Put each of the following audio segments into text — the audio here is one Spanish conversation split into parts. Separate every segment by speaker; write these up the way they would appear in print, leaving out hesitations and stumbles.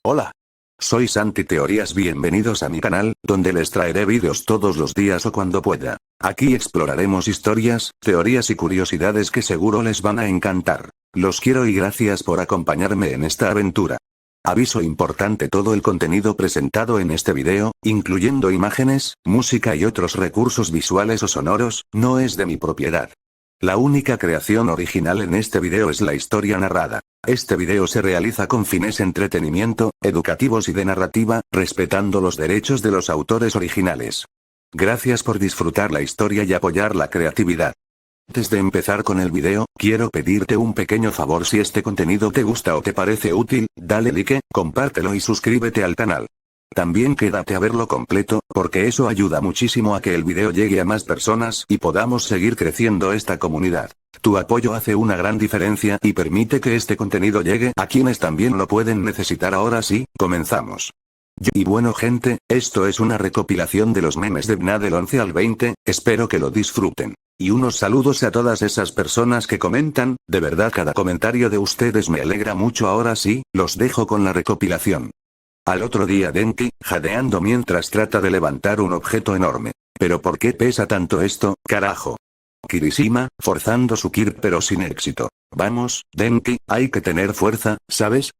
Speaker 1: Hola. Soy Santi Teorías, bienvenidos a mi canal, donde les traeré vídeos todos los días o cuando pueda. Aquí exploraremos historias, teorías y curiosidades que seguro les van a encantar. Los quiero y gracias por acompañarme en esta aventura. Aviso importante: todo el contenido presentado en este video, incluyendo imágenes, música y otros recursos visuales o sonoros, no es de mi propiedad. La única creación original en este video es la historia narrada. Este video se realiza con fines entretenimiento, educativos y de narrativa, respetando los derechos de los autores originales. Gracias por disfrutar la historia y apoyar la creatividad. Antes de empezar con el video, quiero pedirte un pequeño favor: si este contenido te gusta o te parece útil, dale like, compártelo y suscríbete al canal. También quédate a verlo completo, porque eso ayuda muchísimo a que el video llegue a más personas y podamos seguir creciendo esta comunidad. Tu apoyo hace una gran diferencia y permite que este contenido llegue a quienes también lo pueden necesitar. Ahora sí, comenzamos. Y bueno gente, esto es una recopilación de los memes de BNA del 11 al 20, espero que lo disfruten. Y unos saludos a todas esas personas que comentan, de verdad cada comentario de ustedes me alegra mucho. Ahora sí, los dejo con la recopilación. Al otro día Denki, jadeando mientras trata de levantar un objeto enorme. ¿Pero por qué pesa tanto esto, carajo? Kirishima, forzando su kir pero sin éxito. Vamos, Denki, hay que tener fuerza, ¿sabes?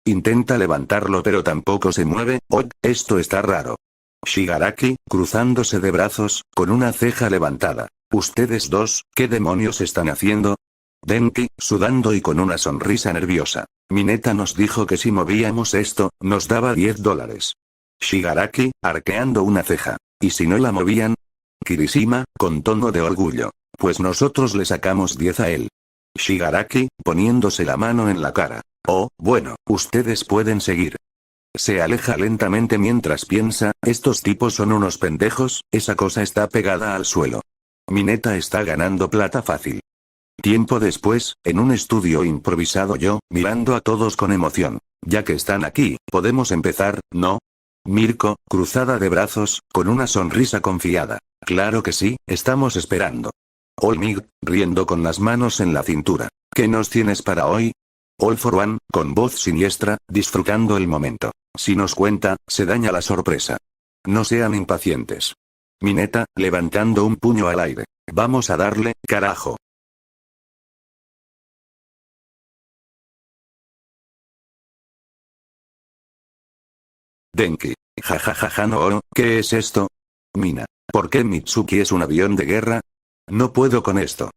Speaker 1: Intenta levantarlo pero tampoco se mueve. Oh, esto está raro. Shigaraki, cruzándose de brazos, con una ceja levantada. Ustedes dos, ¿qué demonios están haciendo? Denki, sudando y con una sonrisa nerviosa. Mineta nos dijo que si movíamos esto, nos daba $10. Shigaraki, arqueando una ceja. ¿Y si no la movían? Kirishima, con tono de orgullo. Pues nosotros le sacamos 10 a él. Shigaraki, poniéndose la mano en la cara. Oh, bueno, ustedes pueden seguir. Se aleja lentamente mientras piensa, estos tipos son unos pendejos, esa cosa está pegada al suelo. Mineta está ganando plata fácil. Tiempo después, en un estudio improvisado, yo, mirando a todos con emoción. Ya que están aquí, podemos empezar, ¿no? Mirko, cruzada de brazos, con una sonrisa confiada. Claro que sí, estamos esperando. Olmig, riendo con las manos en la cintura. ¿Qué nos tienes para hoy? All for One, con voz siniestra, disfrutando el momento. Si nos cuenta, se daña la sorpresa. No sean impacientes. Mineta, levantando un puño al aire. Vamos a darle, carajo. Denki. Jajajaja, no, ¿qué es esto? Mina. ¿Por qué Mitsuki es un avión de guerra? No puedo con esto.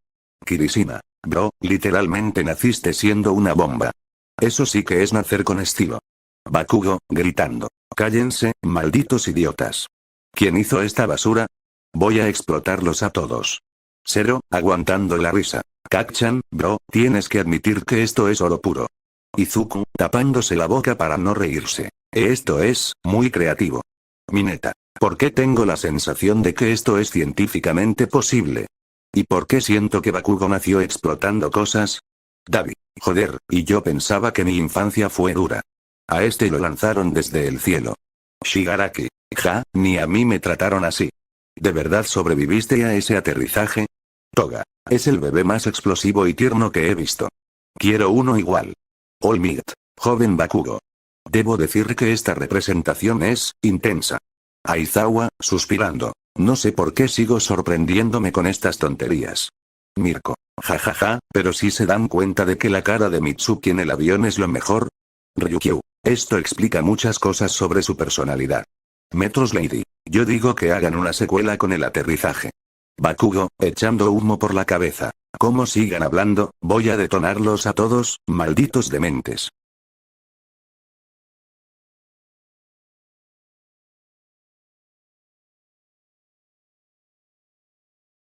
Speaker 1: Kirishima. Bro, literalmente naciste siendo una bomba. Eso sí que es nacer con estilo. Bakugo, gritando. Cállense, malditos idiotas. ¿Quién hizo esta basura? Voy a explotarlos a todos. Zero, aguantando la risa. Kacchan, bro, tienes que admitir que esto es oro puro. Izuku, tapándose la boca para no reírse. Esto es, muy creativo. Mineta. ¿Por qué tengo la sensación de que esto es científicamente posible? ¿Y por qué siento que Bakugo nació explotando cosas? Davi. Joder, y yo pensaba que mi infancia fue dura. A este lo lanzaron desde el cielo. Shigaraki. Ja, ni a mí me trataron así. ¿De verdad sobreviviste a ese aterrizaje? Toga. Es el bebé más explosivo y tierno que he visto. Quiero uno igual. All Might. Joven Bakugo. Debo decir que esta representación es intensa. Aizawa, suspirando. No sé por qué sigo sorprendiéndome con estas tonterías. Mirko. Jajaja, pero si se dan cuenta de que la cara de Mitsuki en el avión es lo mejor. Ryukyu. Esto explica muchas cosas sobre su personalidad. Metros Lady. Yo digo que hagan una secuela con el aterrizaje. Bakugo, echando humo por la cabeza. Como sigan hablando, voy a detonarlos a todos, malditos dementes.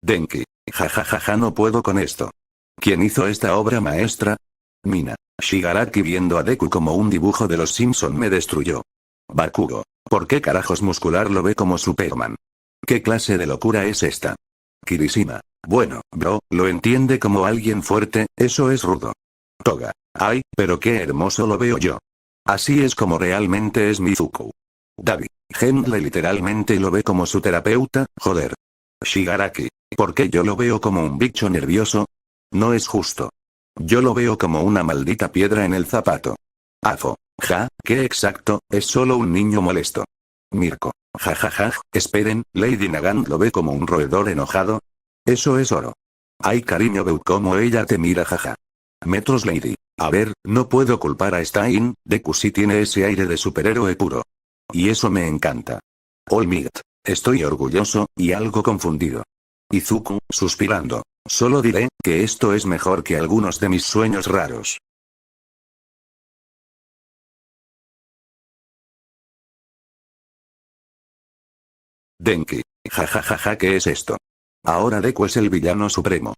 Speaker 1: Denki. Jajajaja, no puedo con esto. ¿Quién hizo esta obra maestra? Mina. Shigaraki, viendo a Deku como un dibujo de los Simpson, me destruyó. Bakugo. ¿Por qué carajos Muscular lo ve como Superman? ¿Qué clase de locura es esta? Kirishima. Bueno, bro, lo entiende como alguien fuerte, eso es rudo. Toga. Ay, pero qué hermoso lo veo yo. Así es como realmente es Mizuku. Davi. Genle literalmente lo ve como su terapeuta, joder. Shigaraki. ¿Por qué yo lo veo como un bicho nervioso? No es justo. Yo lo veo como una maldita piedra en el zapato. Afo. Ja, qué exacto, es solo un niño molesto. Mirko. Ja ja ja, esperen, Lady Nagant lo ve como un roedor enojado. Eso es oro. Ay cariño, veo cómo ella te mira, jaja. Metros Lady. A ver, no puedo culpar a Stein, Deku sí tiene ese aire de superhéroe puro. Y eso me encanta. All Might. Estoy orgulloso, y algo confundido. Izuku, suspirando. Solo diré, que esto es mejor que algunos de mis sueños raros. Denki. Jajajaja, ¿qué es esto? Ahora Deku es el villano supremo.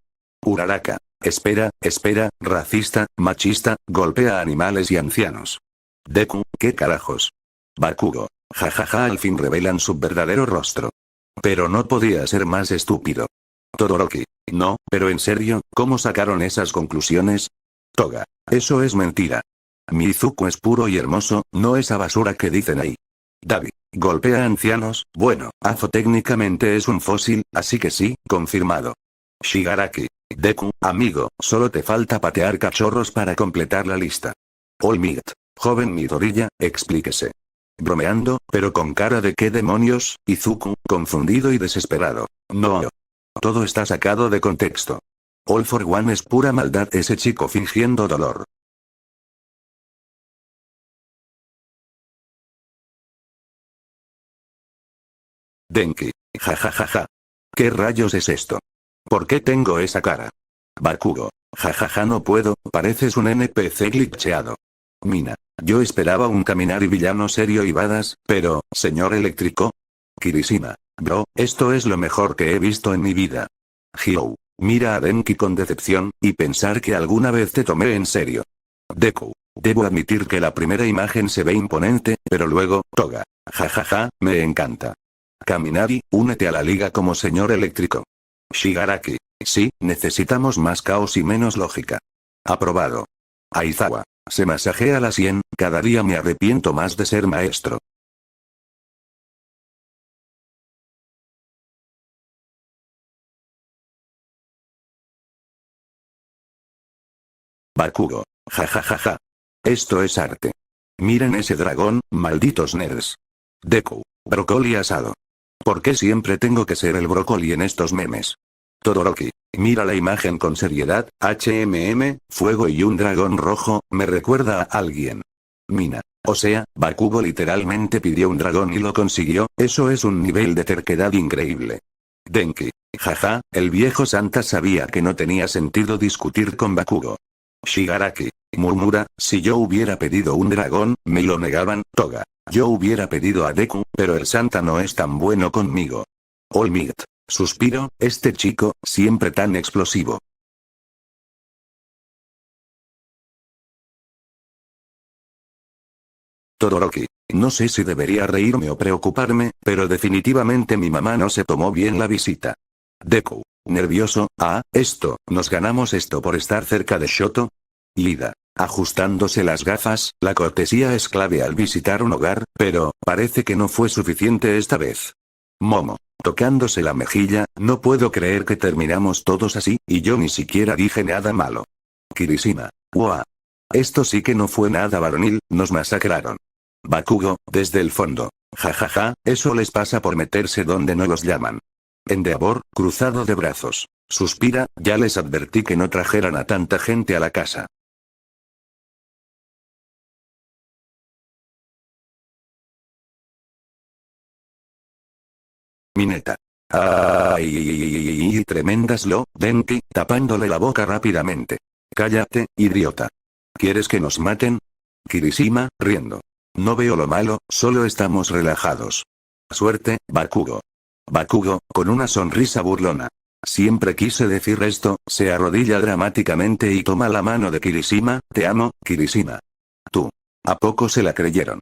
Speaker 1: Uraraka. Espera, espera, racista, machista, golpea a animales y ancianos. Deku, ¿qué carajos? Bakugo. Jajaja, al fin revelan su verdadero rostro. Pero no podía ser más estúpido. Todoroki. No, pero en serio, ¿cómo sacaron esas conclusiones? Toga. Eso es mentira. Mizuku es puro y hermoso, no esa basura que dicen ahí. Davi. Golpea a ancianos, bueno, Afo técnicamente es un fósil, así que sí, confirmado. Shigaraki. Deku, amigo, solo te falta patear cachorros para completar la lista. All Might. Joven Midoriya, explíquese. Bromeando, pero con cara de qué demonios, Izuku, confundido y desesperado. No. Todo está sacado de contexto. All for One es pura maldad ese chico fingiendo dolor. Denki. Jajajaja. ¿Qué rayos es esto? ¿Por qué tengo esa cara? Bakugo. Jajaja, no puedo, pareces un NPC glitcheado. Mina. Yo esperaba un caminar y villano serio y badass, pero, señor eléctrico. Kirishima. Bro, esto es lo mejor que he visto en mi vida. Hyou. Mira a Denki con decepción, y pensar que alguna vez te tomé en serio. Deku. Debo admitir que la primera imagen se ve imponente, pero luego, Toga. Jajaja, me encanta. Kaminari, únete a la liga como señor eléctrico. Shigaraki. Sí, necesitamos más caos y menos lógica. Aprobado. Aizawa. Se masajea la sien, cada día me arrepiento más de ser maestro. Bakugo. Jajajaja. Esto es arte. Miren ese dragón, malditos nerds. Deku. Brócoli asado. ¿Por qué siempre tengo que ser el brócoli en estos memes? Todoroki. Mira la imagen con seriedad, fuego y un dragón rojo, me recuerda a alguien. Mina. O sea, Bakugo literalmente pidió un dragón y lo consiguió, eso es un nivel de terquedad increíble. Denki. Jaja, el viejo Santa sabía que no tenía sentido discutir con Bakugo. Shigaraki. Murmura, si yo hubiera pedido un dragón, me lo negaban, Toga. Yo hubiera pedido a Deku, pero el Santa no es tan bueno conmigo. All Might. Suspiro, este chico, siempre tan explosivo. Todoroki. No sé si debería reírme o preocuparme, pero definitivamente mi mamá no se tomó bien la visita. Deku. Nervioso, nos ganamos esto por estar cerca de Shoto. Lida. Ajustándose las gafas, la cortesía es clave al visitar un hogar, pero, parece que no fue suficiente esta vez. Momo. Tocándose la mejilla, no puedo creer que terminamos todos así, y yo ni siquiera dije nada malo. Kirishima. Uah. Esto sí que no fue nada varonil, nos masacraron. Bakugo, desde el fondo. Jajaja, eso les pasa por meterse donde no los llaman. Endeavor, cruzado de brazos. Suspira, ya les advertí que no trajeran a tanta gente a la casa. Mineta. ¡Ay! Tremendas Denki, tapándole la boca rápidamente. Cállate, idiota. ¿Quieres que nos maten? Kirishima, riendo. No veo lo malo, solo estamos relajados. Suerte, Bakugo. Bakugo, con una sonrisa burlona. Siempre quise decir esto, se arrodilla dramáticamente y toma la mano de Kirishima, te amo, Kirishima. Tú. ¿A poco se la creyeron?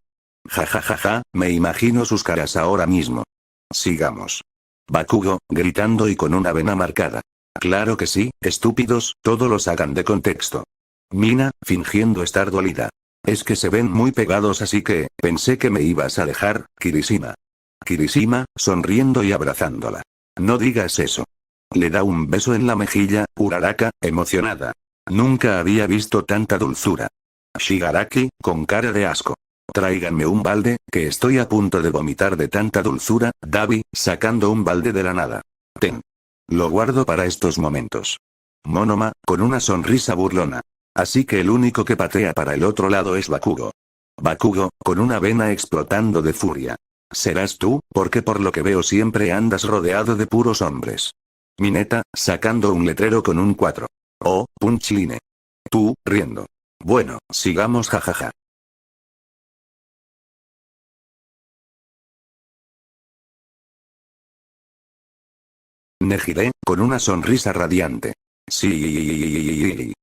Speaker 1: Ja, me imagino sus caras ahora mismo. Sigamos. Bakugo, gritando y con una vena marcada. Claro que sí, estúpidos, todo lo sacan de contexto. Mina, fingiendo estar dolida. Es que se ven muy pegados, así que, pensé que me ibas a dejar, Kirishima. Kirishima, sonriendo y abrazándola. No digas eso. Le da un beso en la mejilla, Uraraka, emocionada. Nunca había visto tanta dulzura. Shigaraki, con cara de asco. Tráiganme un balde, que estoy a punto de vomitar de tanta dulzura. Dabi, sacando un balde de la nada. Ten. Lo guardo para estos momentos. Monoma, con una sonrisa burlona. Así que el único que patea para el otro lado es Bakugo. Bakugo, con una vena explotando de furia. Serás tú, porque por lo que veo siempre andas rodeado de puros hombres. Mineta, sacando un letrero con un 4. Oh, punchline. Tú, riendo. Bueno, sigamos jajaja. Nejire, con una sonrisa radiante. Sí.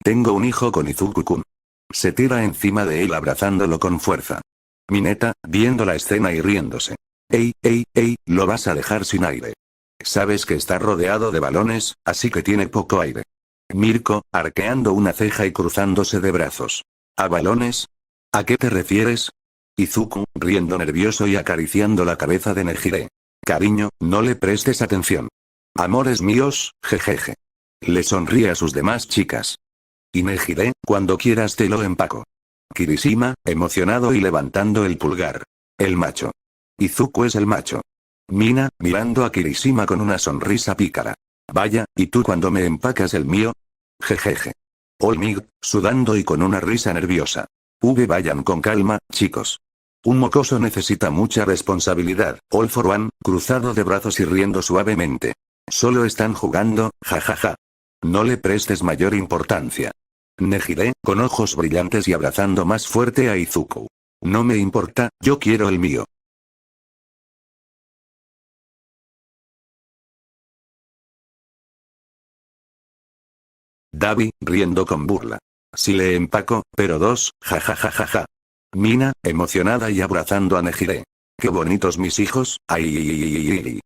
Speaker 1: Tengo un hijo con Izuku-kun. Se tira encima de él abrazándolo con fuerza. Mineta, viendo la escena y riéndose. Ey, lo vas a dejar sin aire. Sabes que está rodeado de balones, así que tiene poco aire. Mirko, arqueando una ceja y cruzándose de brazos. ¿A balones? ¿A qué te refieres? Izuku, riendo nervioso y acariciando la cabeza de Nejire. Cariño, no le prestes atención. Amores míos, jejeje. Le sonríe a sus demás chicas. Y Nejire, cuando quieras te lo empaco. Kirishima, emocionado y levantando el pulgar. El macho. Izuku es el macho. Mina, mirando a Kirishima con una sonrisa pícara. Vaya, ¿y tú cuando me empacas el mío? Jejeje. Olmig, sudando y con una risa nerviosa. Vayan con calma, chicos. Un mocoso necesita mucha responsabilidad. All for one, cruzado de brazos y riendo suavemente. Solo están jugando, jajaja. No le prestes mayor importancia. Nejire, con ojos brillantes y abrazando más fuerte a Izuku. No me importa, yo quiero el mío. Dabi, riendo con burla. Si le empaco, pero dos, jajajajaja. Mina, emocionada y abrazando a Nejire. Qué bonitos mis hijos, ay.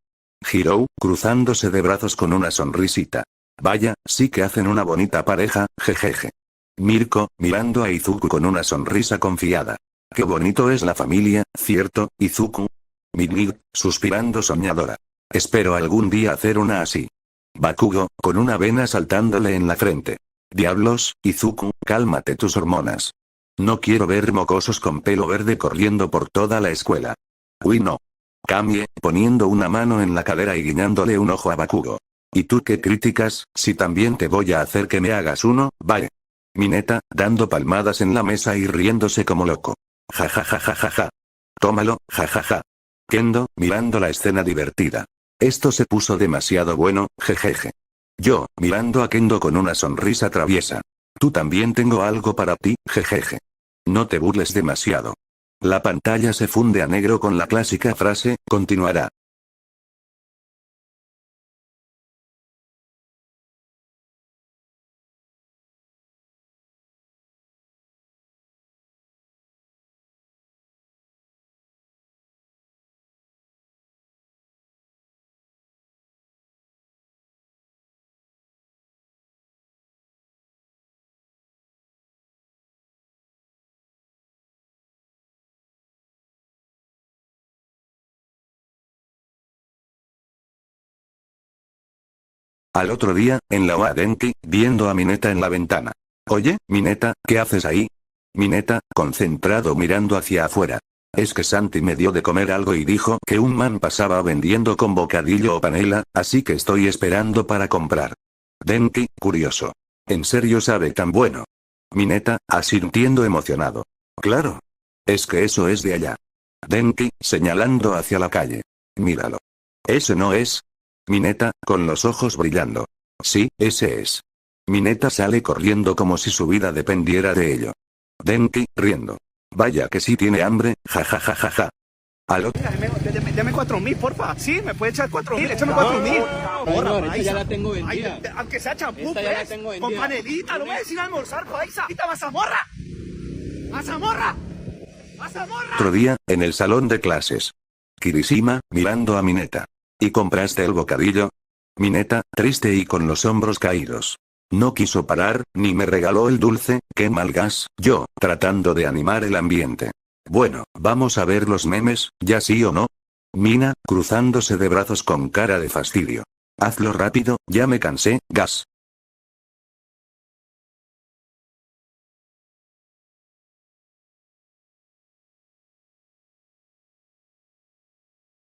Speaker 1: Hirou, cruzándose de brazos con una sonrisita. Vaya, sí que hacen una bonita pareja, jejeje. Mirko, mirando a Izuku con una sonrisa confiada. Qué bonito es la familia, ¿cierto, Izuku? Mig, suspirando soñadora. Espero algún día hacer una así. Bakugo, con una vena saltándole en la frente. Diablos, Izuku, cálmate tus hormonas. No quiero ver mocosos con pelo verde corriendo por toda la escuela. Uy no. Kamie, poniendo una mano en la cadera y guiñándole un ojo a Bakugo. ¿Y tú qué críticas, si también te voy a hacer que me hagas uno, vale? Mineta, dando palmadas en la mesa y riéndose como loco. Ja. Tómalo, jajaja. Kendo, mirando la escena divertida. Esto se puso demasiado bueno, jejeje. Yo, mirando a Kendo con una sonrisa traviesa. Tú también tengo algo para ti, jejeje. No te burles demasiado. La pantalla se funde a negro con la clásica frase, continuará. Al otro día, en la Oadenki, viendo a Mineta en la ventana. Oye, Mineta, ¿qué haces ahí? Mineta, concentrado mirando hacia afuera. Es que Santi me dio de comer algo y dijo que un man pasaba vendiendo con bocadillo o panela, así que estoy esperando para comprar. Denki, curioso. ¿En serio sabe tan bueno? Mineta, asintiendo emocionado. Claro. Es que eso es de allá. Denki, señalando hacia la calle. Míralo. ¿Ese no es? Mineta, con los ojos brillando. Sí, ese es. Mineta sale corriendo como si su vida dependiera de ello. Denki, riendo. Vaya que sí tiene hambre, jajajajaja. Al otro.
Speaker 2: Deme 4.000, porfa. Sí, me puede echar 4.000, échame 4.000.
Speaker 3: Señor, esta ya la tengo vendida.
Speaker 2: Aunque sea champú,
Speaker 3: Esta ya la
Speaker 2: pues.
Speaker 3: tengo vendida.
Speaker 2: Con panelita, no me decís almorzar, paisa. ¡Quita mazamorra! ¡Mazamorra! ¡Mazamorra!
Speaker 1: Otro día, en el salón de clases. Kirishima, mirando a Mineta. ¿Y compraste el bocadillo? Mineta, triste y con los hombros caídos. No quiso parar, ni me regaló el dulce, qué mal gas, yo, tratando de animar el ambiente. Bueno, vamos a ver los memes, ¿ya sí o no? Mina, cruzándose de brazos con cara de fastidio. Hazlo rápido, ya me cansé, gas.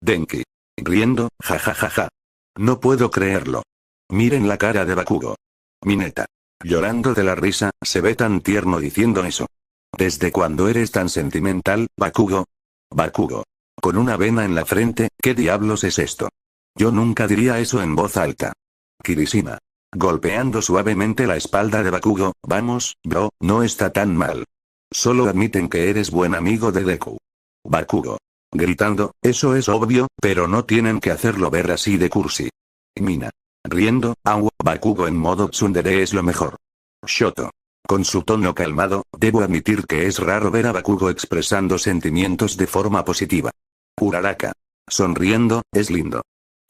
Speaker 1: Denki. Riendo, jajajaja. No puedo creerlo. Miren la cara de Bakugo. Mineta. Llorando de la risa, se ve tan tierno diciendo eso. ¿Desde cuándo eres tan sentimental, Bakugo? Bakugo. Con una vena en la frente, ¿qué diablos es esto? Yo nunca diría eso en voz alta. Kirishima. Golpeando suavemente la espalda de Bakugo, vamos, bro, no está tan mal. Solo admiten que eres buen amigo de Deku. Bakugo. Gritando, eso es obvio, pero no tienen que hacerlo ver así de cursi. Mina. Riendo, agua, Bakugo en modo tsundere es lo mejor. Shoto. Con su tono calmado, debo admitir que es raro ver a Bakugo expresando sentimientos de forma positiva. Uraraka. Sonriendo, es lindo.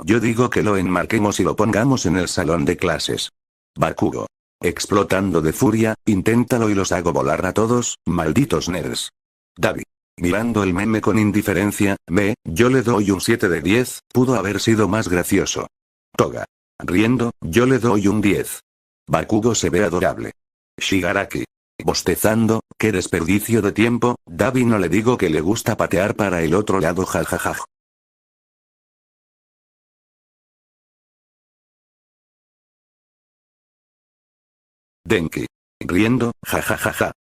Speaker 1: Yo digo que lo enmarquemos y lo pongamos en el salón de clases. Bakugo. Explotando de furia, inténtalo y los hago volar a todos, malditos nerds. Davi. Mirando el meme con indiferencia, yo le doy un 7 de 10, pudo haber sido más gracioso. Toga. Riendo, yo le doy un 10. Bakugo se ve adorable. Shigaraki. Bostezando, qué desperdicio de tiempo, Davi no le digo que le gusta patear para el otro lado jajajaj. Denki. Riendo, jajajaja.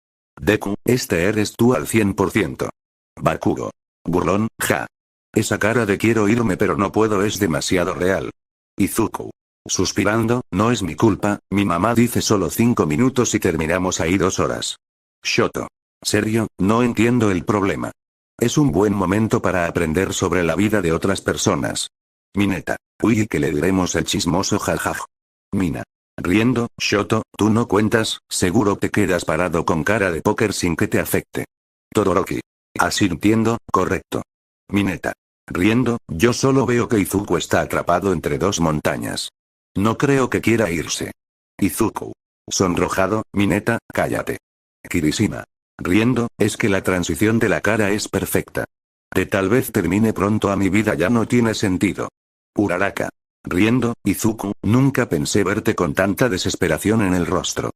Speaker 1: Deku, este eres tú al 100%. Bakugo. Burlón, ja. Esa cara de quiero irme pero no puedo es demasiado real. Izuku. Suspirando, no es mi culpa, mi mamá dice solo 5 minutos y terminamos ahí 2 horas. Shoto. Serio, no entiendo el problema. Es un buen momento para aprender sobre la vida de otras personas. Mineta. Uy, que le diremos el chismoso jajaj. Mina. Riendo, Shoto, tú no cuentas, seguro te quedas parado con cara de póker sin que te afecte. Todoroki. Asintiendo, correcto. Mineta. Riendo, yo solo veo que Izuku está atrapado entre 2 montañas. No creo que quiera irse. Izuku. Sonrojado, Mineta, cállate. Kirishima. Riendo, es que la transición de la cara es perfecta. De tal vez termine pronto a mi vida ya no tiene sentido. Uraraka. Riendo, Izuku, nunca pensé verte con tanta desesperación en el rostro.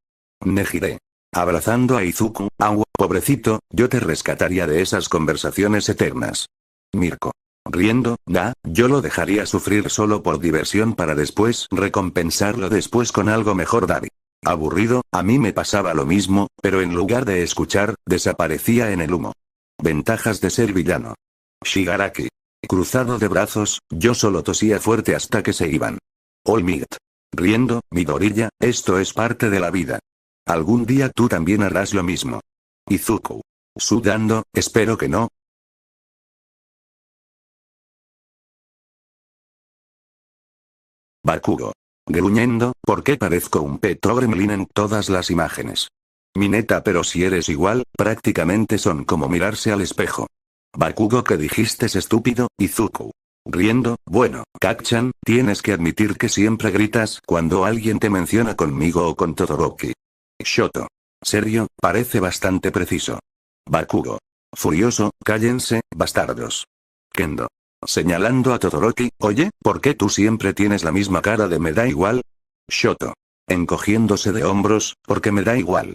Speaker 1: Nejire. Abrazando a Izuku, agua, pobrecito, yo te rescataría de esas conversaciones eternas. Mirko. Riendo, yo lo dejaría sufrir solo por diversión para después recompensarlo después con algo mejor. Davi. Aburrido, a mí me pasaba lo mismo, pero en lugar de escuchar, desaparecía en el humo. Ventajas de ser villano. Shigaraki. Cruzado de brazos, yo solo tosía fuerte hasta que se iban. All Might. Riendo, Midoriya, esto es parte de la vida. Algún día tú también harás lo mismo. Izuku. Sudando, espero que no. Bakugo. Gruñendo, ¿por qué parezco un Petro Gremlin en todas las imágenes? Mineta, pero si eres igual, prácticamente son como mirarse al espejo. Bakugo, ¿qué dijiste es estúpido? Izuku. Riendo, bueno, Kacchan, tienes que admitir que siempre gritas cuando alguien te menciona conmigo o con Todoroki. Shoto. Serio, parece bastante preciso. Bakugo. Furioso, cállense, bastardos. Kendo. Señalando a Todoroki, oye, ¿por qué tú siempre tienes la misma cara de me da igual? Shoto. Encogiéndose de hombros, porque me da igual.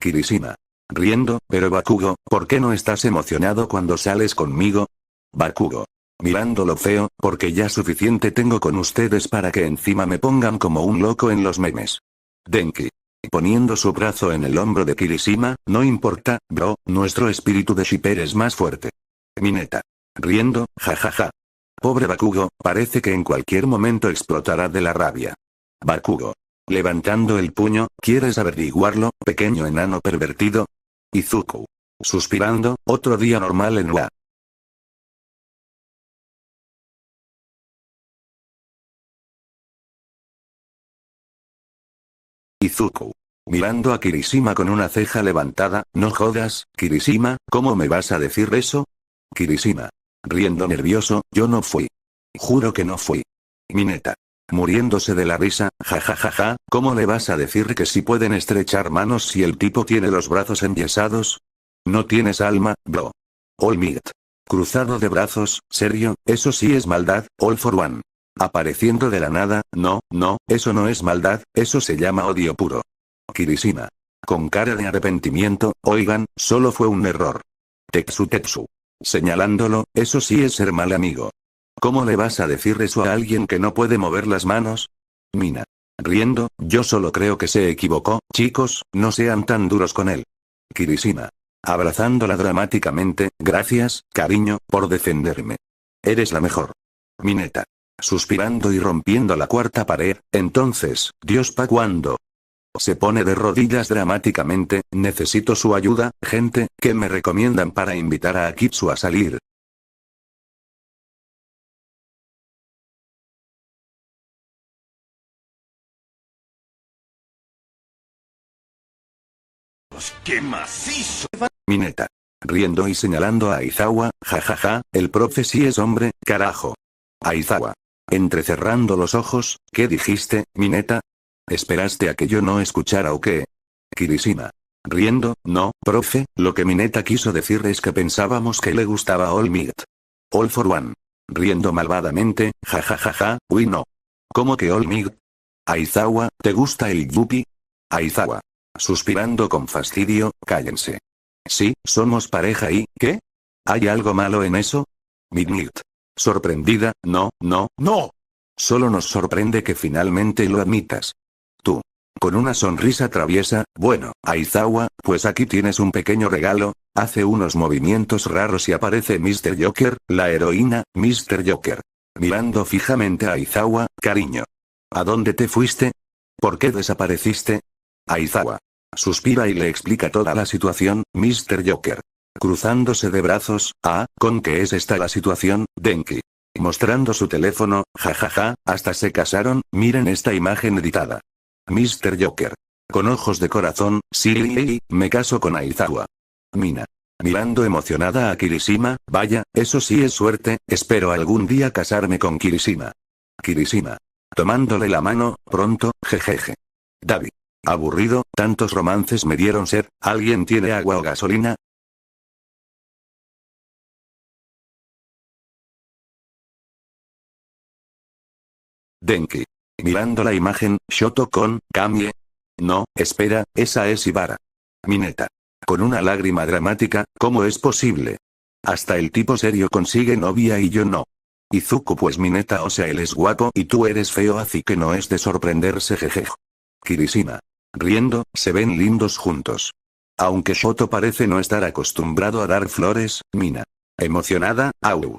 Speaker 1: Kirishima. Riendo, pero Bakugo, ¿por qué no estás emocionado cuando sales conmigo? Bakugo. Mirándolo feo, porque ya suficiente tengo con ustedes para que encima me pongan como un loco en los memes. Denki. Poniendo su brazo en el hombro de Kirishima, no importa, bro, nuestro espíritu de shipper es más fuerte. Mineta. Riendo, jajaja. Pobre Bakugo, parece que en cualquier momento explotará de la rabia. Bakugo. Levantando el puño, ¿quieres averiguarlo, pequeño enano pervertido? Izuku. Suspirando, otro día normal en Wa. Izuku. Mirando a Kirishima con una ceja levantada, no jodas, Kirishima, ¿cómo me vas a decir eso? Kirishima. Riendo nervioso, yo no fui. Juro que no fui. Mineta. Muriéndose de la risa, jajajaja, ¿cómo le vas a decir que si pueden estrechar manos si el tipo tiene los brazos enyesados? No tienes alma, bro. All Might. Cruzado de brazos, serio, eso sí es maldad, All for One. Apareciendo de la nada, no, eso no es maldad, eso se llama odio puro. Kirishima. Con cara de arrepentimiento, oigan, solo fue un error. Tetsu. Señalándolo, eso sí es ser mal amigo. ¿Cómo le vas a decir eso a alguien que no puede mover las manos? Mina. Riendo, yo solo creo que se equivocó, chicos, no sean tan duros con él. Kirishima. Abrazándola dramáticamente, gracias, cariño, por defenderme. Eres la mejor. Mineta. Suspirando y rompiendo la cuarta pared, entonces, Dios ¿pa' cuándo? Se pone de rodillas dramáticamente, necesito su ayuda, gente, ¿qué me recomiendan para invitar a Akitsu a salir?
Speaker 4: ¡Qué macizo!
Speaker 1: Mineta. Riendo y señalando a Aizawa, jajaja, el profe sí es hombre, carajo. Aizawa. Entrecerrando los ojos, ¿qué dijiste, Mineta? ¿Esperaste a que yo no escuchara o qué? Kirishima. Riendo, no, profe, lo que Mineta quiso decir es que pensábamos que le gustaba All Might. All for One. Riendo malvadamente, jajajaja, uy no. ¿Cómo que All Might? Aizawa, ¿te gusta el yuppie? Aizawa. Suspirando con fastidio, cállense. Sí, somos pareja y, ¿qué? ¿Hay algo malo en eso? Midnight. Sorprendida, no, no, no. Solo nos sorprende que finalmente lo admitas. Tú. Con una sonrisa traviesa, bueno, Aizawa, pues aquí tienes un pequeño regalo, hace unos movimientos raros y aparece Mr. Joker, la heroína, Mr. Joker. Mirando fijamente a Aizawa, cariño. ¿A dónde te fuiste? ¿Por qué desapareciste? Aizawa. Suspira y le explica toda la situación, Mr. Joker. Cruzándose de brazos, ¿con qué es esta la situación, Denki? Mostrando su teléfono, jajaja, hasta se casaron, miren esta imagen editada. Mr. Joker. Con ojos de corazón, sí, me caso con Aizawa. Mina. Mirando emocionada a Kirishima, vaya, eso sí es suerte, espero algún día casarme con Kirishima. Kirishima. Tomándole la mano, pronto, jejeje. David. Aburrido, tantos romances me dieron sed, ¿alguien tiene agua o gasolina? Denki. Mirando la imagen, Shoto-kon, Kamie. No, espera, esa es Ibara. Mineta. Con una lágrima dramática, ¿cómo es posible? Hasta el tipo serio consigue novia y yo no. Izuku pues Mineta o sea él es guapo y tú eres feo así que no es de sorprenderse jeje. Kirishima. Riendo, se ven lindos juntos. Aunque Shoto parece no estar acostumbrado a dar flores, Mina. Emocionada, au.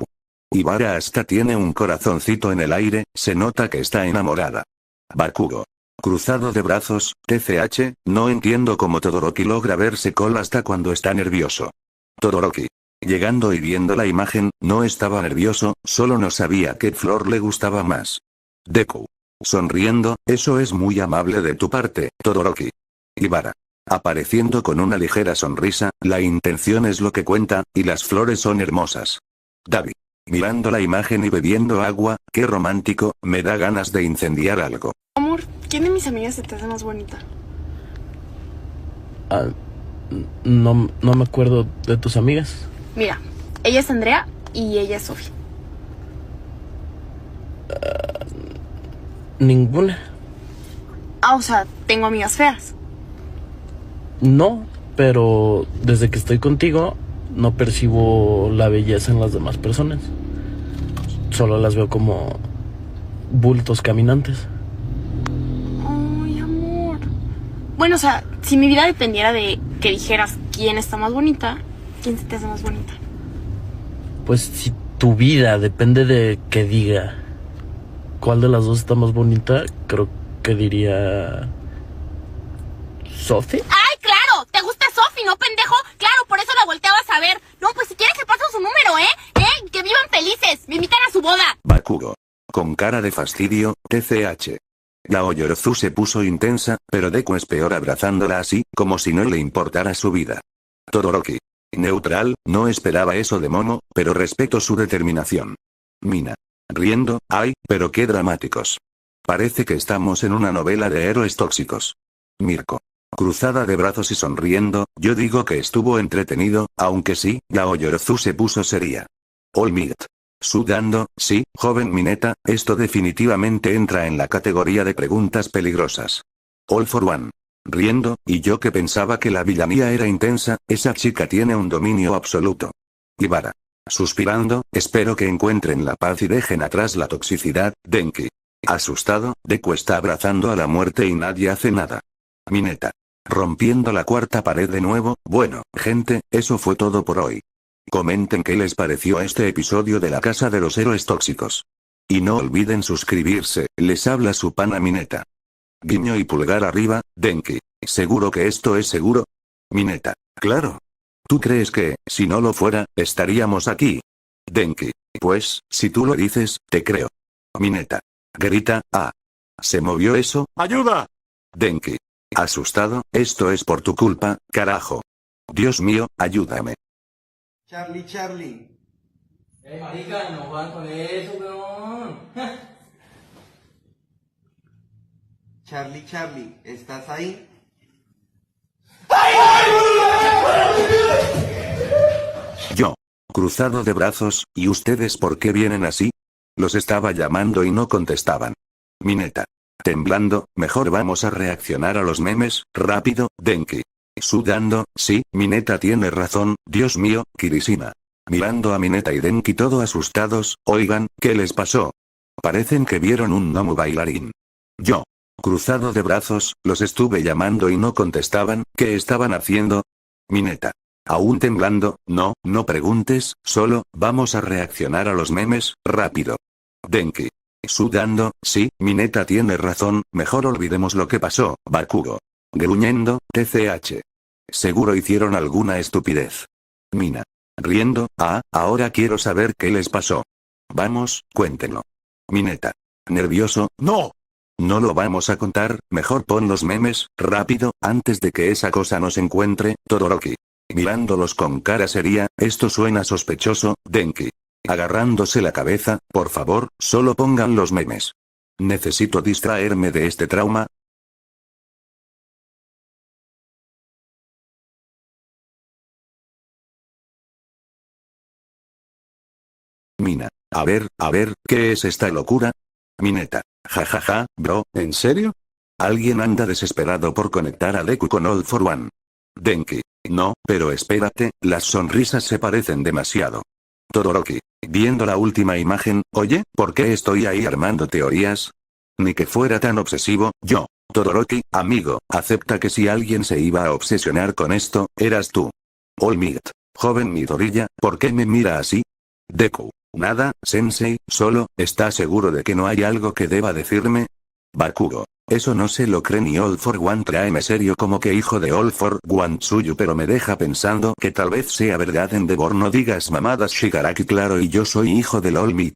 Speaker 1: Ibara hasta tiene un corazoncito en el aire, se nota que está enamorada. Bakugo. Cruzado de brazos, TCH, no entiendo cómo Todoroki logra verse cool hasta cuando está nervioso. Todoroki. Llegando y viendo la imagen, no estaba nervioso, solo no sabía qué flor le gustaba más. Deku. Sonriendo, eso es muy amable de tu parte, Todoroki. Ibara. Apareciendo con una ligera sonrisa, la intención es lo que cuenta, y las flores son hermosas. David. Mirando la imagen y bebiendo agua, qué romántico, me da ganas de incendiar algo.
Speaker 5: Amor, ¿quién de mis amigas se te hace más bonita?
Speaker 3: No me acuerdo de tus amigas.
Speaker 5: Mira, ella es Andrea y ella es Sofía.
Speaker 3: Ninguna.
Speaker 5: O sea, tengo amigas feas.
Speaker 3: No, pero desde que estoy contigo, no percibo la belleza en las demás personas. Solo las veo como bultos caminantes.
Speaker 5: Ay, amor. Bueno, o sea, si mi vida dependiera de que dijeras quién está más bonita, ¿quién se te hace más bonita?
Speaker 3: Pues si tu vida depende de que diga cuál de las dos está más bonita, creo que diría ¿Sophie?
Speaker 5: ¡Ay, claro! ¿Te gusta Sophie, no, pendejo? Claro, por eso la volteabas a ver. No, pues si quieres le paso su número, ¿eh? Que vivan felices. Me invitan a su boda.
Speaker 1: Bakugo. Con cara de fastidio, TCH. La Oyorozu se puso intensa, pero Deku es peor abrazándola así, como si no le importara su vida. Todoroki. Neutral, no esperaba eso de Momo, pero respeto su determinación. Mina. Riendo, ay, pero qué dramáticos. Parece que estamos en una novela de héroes tóxicos. Mirko. Cruzada de brazos y sonriendo, yo digo que estuvo entretenido, aunque sí, la Oyorozu se puso seria. All Might. Sudando, sí, joven Mineta, esto definitivamente entra en la categoría de preguntas peligrosas. All for One. Riendo, y yo que pensaba que la villanía era intensa, esa chica tiene un dominio absoluto. Ibara. Suspirando, espero que encuentren la paz y dejen atrás la toxicidad, Denki. Asustado, Deku está abrazando a la muerte y nadie hace nada. Mineta. Rompiendo la cuarta pared de nuevo. Bueno, gente, eso fue todo por hoy. Comenten qué les pareció este episodio de la Casa de los Héroes Tóxicos. Y no olviden suscribirse, les habla su pana Mineta. Guiño y pulgar arriba, Denki. ¿Seguro que esto es seguro? Mineta. Claro. ¿Tú crees que, si no lo fuera, estaríamos aquí? Denki. Pues, si tú lo dices, te creo. Mineta. Grita, ah. ¿Se movió eso?
Speaker 4: ¡Ayuda!
Speaker 1: Denki. Asustado, esto es por tu culpa, carajo. Dios mío, ayúdame.
Speaker 6: Charlie.
Speaker 7: Marica, no juegan con eso, weón.
Speaker 6: Charlie, ¿estás ahí?
Speaker 1: Yo. Cruzado de brazos, ¿y ustedes por qué vienen así? Los estaba llamando y no contestaban. Mineta. Temblando, mejor vamos a reaccionar a los memes, rápido, Denki. Sudando, sí, Mineta tiene razón, Dios mío, Kirishima. Mirando a Mineta y Denki todo asustados, oigan, ¿qué les pasó? Parecen que vieron un Nomu bailarín. Yo. Cruzado de brazos, los estuve llamando y no contestaban, ¿qué estaban haciendo? Mineta. Aún temblando, no preguntes, solo, vamos a reaccionar a los memes, rápido. Denki. Sudando, sí, Mineta tiene razón, mejor olvidemos lo que pasó, Bakugo. Gruñendo, TCH. Seguro hicieron alguna estupidez. Mina. Riendo, ahora quiero saber qué les pasó. Vamos, cuéntenlo. Mineta. Nervioso, no. No lo vamos a contar, mejor pon los memes, rápido, antes de que esa cosa nos encuentre, Todoroki. Mirándolos con cara seria, esto suena sospechoso, Denki. Agarrándose la cabeza, por favor, solo pongan los memes. Necesito distraerme de este trauma. Mina. A ver, ¿qué es esta locura? Mineta. Jajaja, bro, ¿en serio? Alguien anda desesperado por conectar a Deku con All for One. Denki. No, pero espérate, las sonrisas se parecen demasiado. Todoroki. Viendo la última imagen, oye, ¿por qué estoy ahí armando teorías? Ni que fuera tan obsesivo, yo. Todoroki, amigo, acepta que si alguien se iba a obsesionar con esto, eras tú. All Might. Joven Midoriya, ¿por qué me mira así? Deku. Nada, sensei, solo, ¿está seguro de que no hay algo que deba decirme? Bakugo. Eso no se lo cree ni All for One, tráeme serio como que hijo de All for One suyo, pero me deja pensando que tal vez sea verdad. Endeavor, no digas mamadas, Shigaraki, claro, y yo soy hijo del All Might.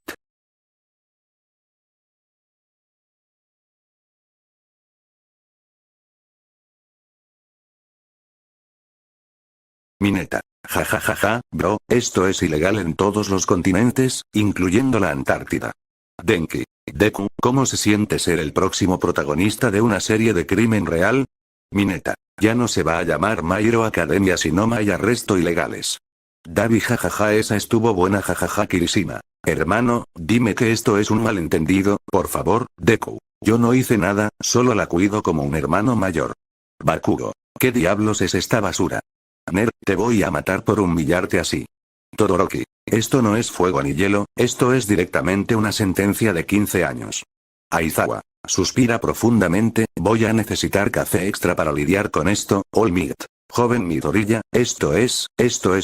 Speaker 1: Mineta. Jajajaja, bro, esto es ilegal en todos los continentes, incluyendo la Antártida. Denki. Deku, ¿cómo se siente ser el próximo protagonista de una serie de crimen real? Mineta. Ya no se va a llamar My Hero Academia sino My Arresto Ilegales. Davi, jajaja, esa estuvo buena, jajaja, Kirishima. Hermano, dime que esto es un malentendido, por favor, Deku. Yo no hice nada, solo la cuido como un hermano mayor. Bakugo. ¿Qué diablos es esta basura? Nerd, te voy a matar por humillarte así. Todoroki. Esto no es fuego ni hielo, esto es directamente una sentencia de 15 años. Aizawa. Suspira profundamente, voy a necesitar café extra para lidiar con esto, All Might. Joven Midoriya, esto es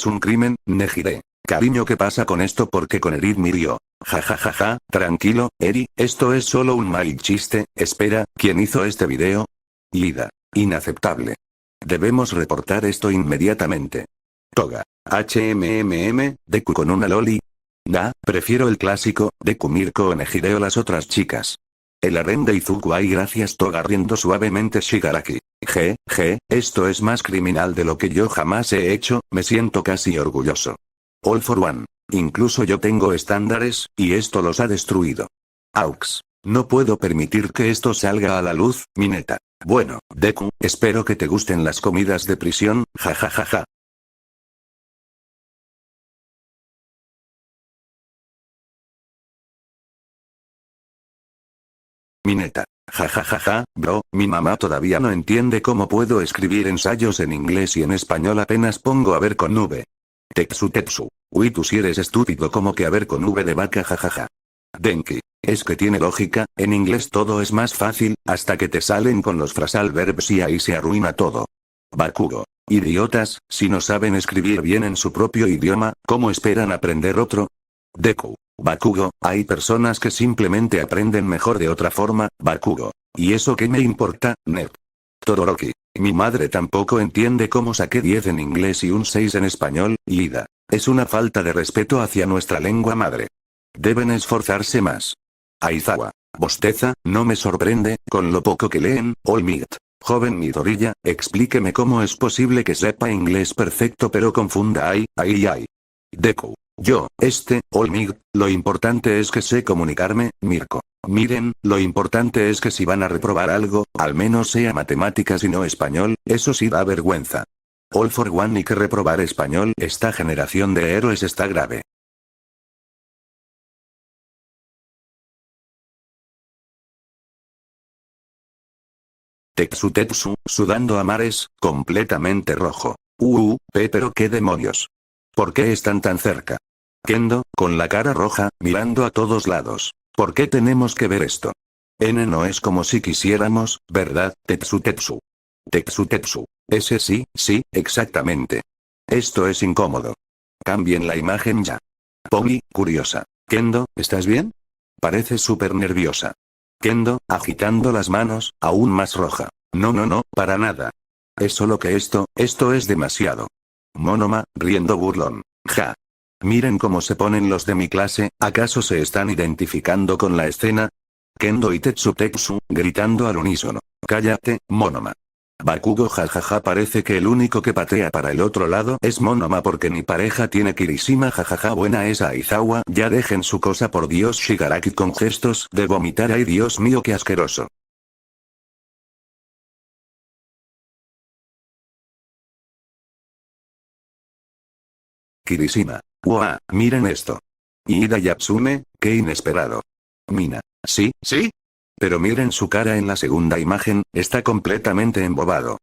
Speaker 1: un crimen, Nejire. Cariño, ¿qué pasa con esto? Porque con Erid Mirio. Jajajaja, tranquilo, Eri, esto es solo un mal chiste, espera, ¿quién hizo este video? Lida. Inaceptable. Debemos reportar esto inmediatamente. Toga. Deku con una loli. Prefiero el clásico, Deku, Mirko o Nejire o las otras chicas. El harem de Izuku, gracias, Toga, riendo suavemente, Shigaraki. Esto es más criminal de lo que yo jamás he hecho, me siento casi orgulloso. All for One. Incluso yo tengo estándares, y esto los ha destruido. Aux. No puedo permitir que esto salga a la luz, Mineta. Bueno, Deku, espero que te gusten las comidas de prisión, jajajaja. Mineta. Jajajaja, bro, mi mamá todavía no entiende cómo puedo escribir ensayos en inglés y en español, apenas pongo a ver con V. Tetsu. Uy, tú si eres estúpido como que a ver con V de vaca jajaja. Denki. Es que tiene lógica, en inglés todo es más fácil, hasta que te salen con los phrasal verbs y ahí se arruina todo. Bakugo. Idiotas, si no saben escribir bien en su propio idioma, ¿cómo esperan aprender otro? Deku. Bakugo, hay personas que simplemente aprenden mejor de otra forma, Bakugo. ¿Y eso qué me importa, nerd? Todoroki. Mi madre tampoco entiende cómo saqué 10 en inglés y un 6 en español, y Ida. Es una falta de respeto hacia nuestra lengua madre. Deben esforzarse más. Aizawa. Bosteza, no me sorprende, con lo poco que leen, All Might. Joven Midoriya, explíqueme cómo es posible que sepa inglés perfecto pero confunda ay. Deku. Yo, All Might, lo importante es que sé comunicarme, Mirko. Miren, lo importante es que si van a reprobar algo, al menos sea matemáticas y no español, eso sí da vergüenza. All for one y que reprobar español, esta generación de héroes está grave. Tetsu, sudando a mares, completamente rojo. Pero qué demonios. ¿Por qué están tan cerca? Kendo, con la cara roja, mirando a todos lados. ¿Por qué tenemos que ver esto? No es como si quisiéramos, ¿verdad, Tetsu? Ese sí, exactamente. Esto es incómodo. Cambien la imagen ya. Pomi, curiosa. Kendo, ¿estás bien? Parece súper nerviosa. Kendo, agitando las manos, aún más roja. No, para nada. Es solo que esto es demasiado. Monoma, riendo burlón. Ja. Miren cómo se ponen los de mi clase, ¿acaso se están identificando con la escena? Kendo y Tetsu, gritando al unísono. Cállate, Monoma. Bakugo jajaja, parece que el único que patea para el otro lado es Monoma porque mi pareja tiene Kirishima jajaja, buena esa Aizawa, ya dejen su cosa por Dios. Shigaraki con gestos de vomitar, ay Dios mío qué asqueroso. Kirishima. ¡Wow! Miren esto. Ida y Atsume, qué inesperado. Mina. ¿Sí? Pero miren su cara en la segunda imagen, está completamente embobado.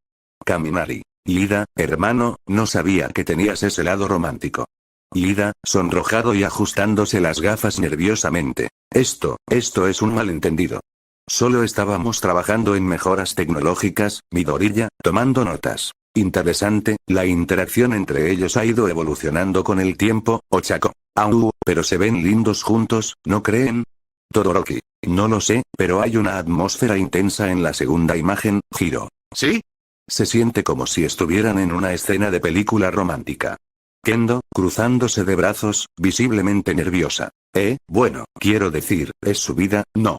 Speaker 1: Kaminari. Ida, hermano, no sabía que tenías ese lado romántico. Ida, sonrojado y ajustándose las gafas nerviosamente. Esto es un malentendido. Solo estábamos trabajando en mejoras tecnológicas, Midoriya, tomando notas. Interesante, la interacción entre ellos ha ido evolucionando con el tiempo, Ochako. Pero se ven lindos juntos, ¿no creen? Todoroki. No lo sé, pero hay una atmósfera intensa en la segunda imagen, Hiro. ¿Sí? Se siente como si estuvieran en una escena de película romántica. Kendo, cruzándose de brazos, visiblemente nerviosa. Bueno, quiero decir, es su vida, ¿no?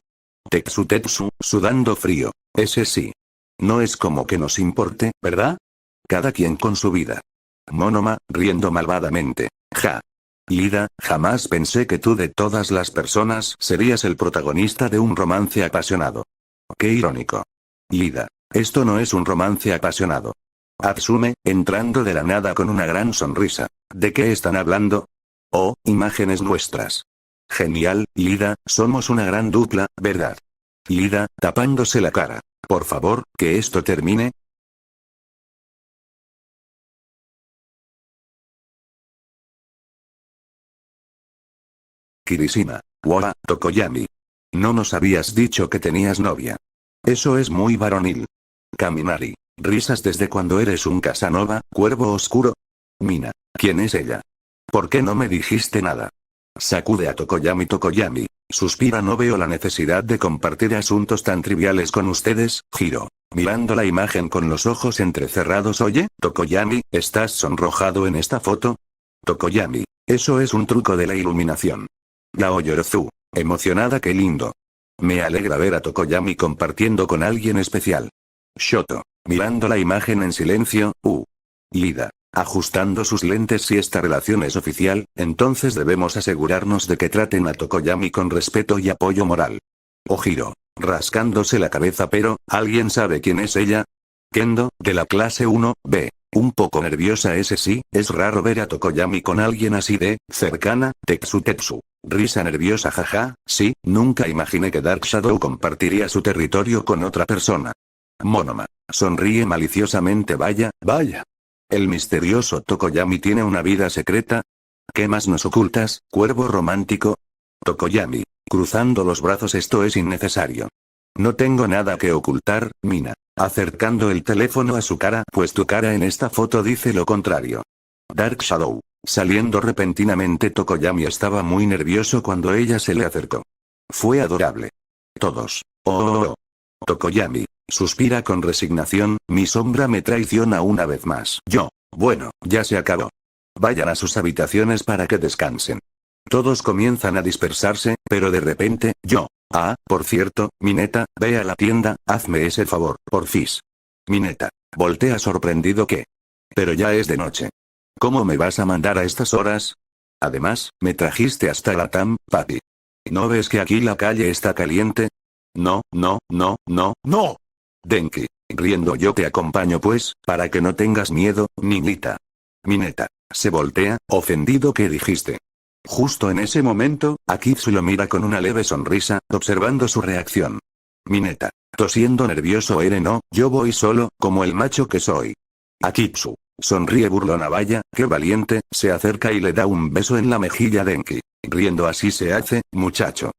Speaker 1: Tetsu, sudando frío. Ese sí. No es como que nos importe, ¿verdad? Cada quien con su vida. Monoma, riendo malvadamente. Ja. Ida, jamás pensé que tú de todas las personas serías el protagonista de un romance apasionado. Qué irónico. Ida. Esto no es un romance apasionado. Atsume, entrando de la nada con una gran sonrisa. ¿De qué están hablando? Oh, imágenes nuestras. Genial, Ida, somos una gran dupla, ¿verdad? Ida, tapándose la cara. Por favor, que esto termine. Kirishima. Wow, Tokoyami. No nos habías dicho que tenías novia. Eso es muy varonil. Kaminari. Risas desde cuando eres un Casanova, cuervo oscuro. Mina. ¿Quién es ella? ¿Por qué no me dijiste nada? Sacude a Tokoyami. Suspira, no veo la necesidad de compartir asuntos tan triviales con ustedes, Hiro. Mirando la imagen con los ojos entrecerrados. Oye, Tokoyami, ¿estás sonrojado en esta foto? Tokoyami. Eso es un truco de la iluminación. Laoyorozu. Emocionada, qué lindo. Me alegra ver a Tokoyami compartiendo con alguien especial. Shoto. Mirando la imagen en silencio, Ida. Ajustando sus lentes. Si esta relación es oficial, entonces debemos asegurarnos de que traten a Tokoyami con respeto y apoyo moral. Ojiro. Rascándose la cabeza. Pero, ¿alguien sabe quién es ella? Kendo, de la clase 1B. Un poco nerviosa. Ese sí, es raro ver a Tokoyami con alguien así de cercana. Tetsu. Risa nerviosa, jaja, sí, nunca imaginé que Dark Shadow compartiría su territorio con otra persona. Monoma. Sonríe maliciosamente. Vaya. El misterioso Tokoyami tiene una vida secreta. ¿Qué más nos ocultas, cuervo romántico? Tokoyami, cruzando los brazos, esto es innecesario. No tengo nada que ocultar, Mina, acercando el teléfono a su cara, pues tu cara en esta foto dice lo contrario. Dark Shadow, saliendo repentinamente. Tokoyami estaba muy nervioso cuando ella se le acercó. Fue adorable. Todos. Oh. Tokoyami, suspira con resignación, mi sombra me traiciona una vez más. Bueno, ya se acabó. Vayan a sus habitaciones para que descansen. Todos comienzan a dispersarse, pero de repente, por cierto, Mineta, ve a la tienda, hazme ese favor, porfis. Mineta, voltea sorprendido que. Pero ya es de noche. ¿Cómo me vas a mandar a estas horas? Además, me trajiste hasta la TAM, papi. ¿No ves que aquí la calle está caliente? No. Denki, riendo, yo te acompaño pues, para que no tengas miedo, niñita. Mineta, se voltea, ofendido. ¿Qué dijiste? Justo en ese momento, Akitsu lo mira con una leve sonrisa, observando su reacción. Mineta, tosiendo nervioso, no, yo voy solo, como el macho que soy. Akitsu, sonríe burlona, vaya, qué valiente, se acerca y le da un beso en la mejilla. Denki, riendo, así se hace, muchacho.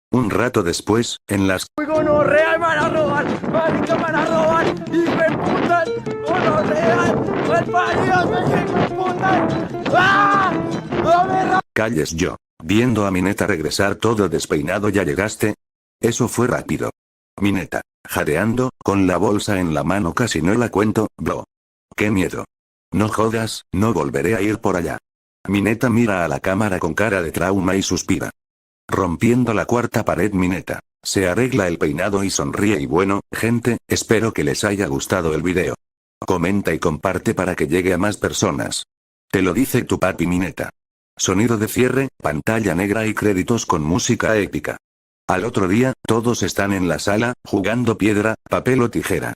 Speaker 1: Un rato después, en las...
Speaker 2: ¡Gonorrea, van a robar! ¡Marica, van a robar! ¡Hijueputas! ¡Gonorrea! ¡Malparidos, hijueputas! ¡Ah! ¡No me
Speaker 1: calles! Yo, viendo a Mineta regresar todo despeinado. ¿Ya llegaste? Eso fue rápido. Mineta, jadeando, con la bolsa en la mano, casi no la cuento, bro. ¡Qué miedo! No jodas, no volveré a ir por allá. Mineta mira a la cámara con cara de trauma y suspira. Rompiendo la cuarta pared, Mineta se arregla el peinado y sonríe. Y bueno, gente, espero que les haya gustado el video. Comenta y comparte para que llegue a más personas. Te lo dice tu papi. Mineta. Sonido de cierre, pantalla negra y créditos con música épica. Al otro día, todos están en la sala, jugando piedra, papel o tijera.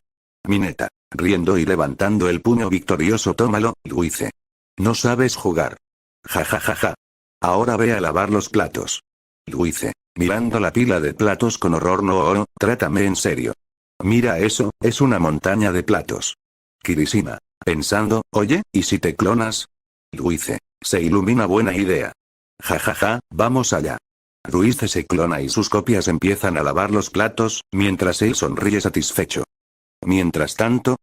Speaker 1: Mineta, riendo y levantando el puño victorioso. Tómalo, Luice. No sabes jugar. Ja. Ahora ve a lavar los platos. Luice, mirando la pila de platos con horror. No, trátame en serio. Mira eso, es una montaña de platos. Kirishima, pensando, oye, ¿y si te clonas? Luice, se ilumina, buena idea. Ja, vamos allá. Luice se clona y sus copias empiezan a lavar los platos, mientras él sonríe satisfecho. Mientras tanto,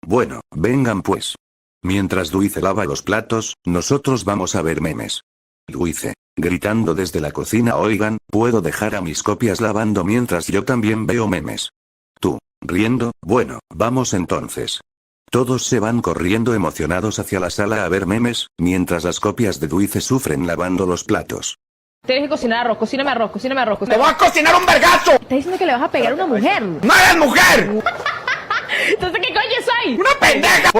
Speaker 1: bueno, vengan pues. Mientras Luice lava los platos, nosotros vamos a ver memes. Luice, gritando desde la cocina, oigan, ¿puedo dejar a mis copias lavando mientras yo también veo memes? Riendo, bueno, vamos entonces. Todos se van corriendo emocionados hacia la sala a ver memes, mientras las copias de Luice sufren lavando los platos.
Speaker 8: Tienes que cocinar arroz, cocíname arroz.
Speaker 2: ¡Te voy a cocinar un vergazo!
Speaker 8: ¿Estás diciendo que le vas a pegar a una mujer?
Speaker 2: ¡No eres mujer!
Speaker 8: Entonces, ¿qué coño soy?
Speaker 2: ¡Una pendeja!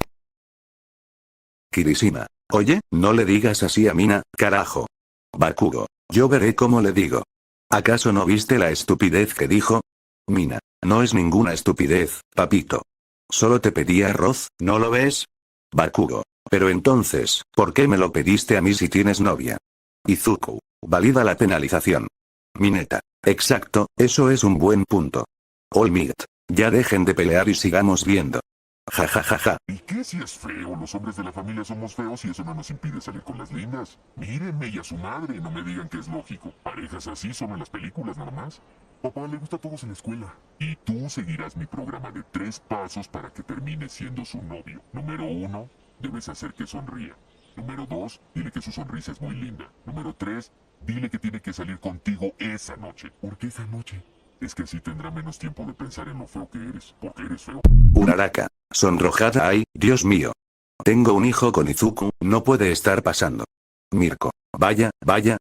Speaker 1: Kirishima, oye, no le digas así a Mina, carajo. Bakugo, yo veré cómo le digo. ¿Acaso no viste la estupidez que dijo? Mina, no es ninguna estupidez, papito. Solo te pedí arroz, ¿no lo ves? Bakugo, pero entonces, ¿por qué me lo pediste a mí si tienes novia? Izuku, valida la penalización. Mineta, exacto, eso es un buen punto. All Might, ya dejen de pelear y sigamos viendo. Ja.
Speaker 4: ¿Y qué si es feo? Los hombres de la familia somos feos y eso no nos impide salir con las lindas. Mírenme y a su madre, no me digan que es lógico. Parejas así son en las películas nada más. Papá le gusta a todos en la escuela. Y tú seguirás mi programa de 3 pasos para que termine siendo su novio. Número 1, debes hacer que sonría. Número 2, dile que su sonrisa es muy linda. Número 3, dile que tiene que salir contigo esa noche. ¿Por qué esa noche? Es que así tendrá menos tiempo de pensar en lo feo que eres, porque eres feo.
Speaker 1: Uraraka, sonrojada, ay, Dios mío. Tengo un hijo con Izuku, no puede estar pasando. Mirko, vaya,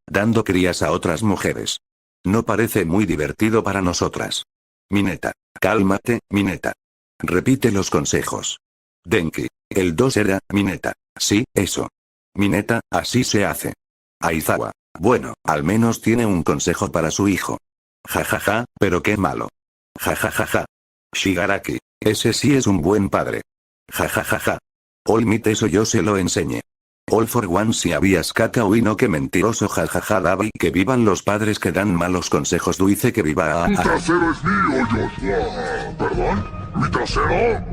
Speaker 1: dando crías a otras mujeres. No parece muy divertido para nosotras. Mineta, cálmate, Mineta. Repite los consejos. Denki, el 2 era, Mineta, sí, eso. Mineta, así se hace. Aizawa, bueno, al menos tiene un consejo para su hijo. Ja, pero qué malo. Ja. Shigaraki, ese sí es un buen padre. Ja. All Might, eso yo se lo enseñé. All for one, si habías cacao y no, que mentiroso. Ja, Davi, que vivan los padres que dan malos consejos. Dice que viva
Speaker 4: Mi trasero es mío, Joshua. ¿Perdón? ¿Mi trasero?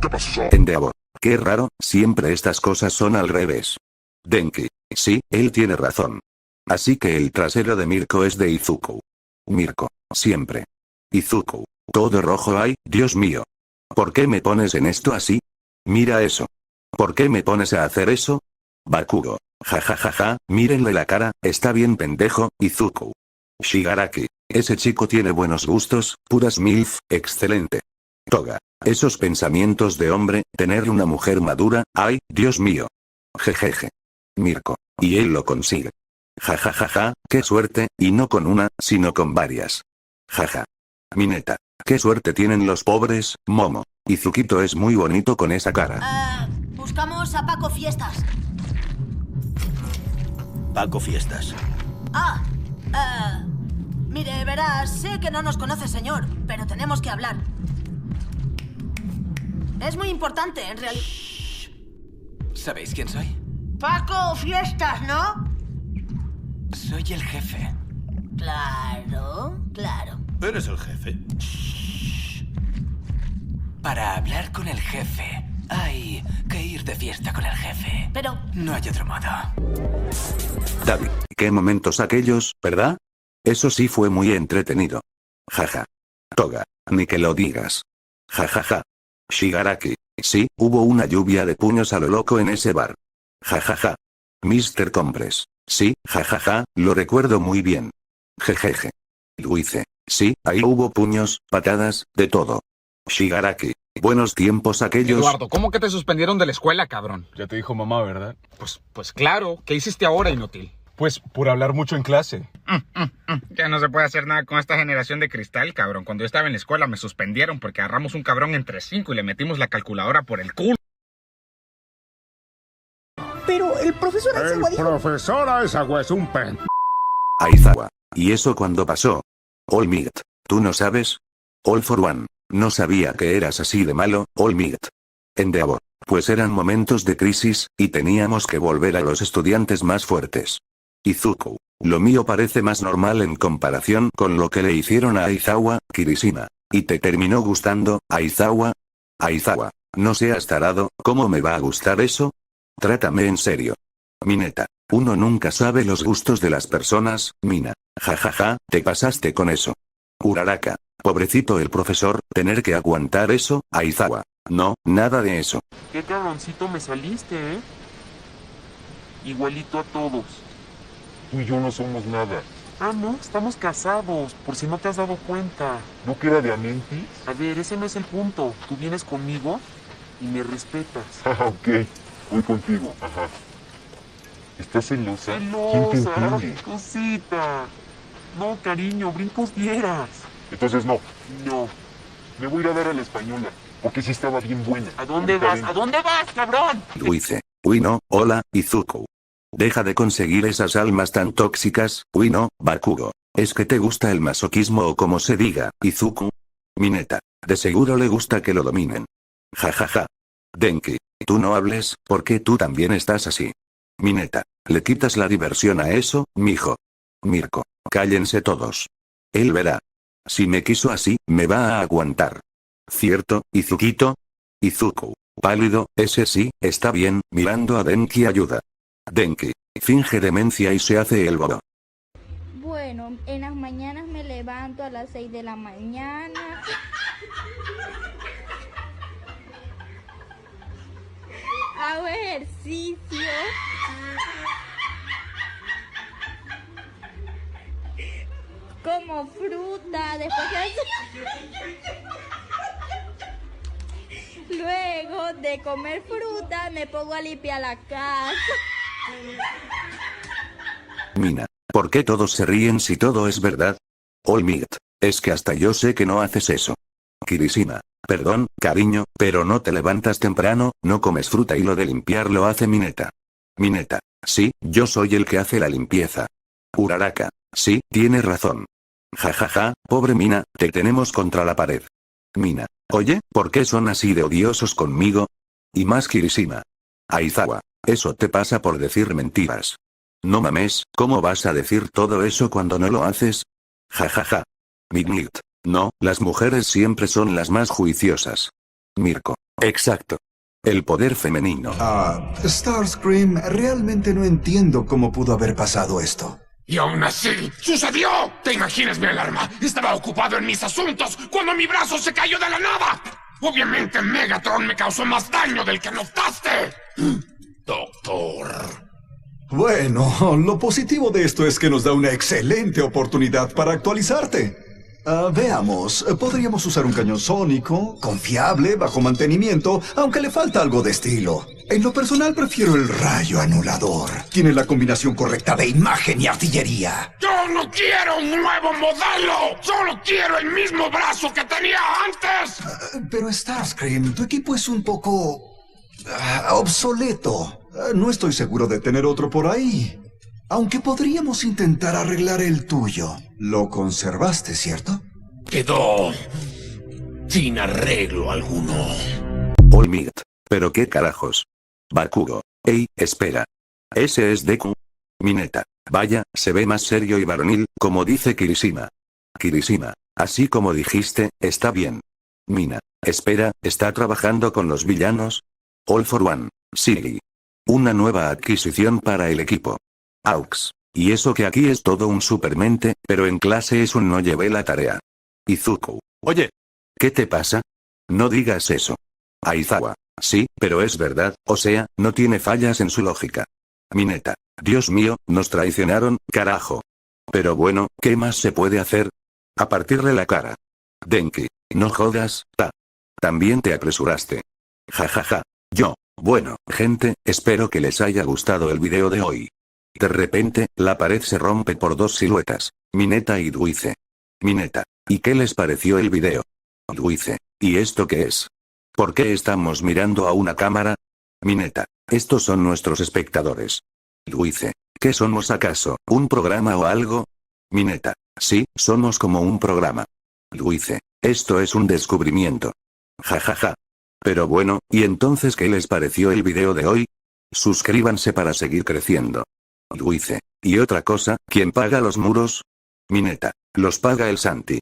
Speaker 4: ¿Qué pasó?
Speaker 1: Endeavor, qué raro, siempre estas cosas son al revés. Denki, sí, él tiene razón. Así que el trasero de Mirko es de Izuku. Mirko, siempre. Izuku, todo rojo ay, Dios mío. ¿Por qué me pones en esto así? Mira eso. ¿Por qué me pones a hacer eso? Bakugo, jajajaja, mírenle la cara, está bien pendejo, Izuku. Shigaraki, ese chico tiene buenos gustos, puras milf, excelente. Toga, esos pensamientos de hombre, tener una mujer madura, ay, Dios mío. Jejeje. Mirko, y él lo consigue. Jajajaja, qué suerte, y no con una, sino con varias. Jaja. Mineta, qué suerte tienen los pobres, Momo. Izukito es muy bonito con esa cara.
Speaker 9: Buscamos a Paco Fiestas.
Speaker 10: Paco Fiestas.
Speaker 9: Mire, verás, sé que no nos conoce, señor, pero tenemos que hablar. Es muy importante, en realidad.
Speaker 10: ¿Sabéis quién soy?
Speaker 9: Paco Fiestas, ¿no?
Speaker 10: Soy el jefe.
Speaker 9: Claro, claro.
Speaker 10: ¿Eres el jefe? Para hablar con el jefe, hay que ir de fiesta con el jefe.
Speaker 9: Pero...
Speaker 10: no hay otro modo.
Speaker 1: David, qué momentos aquellos, ¿verdad? Eso sí fue muy entretenido. Jaja. Toga, ni que lo digas. Jajaja. Shigaraki, sí, hubo una lluvia de puños a lo loco en ese bar. Jajaja. Mr. Compres, sí, jajaja, lo recuerdo muy bien. Jejeje. Luice, sí, ahí hubo puños, patadas, de todo. Shigaraki, buenos tiempos aquellos.
Speaker 11: Eduardo, ¿cómo que te suspendieron de la escuela, cabrón?
Speaker 12: Ya te dijo mamá, ¿verdad?
Speaker 11: Pues claro, ¿qué hiciste ahora, inútil?
Speaker 12: Pues por hablar mucho en clase.
Speaker 11: Ya no se puede hacer nada con esta generación de cristal, cabrón. Cuando yo estaba en la escuela me suspendieron porque agarramos un cabrón entre 5 y le metimos la calculadora por el culo.
Speaker 13: Pero el profesor Aizawa dijo...
Speaker 14: El profesor Aizawa es un pen...
Speaker 1: Aizawa, ¿y eso cuándo pasó? All Might, ¿tú no sabes? All for One, no sabía que eras así de malo, All Might. Endeavor, pues eran momentos de crisis, y teníamos que volver a los estudiantes más fuertes. Izuku, lo mío parece más normal en comparación con lo que le hicieron a Aizawa, Kirishima. ¿Y te terminó gustando, Aizawa? Aizawa, no seas tarado, ¿cómo me va a gustar eso? Trátame en serio. Mineta, uno nunca sabe los gustos de las personas, Mina. Jajaja, te pasaste con eso. Uraraka, pobrecito el profesor, tener que aguantar eso, Aizawa. No, nada de eso.
Speaker 15: Qué cabroncito me saliste, ¿eh? Igualito a todos.
Speaker 4: Tú y yo no somos nada.
Speaker 15: Ah, no, estamos casados, por si no te has dado cuenta.
Speaker 4: ¿No queda de Amentis?
Speaker 15: A ver, ese no es el punto. Tú vienes conmigo y me respetas.
Speaker 4: Ah, ok. Voy contigo. Ajá. ¿Estás celosa? ¿Quién te
Speaker 15: Celosa,
Speaker 4: entiende?
Speaker 15: cosita. No, cariño, brincos dieras.
Speaker 4: Entonces no.
Speaker 15: No.
Speaker 4: Me voy a ir a dar a la española, porque sí estaba bien buena.
Speaker 15: ¿A dónde vas? ¿A dónde vas, cabrón?
Speaker 1: Luice, uy no, hola, Izuku. Deja de conseguir esas almas tan tóxicas, uy no, Bakugo. ¿Es que te gusta el masoquismo o como se diga, Izuku? Mineta, de seguro le gusta que lo dominen. Jajaja. Denki, tú no hables, porque tú también estás así. Mineta, le quitas la diversión a eso, mijo. Mirko, cállense todos. Él verá. Si me quiso así, me va a aguantar. ¿Cierto, Izukito? Izuku, pálido, ese sí, está bien, mirando a Denki ayuda. Denki, finge demencia y se hace el bobo.
Speaker 16: Bueno, en las mañanas me levanto a las 6 de la mañana. Hago ejercicio. Como fruta, después luego de comer fruta me pongo a limpiar la casa.
Speaker 1: Mina, ¿por qué todos se ríen si todo es verdad? All Might, es que hasta yo sé que no haces eso. Kirishima, perdón, cariño, pero no te levantas temprano, no comes fruta y lo de limpiar lo hace Mineta. Mineta, sí, yo soy el que hace la limpieza. Uraraka, sí, tienes razón. Jajaja, pobre Mina, te tenemos contra la pared. Mina, oye, ¿por qué son así de odiosos conmigo? Y más Kirishima. Aizawa, eso te pasa por decir mentiras. No mames, ¿cómo vas a decir todo eso cuando no lo haces? Jajaja. Midnight, no, las mujeres siempre son las más juiciosas. Mirko, exacto. El poder femenino.
Speaker 17: Starscream, realmente no entiendo cómo pudo haber pasado esto.
Speaker 18: Y aún así, ¡sucedió! ¿Te imaginas mi alarma? Estaba ocupado en mis asuntos cuando mi brazo se cayó de la nada. Obviamente Megatron me causó más daño del que notaste. Doctor.
Speaker 17: Bueno, lo positivo de esto es que nos da una excelente oportunidad para actualizarte. Veamos, podríamos usar un cañón sónico, confiable, bajo mantenimiento, aunque le falta algo de estilo. En lo personal prefiero el rayo anulador. Tiene la combinación correcta de imagen y artillería.
Speaker 18: ¡Yo no quiero un nuevo modelo! ¡Solo quiero el mismo brazo que tenía antes!
Speaker 17: Pero Starscream, tu equipo es un poco... obsoleto. No estoy seguro de tener otro por ahí. Aunque podríamos intentar arreglar el tuyo. Lo conservaste, ¿cierto?
Speaker 18: Quedó sin arreglo alguno.
Speaker 1: All Might. ¿Pero qué carajos? Bakugo. Ey, espera. Ese es Deku. Mineta. Vaya, se ve más serio y varonil, como dice Kirishima. Kirishima. Así como dijiste, está bien. Mina. Espera, ¿está trabajando con los villanos? All for One. Siri. Una nueva adquisición para el equipo. Aux. Y eso que aquí es todo un supermente, pero en clase es un no llevé la tarea. Izuku. Oye. ¿Qué te pasa? No digas eso. Aizawa. Sí, pero es verdad, o sea, no tiene fallas en su lógica. Mineta. Dios mío, nos traicionaron, carajo. Pero bueno, ¿qué más se puede hacer? A partirle la cara. Denki. No jodas, ta. También te apresuraste. Ja ja ja. Yo. Bueno, gente, espero que les haya gustado el video de hoy. De repente, la pared se rompe por dos siluetas. Mineta y Dulce. Mineta. ¿Y qué les pareció el video? Dulce. ¿Y esto qué es? ¿Por qué estamos mirando a una cámara? Mineta. Estos son nuestros espectadores. Dulce. ¿Qué somos acaso? ¿Un programa o algo? Mineta. Sí, somos como un programa. Dulce. Esto es un descubrimiento. Ja ja ja. Pero bueno, ¿y entonces qué les pareció el video de hoy? Suscríbanse para seguir creciendo. Dulce. Y otra cosa, ¿quién paga los muros? Mineta. Los paga el Santi.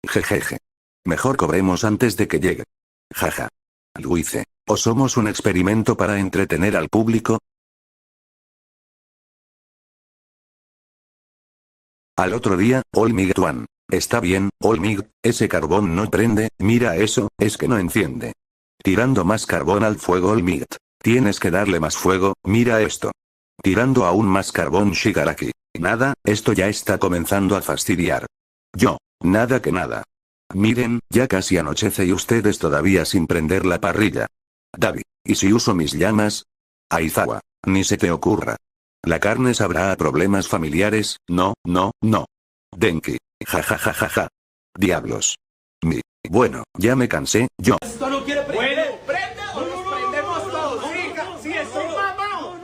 Speaker 1: Jejeje. Mejor cobremos antes de que llegue. Jaja. Dulce. ¿O somos un experimento para entretener al público? Al otro día, All Might One. Está bien, All Might, ese carbón no prende, mira eso, es que no enciende. Tirando más carbón al fuego All Might. Tienes que darle más fuego, mira esto. Tirando aún más carbón Shigaraki. Nada, esto ya está comenzando a fastidiar. Yo. Nada que nada. Miren, ya casi anochece y ustedes todavía sin prender la parrilla. Davi. ¿Y si uso mis llamas? Aizawa. Ni se te ocurra. La carne sabrá a problemas familiares, no, no, no. Denki. Ja ja ja ja ja. Diablos. Bueno, ya me cansé, yo.
Speaker 2: Esto no quiere prender. Prende o nos prendemos todos. Sí, estoy mamado.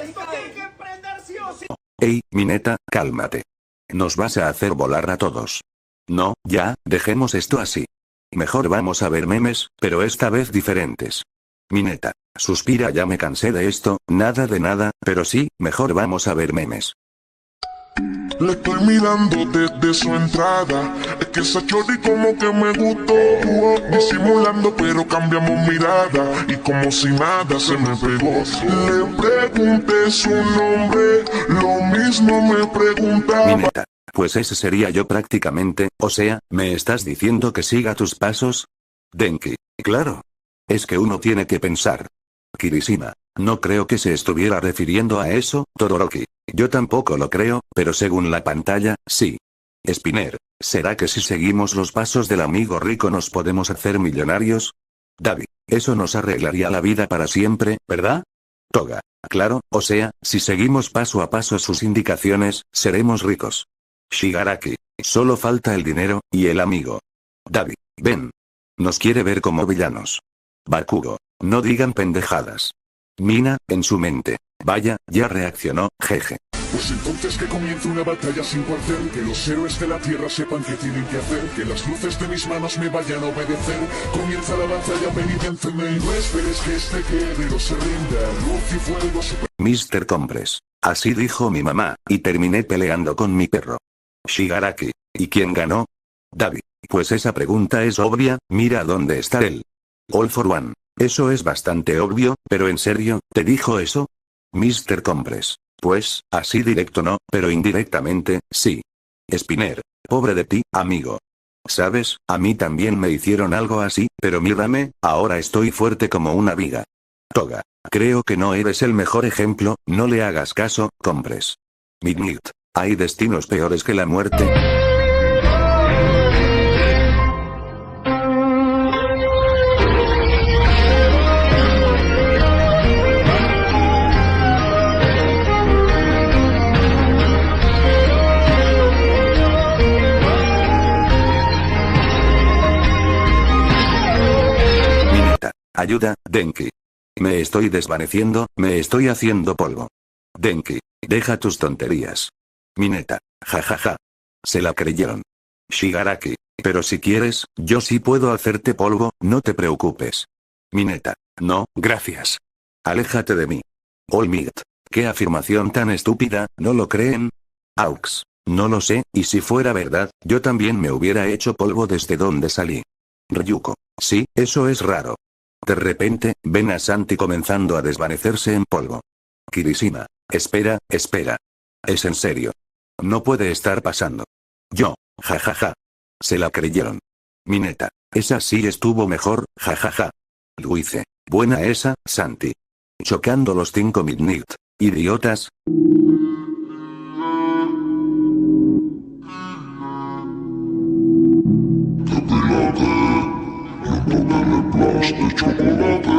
Speaker 2: Esto tiene que prender sí o sí.
Speaker 1: Ey, Mineta, cálmate. Nos vas a hacer volar a todos. No, ya, dejemos esto así. Mejor vamos a ver memes, pero esta vez diferentes. Mineta. Suspira, ya me cansé de esto, nada de nada, pero sí, mejor vamos a ver memes.
Speaker 4: Le estoy mirando desde su entrada. Es que esa chorri como que me gustó. Disimulando pero cambiamos mirada. Y como si nada se me pegó. Le pregunté su nombre. Lo mismo me preguntaba.
Speaker 1: Mineta. Pues ese sería yo prácticamente, o sea, ¿me estás diciendo que siga tus pasos? Denki. Claro. Es que uno tiene que pensar. Kirishima. No creo que se estuviera refiriendo a eso, Todoroki. Yo tampoco lo creo, pero según la pantalla, sí. Spinner. ¿Será que si seguimos los pasos del amigo rico nos podemos hacer millonarios? Davi. Eso nos arreglaría la vida para siempre, ¿verdad? Toga. Claro, o sea, si seguimos paso a paso sus indicaciones, seremos ricos. Shigaraki. Solo falta el dinero, y el amigo. Davi. Ven. Nos quiere ver como villanos. Bakugo. No digan pendejadas. Mina, en su mente. Vaya, ya reaccionó, jeje.
Speaker 4: Pues entonces que comience una batalla sin cuartel. Que los héroes de la tierra sepan qué tienen que hacer. Que las luces de mis manos me vayan a obedecer. Comienza la batalla, ven y vénceme. Y no esperes que este guerrero se rinda. Luz y fuego super...
Speaker 1: Mr. Compres. Así dijo mi mamá, y terminé peleando con mi perro. Shigaraki. ¿Y quién ganó? Davi. Pues esa pregunta es obvia, mira dónde está él. All for One. Eso es bastante obvio, pero en serio, ¿te dijo eso? Mr. Compres. Pues, así directo no, pero indirectamente, sí. Spinner. Pobre de ti, amigo. ¿Sabes? A mí también me hicieron algo así, pero mírame, ahora estoy fuerte como una viga. Toga. Creo que no eres el mejor ejemplo, no le hagas caso, Compres. Midnight. Hay destinos peores que la muerte. Ayuda, Denki. Me estoy desvaneciendo, me estoy haciendo polvo. Denki, deja tus tonterías. Mineta, jajaja. Se la creyeron. Shigaraki, pero si quieres, yo sí puedo hacerte polvo, no te preocupes. Mineta, no, gracias. Aléjate de mí. All Might, qué afirmación tan estúpida, ¿no lo creen? Aux, no lo sé, y si fuera verdad, yo también me hubiera hecho polvo desde donde salí. Ryuko, sí, eso es raro. De repente, ven a Santi comenzando a desvanecerse en polvo. Kirishima, espera, espera. Es en serio. No puede estar pasando. Yo, jajaja. Se la creyeron. Mineta, esa sí estuvo mejor, jajaja. Luice, buena esa, Santi. Chocando los 5 Midnight. Idiotas.
Speaker 4: De chocolate,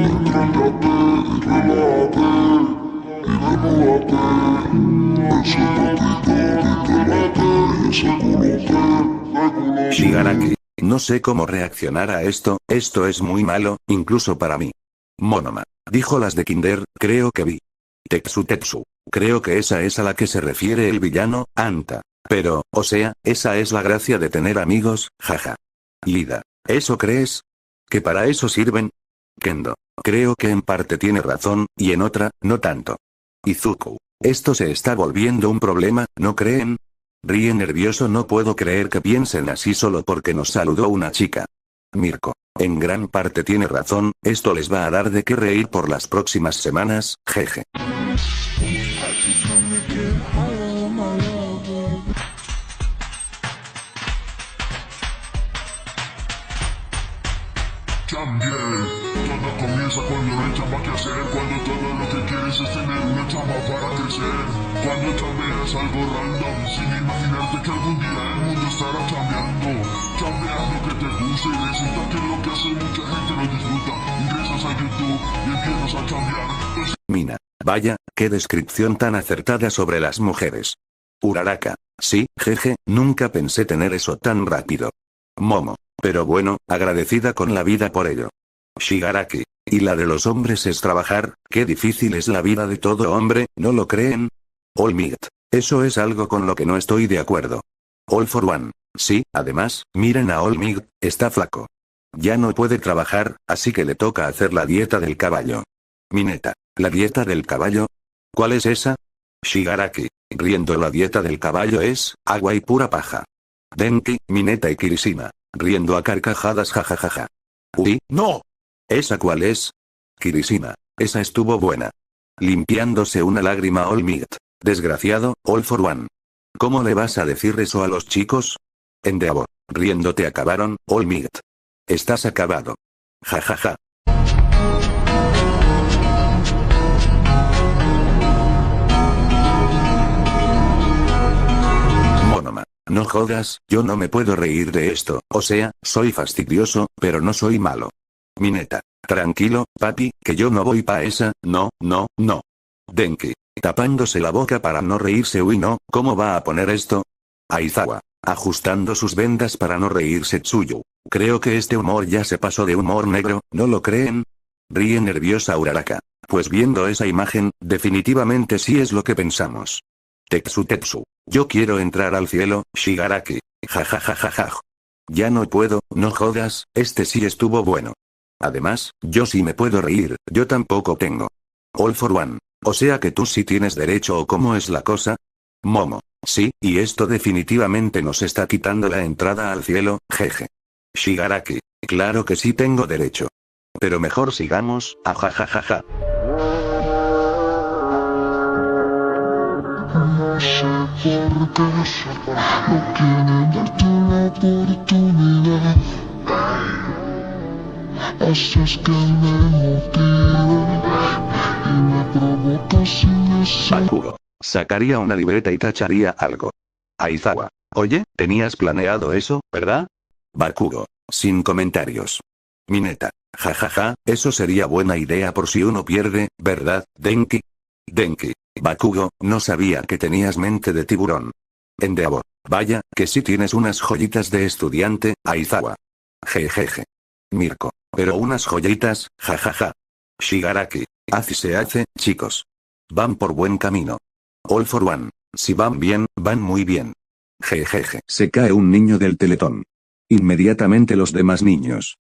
Speaker 4: entréllate y relájate, y desnúdate, ese totito y ese culote,
Speaker 1: Shigaraki, no sé cómo reaccionar a esto es muy malo, incluso para mí. Monoma, dijo las de Kinder, creo que vi. Tetsu, creo que esa es a la que se refiere el villano, Anta. Pero, o sea, esa es la gracia de tener amigos, jaja. Lida, ¿eso crees? ¿Que para eso sirven? Kendo, creo que en parte tiene razón, y en otra, no tanto. Izuku, esto se está volviendo un problema, ¿no creen? Ríe nervioso, no puedo creer que piensen así solo porque nos saludó una chica. Mirko, en gran parte tiene razón, esto les va a dar de qué reír por las próximas semanas, jeje.
Speaker 4: También, todo comienza cuando no hay chamba que hacer, cuando todo lo que quieres es tener una chamba para crecer, cuando chambeas algo random, sin imaginarte que algún día el mundo estará chambeando, chambeas lo que te gusta y resulta que lo que hace mucha gente lo disfruta, ingresas a YouTube y empiezas a chambear.
Speaker 1: Mina, vaya, qué descripción tan acertada sobre las mujeres. Uraraka, sí, jeje, nunca pensé tener eso tan rápido. Momo, pero bueno, agradecida con la vida por ello. Shigaraki, y la de los hombres es trabajar, qué difícil es la vida de todo hombre, ¿no lo creen? All Might, eso es algo con lo que no estoy de acuerdo. All for One, sí, además, miren a All Might, está flaco. Ya no puede trabajar, así que le toca hacer la dieta del caballo. Mineta, ¿la dieta del caballo? ¿Cuál es esa? Shigaraki, riendo, la dieta del caballo es agua y pura paja. Denki, Mineta y Kirishima, riendo a carcajadas, jajajaja. Uy, no. ¿Esa cuál es? Kirishima, esa estuvo buena. Limpiándose una lágrima All Might, desgraciado, All for One. ¿Cómo le vas a decir eso a los chicos? Endeavor, riéndote acabaron, All Might. Estás acabado. Jajaja. Monoma, no jodas, yo no me puedo reír de esto, o sea, soy fastidioso, pero no soy malo. Mineta, tranquilo, papi, que yo no voy pa' esa, no, no, no. Denki, tapándose la boca para no reírse, uy no, ¿cómo va a poner esto? Aizawa, ajustando sus vendas para no reírse, Tsuyu. Creo que este humor ya se pasó de humor negro, ¿no lo creen? Ríe nerviosa Uraraka. Pues viendo esa imagen, definitivamente sí es lo que pensamos. Tetsu, yo quiero entrar al cielo, Shigaraki. Jajajajaja. Ya no puedo, no jodas, este sí estuvo bueno. Además, yo sí me puedo reír, yo tampoco tengo. All for One. O sea que tú sí tienes derecho, ¿o cómo es la cosa? Momo, sí, y esto definitivamente nos está quitando la entrada al cielo, jeje. Shigaraki, claro que sí tengo derecho. Pero mejor sigamos, ajajajaja.
Speaker 19: No sé por qué no quieren darte una oportunidad. Haces que me motive y me provocas sin deseo.
Speaker 1: Bakugo. Sacaría una libreta y tacharía algo. Aizawa. Oye, tenías planeado eso, ¿verdad? Bakugo. Sin comentarios. Mineta. Jajaja, eso sería buena idea por si uno pierde, ¿verdad, Denki? Denki. Bakugo, no sabía que tenías mente de tiburón. Endeavor. Vaya, que sí tienes unas joyitas de estudiante, Aizawa. Jejeje. Mirko. Pero unas joyitas, jajaja. Shigaraki. Así se hace, chicos. Van por buen camino. All for one. Si van bien, van muy bien. Jejeje. Se cae un niño del teletón. Inmediatamente los demás niños.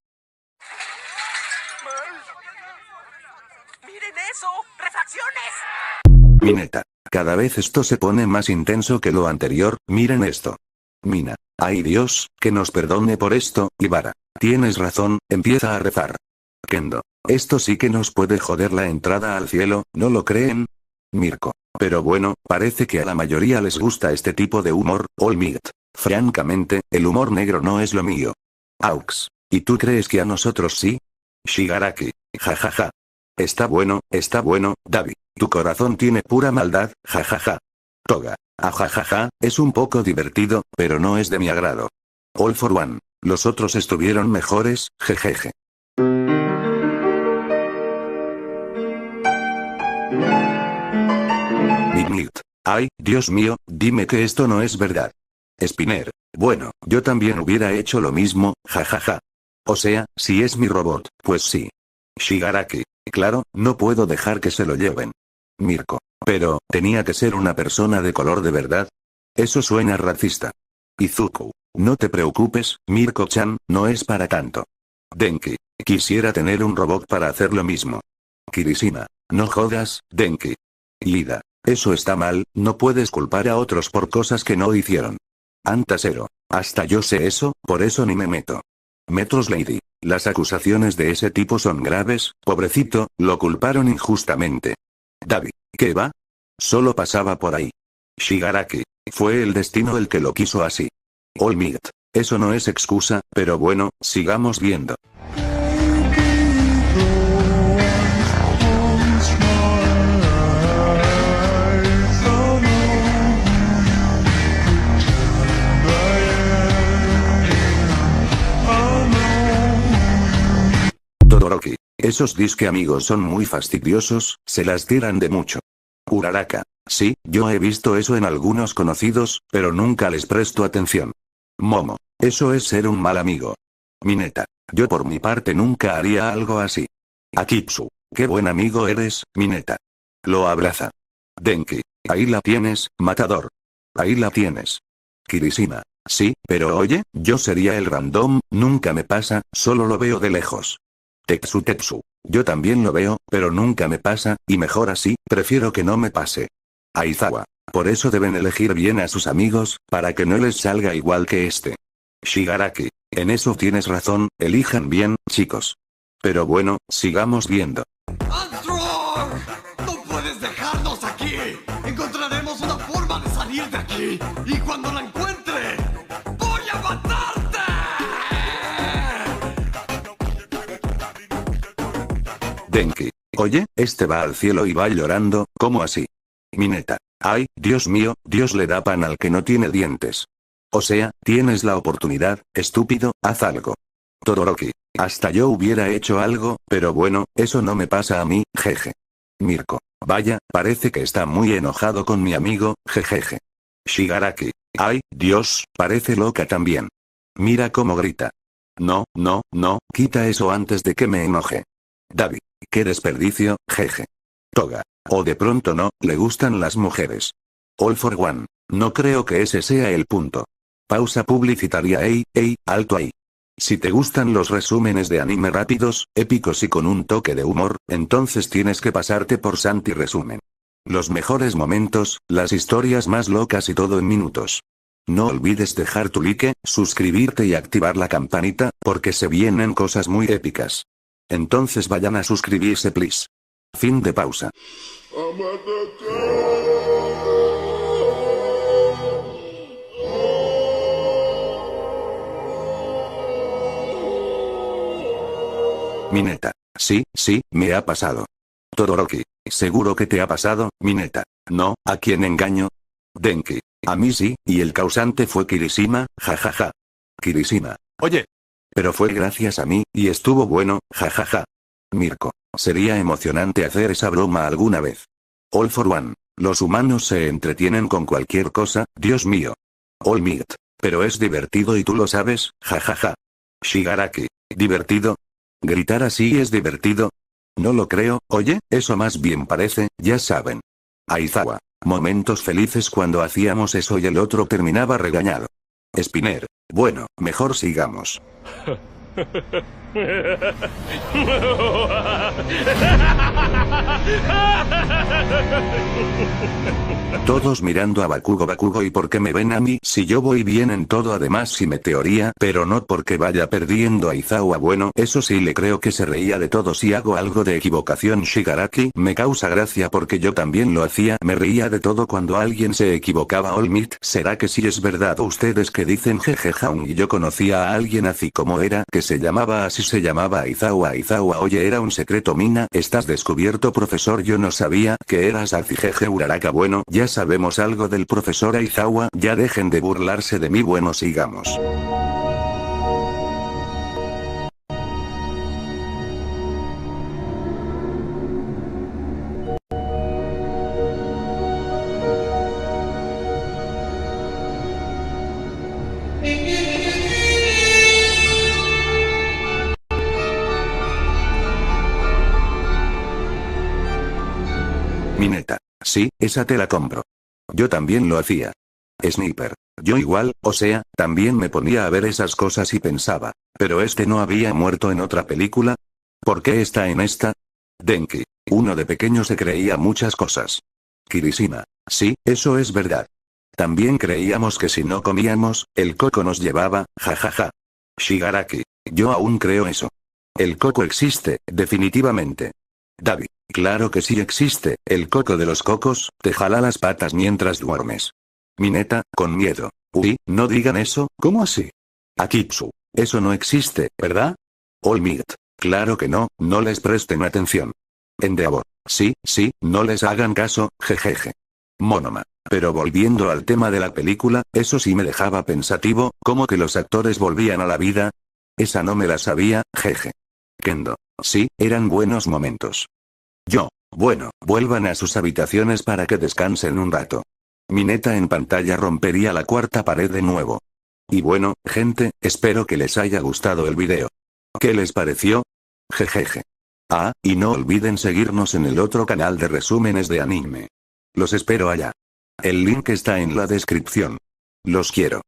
Speaker 2: ¡Miren eso! ¡Refacciones!
Speaker 1: Mineta. Cada vez esto se pone más intenso que lo anterior, miren esto. Mina. Ay Dios, que nos perdone por esto, Ibara. Tienes razón, empieza a rezar. Kendo. Esto sí que nos puede joder la entrada al cielo, ¿no lo creen? Mirko. Pero bueno, parece que a la mayoría les gusta este tipo de humor, All Might. Francamente, el humor negro no es lo mío. Aux. ¿Y tú crees que a nosotros sí? Shigaraki. Jajaja. Está bueno, Davi. Tu corazón tiene pura maldad, jajaja. Toga. Ajajaja, es un poco divertido, pero no es de mi agrado. All for one. Los otros estuvieron mejores, jejeje. Midnight. Ay, Dios mío, dime que esto no es verdad. Spinner. Bueno, yo también hubiera hecho lo mismo, jajaja. O sea, si es mi robot, pues sí. Shigaraki. Claro, no puedo dejar que se lo lleven. Mirko. Pero, ¿tenía que ser una persona de color de verdad? Eso suena racista. Izuku. No te preocupes, Mirko-chan, no es para tanto. Denki. Quisiera tener un robot para hacer lo mismo. Kirishima. No jodas, Denki. Lida. Eso está mal, no puedes culpar a otros por cosas que no hicieron. Antasero. Hasta yo sé eso, por eso ni me meto. Metros Lady. Las acusaciones de ese tipo son graves, pobrecito, lo culparon injustamente. Davi. ¿Qué va? Solo pasaba por ahí. Shigaraki. Fue el destino el que lo quiso así. All Might. Eso no es excusa, pero bueno, sigamos viendo. Todoroki. Esos disque amigos son muy fastidiosos, se las tiran de mucho. Uraraka. Sí, yo he visto eso en algunos conocidos, pero nunca les presto atención. Momo. Eso es ser un mal amigo. Mineta. Yo por mi parte nunca haría algo así. Akitsu. Qué buen amigo eres, Mineta. Lo abraza. Denki. Ahí la tienes, matador. Ahí la tienes. Kirishima. Sí, pero oye, yo sería el random, nunca me pasa, solo lo veo de lejos. Tetsu. Yo también lo veo, pero nunca me pasa, y mejor así, prefiero que no me pase. Aizawa. Por eso deben elegir bien a sus amigos, para que no les salga igual que este. Shigaraki. En eso tienes razón, elijan bien, chicos. Pero bueno, sigamos viendo.
Speaker 18: ¡Antror! ¡No puedes dejarnos aquí! Encontraremos una forma de salir de aquí. Y cuando la encuentre, ¡voy a matarte!
Speaker 1: Denki. Oye, este va al cielo y va llorando, ¿cómo así? Mineta. Ay, Dios mío, Dios le da pan al que no tiene dientes. O sea, tienes la oportunidad, estúpido, haz algo. Todoroki. Hasta yo hubiera hecho algo, pero bueno, eso no me pasa a mí, jeje. Mirko. Vaya, parece que está muy enojado con mi amigo, jejeje. Shigaraki. Ay, Dios, parece loca también. Mira cómo grita. No, quita eso antes de que me enoje. Davi. Qué desperdicio, jeje. Toga. O de pronto no, le gustan las mujeres. All for one. No creo que ese sea el punto. Pausa publicitaria. Ey, alto ahí. Si te gustan los resúmenes de anime rápidos, épicos y con un toque de humor, entonces tienes que pasarte por Santi Resumen. Los mejores momentos, las historias más locas y todo en minutos. No olvides dejar tu like, suscribirte y activar la campanita, porque se vienen cosas muy épicas. Entonces vayan a suscribirse please. Fin de pausa. Mineta. Sí, me ha pasado. Todoroki. Seguro que te ha pasado, Mineta. No, ¿a quién engaño? Denki. A mí sí, y el causante fue Kirishima, jajaja. Kirishima. Oye. Pero fue gracias a mí, y estuvo bueno, jajaja. Mirko. Sería emocionante hacer esa broma alguna vez. All for one. Los humanos se entretienen con cualquier cosa, Dios mío. All Might. Pero es divertido y tú lo sabes, jajaja. Shigaraki. ¿Divertido? ¿Gritar así es divertido? No lo creo, oye, eso más bien parece, ya saben. Aizawa. Momentos felices cuando hacíamos eso y el otro terminaba regañado. Spinner. Bueno, mejor sigamos. Todos mirando a Bakugo ¿y por qué me ven a mí si yo voy bien en todo? Además si me teoría, pero no porque vaya perdiendo a Aizawa. Bueno, eso sí le creo que se reía de todo si hago algo de equivocación. Shigaraki, me causa gracia porque yo también lo hacía, me reía de todo cuando alguien se equivocaba. All Might, ¿será que sí es verdad ustedes que dicen jejeja? Y yo conocía a alguien así como era, que se llamaba así, se llamaba Aizawa. Oye, era un secreto. Mina, estás descubierto profesor, yo no sabía que eras así. Jeje Uraraka. Bueno, ya sabemos algo del profesor Aizawa, ya dejen de burlarse de mí. Bueno, sigamos. Mineta. Sí, esa te la compro. Yo también lo hacía. Sniper. Yo igual, o sea, también me ponía a ver esas cosas y pensaba, ¿pero este no había muerto en otra película? ¿Por qué está en esta? Denki. Uno de pequeño se creía muchas cosas. Kirishima. Sí, eso es verdad. También creíamos que si no comíamos, el coco nos llevaba, jajaja. Shigaraki. Yo aún creo eso. El coco existe, definitivamente. Davi. Claro que sí existe, el coco de los cocos, te jala las patas mientras duermes. Mineta, con miedo. Uy, no digan eso, ¿cómo así? Akitsu. Eso no existe, ¿verdad? All Might. Claro que no, no les presten atención. Endeavor. Sí, no les hagan caso, jejeje. Monoma. Pero volviendo al tema de la película, eso sí me dejaba pensativo, ¿cómo que los actores volvían a la vida? Esa no me la sabía, jeje. Kendo. Sí, eran buenos momentos. Yo. Bueno, vuelvan a sus habitaciones para que descansen un rato. Mineta en pantalla rompería la cuarta pared de nuevo. Y bueno, gente, espero que les haya gustado el video. ¿Qué les pareció? Jejeje. Ah, y no olviden seguirnos en el otro canal de resúmenes de anime. Los espero allá. El link está en la descripción. Los quiero.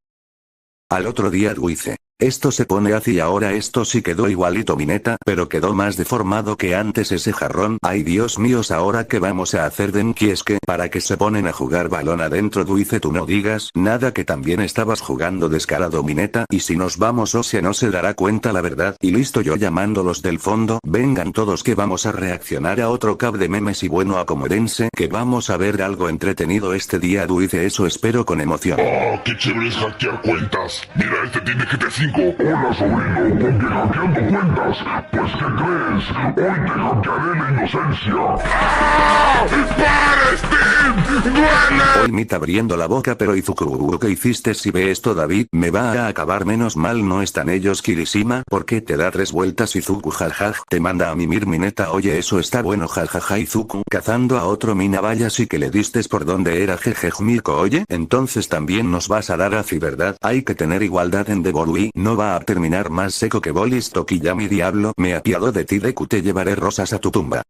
Speaker 1: Al otro día Duice. Esto se pone así y ahora esto sí quedó igualito Mineta, pero quedó más deformado que antes ese jarrón. Ay Dios mío, ahora qué vamos a hacer Denki, es que para que se ponen a jugar balón adentro. Duice, tú no digas nada que también estabas jugando descarado Mineta, y si nos vamos Ose no se dará cuenta la verdad. Y listo, yo llamándolos del fondo, vengan todos que vamos a reaccionar a otro cap de memes y bueno, acomódense que vamos a ver algo entretenido este día. Duice, eso espero con emoción.
Speaker 19: ¡Ah, qué chévere es hackear cuentas! Mira, este tiene GT5. Hola, sobrino, ¿con qué hackeando cuentas? Pues, ¿qué crees? Hoy te hackearé la inocencia. ¡Ah! ¡Para, Steve! ¡Duele!
Speaker 1: All Might abriendo la boca, pero Izuku, ¿qué hiciste? Si ve esto David, me va a acabar. Menos mal no están ellos. Kirishima, ¿por qué te da 3 vueltas? Izuku, jajaj, te manda a mimir Mineta. Oye, eso está bueno, jajaja. Izuku, cazando a otro Mina, vaya, sí que le distes por donde era, jejej. Mirko, oye, entonces también nos vas a dar así, ¿verdad? Hay que tener igualdad en Deborui. No va a terminar más seco que bolis. Tokiyami, diablo, me apiado de ti. Deku, te llevaré rosas a tu tumba.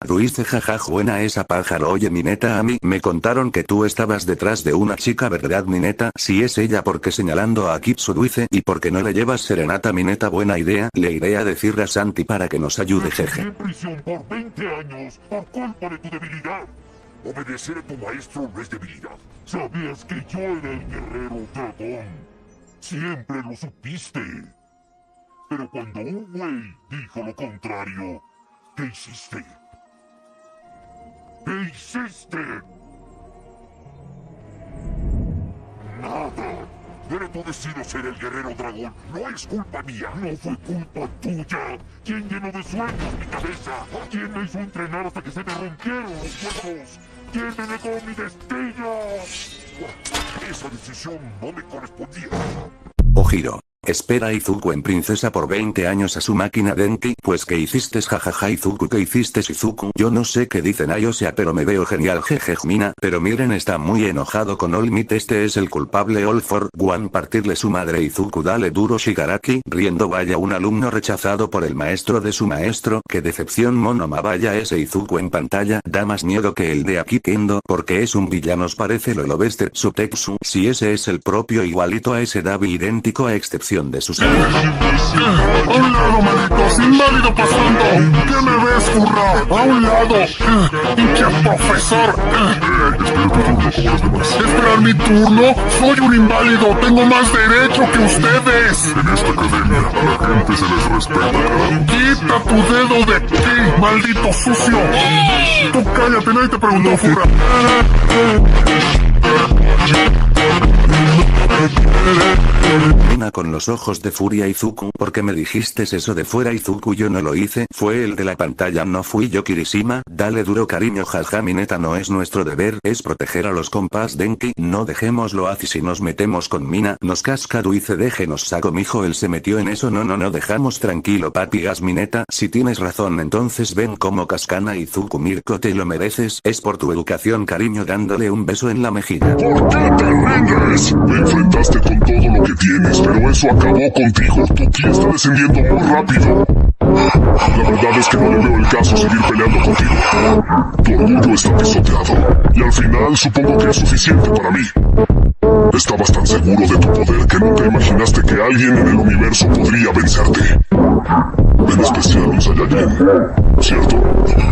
Speaker 1: Duice, jajaj, buena esa pájaro. Oye Mineta, a mí me contaron que tú estabas detrás de una chica, ¿verdad Mineta? Si es ella, porque señalando a Kitsu. Duice, ¿y por qué no le llevas serenata? Mineta, buena idea, le iré a decir a Santi para que nos ayude, jeje.
Speaker 4: En prisión por 20 años por culpa de tu debilidad. Obedecer a tu maestro no es debilidad. Sabías que yo era el guerrero dragón. Siempre lo supiste. Pero cuando un güey dijo lo contrario, ¿qué hiciste? ¿Qué hiciste? Nada. Pero tú decides ser el guerrero dragón. No es culpa mía, no fue culpa tuya. ¿Quién llenó de sueños mi cabeza? ¿Quién me hizo entrenar hasta que se me rompieron los huesos? ¿Quién me negó mi destino? Esa decisión no me correspondía.
Speaker 1: Ojiro. Espera Izuku en princesa por 20 años a su máquina Denki. Pues ¿qué hiciste jajaja Izuku? ¿Qué hiciste Izuku? Yo no sé qué dicen o sea, pero me veo genial jeje Mina. Pero miren, está muy enojado con All Might. Este es el culpable. All for One partirle su madre. Izuku dale duro Shigaraki. Riendo vaya un alumno rechazado por el maestro de su maestro. Qué decepción Monoma vaya ese Izuku en pantalla. Da más miedo que el de aquí Kendo. Porque es un villano parece lo ves de Tsutexu. Si ese es el propio igualito a ese Dabi idéntico a excepción de sus
Speaker 19: ¡A un lado, malditos! ¡Inválido pasando! ¿Qué me ves, furra? ¡A un lado! ¡Pinche profesor! ¿Esperar mi turno? ¡Soy un inválido! ¡Tengo más derecho que ustedes! En esta academia, a la gente se les respeta. ¡Quita tu dedo de aquí, maldito sucio! Tú cállate, nadie te preguntó, furra.
Speaker 1: Mina con los ojos de furia. Izuku, ¿por qué me dijiste eso de fuera Izuku? Yo no lo hice, fue el de la pantalla, no fui yo Kirishima. Dale duro cariño jaja Mineta, no es nuestro deber, es proteger a los compas Denki, no dejémoslo así. Si nos metemos con Mina, nos casca Duice, déjenos saco mijo, él se metió en eso, no dejamos tranquilo papi gas Mineta, si tienes razón entonces ven como cascana Izuku Mirko te lo mereces, es por tu educación cariño dándole un beso en la mejilla.
Speaker 19: ¿Por qué te rindes? Me enfrentaste con todo lo que tienes, pero eso acabó contigo. Tu ki está descendiendo muy rápido. La verdad es que no le veo el caso seguir peleando contigo. Tu orgullo está pisoteado. Y al final supongo que es suficiente para mí. Estabas tan seguro de tu poder que no te imaginaste que alguien en el universo podría vencerte. En especial un Saiyajin, ¿cierto?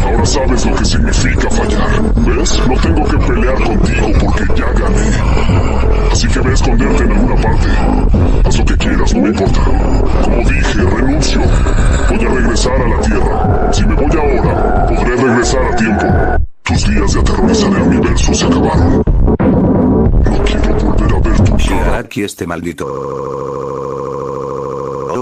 Speaker 19: Ahora sabes lo que significa fallar. ¿Ves? No tengo que pelear contigo porque ya gané. Así que ve a esconderte en alguna parte. Haz lo que quieras, no me importa. Como dije, renuncio. Voy a regresar a la Tierra. Si me voy ahora, podré regresar a tiempo. Tus días de aterrorizar el universo se acabaron. No quiero volver a ver tu cara.
Speaker 1: Aquí este maldito...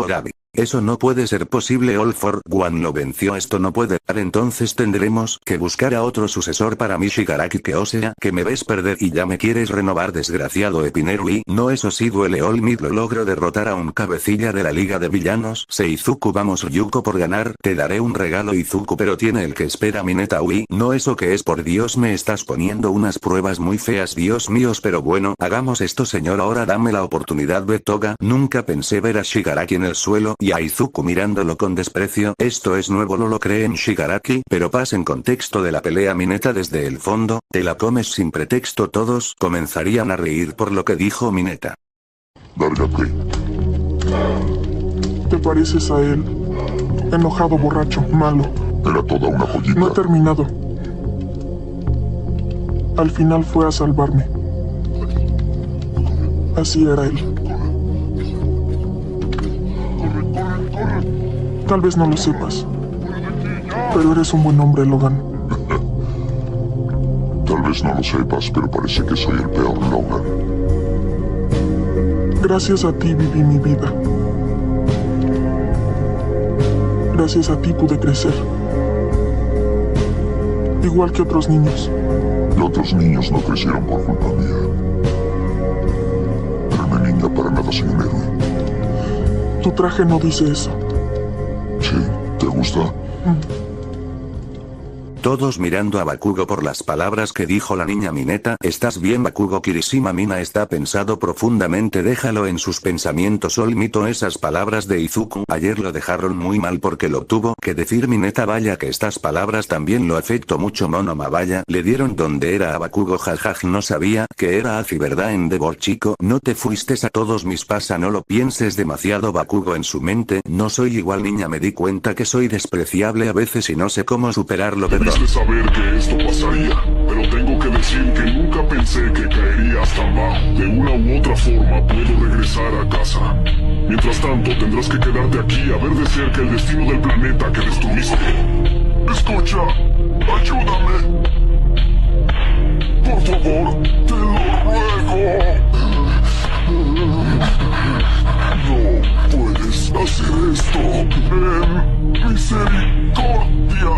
Speaker 1: Gabi. Eso no puede ser posible. All for One lo venció. Esto no puede dar. Entonces tendremos que buscar a otro sucesor para mi Shigaraki. Que o sea, que me ves perder y ya me quieres renovar desgraciado Epinerui. No, eso sí duele. All Might lo logro derrotar a un cabecilla de la liga de villanos. Izuku vamos Ryuko por ganar. Te daré un regalo Izuku, pero tiene el que espera Mineta. Uy, no eso que es, por Dios me estás poniendo unas pruebas muy feas Dios míos, pero bueno, hagamos esto señor, ahora dame la oportunidad Betoga. Nunca pensé ver a Shigaraki en el suelo y a Izuku mirándolo con desprecio. Esto es nuevo, no lo creen Shigaraki, pero pasa en contexto de la pelea Mineta desde el fondo, te la comes sin pretexto. Todos comenzarían a reír por lo que dijo Mineta.
Speaker 19: Lárgate.
Speaker 20: ¿Te pareces a él? Enojado, borracho, malo.
Speaker 19: Era toda una joyita.
Speaker 20: No he terminado. Al final fue a salvarme. Así era él. Tal vez no lo sepas, pero eres un buen hombre, Logan.
Speaker 19: Tal vez no lo sepas, pero parece que soy el peor Logan.
Speaker 20: Gracias a ti viví mi vida. Gracias a ti pude crecer. Igual que otros niños.
Speaker 19: Y otros niños no crecieron por culpa mía. Pero mi niña, para nada soy un héroe.
Speaker 20: Tu traje no dice eso.
Speaker 19: Sí, ¿te gusta?
Speaker 1: Todos mirando a Bakugo por las palabras que dijo la niña Mineta. ¿Estás bien Bakugo? Kirishima Mina está pensado profundamente, déjalo en sus pensamientos. All Might, esas palabras de Izuku ayer lo dejaron muy mal porque lo tuvo que decir Mineta. Vaya que estas palabras también lo afectó mucho. Monoma vaya, le dieron donde era a Bakugo jajaj, no sabía que era Azi, ¿verdad? Endeavor chico, no te fuiste a todos mis pasa, no lo pienses demasiado. Bakugo en su mente, no soy igual niña, me di cuenta que soy despreciable a veces y no sé cómo superarlo, perdón.
Speaker 19: Debiste saber que esto pasaría, pero tengo que decir que nunca pensé pensé que caería hasta abajo. De una u otra forma puedo regresar a casa. Mientras tanto tendrás que quedarte aquí a ver de cerca el destino del planeta que destruiste. Escucha, ayúdame. Por favor, te lo ruego. No puedes hacer esto. Misericordia.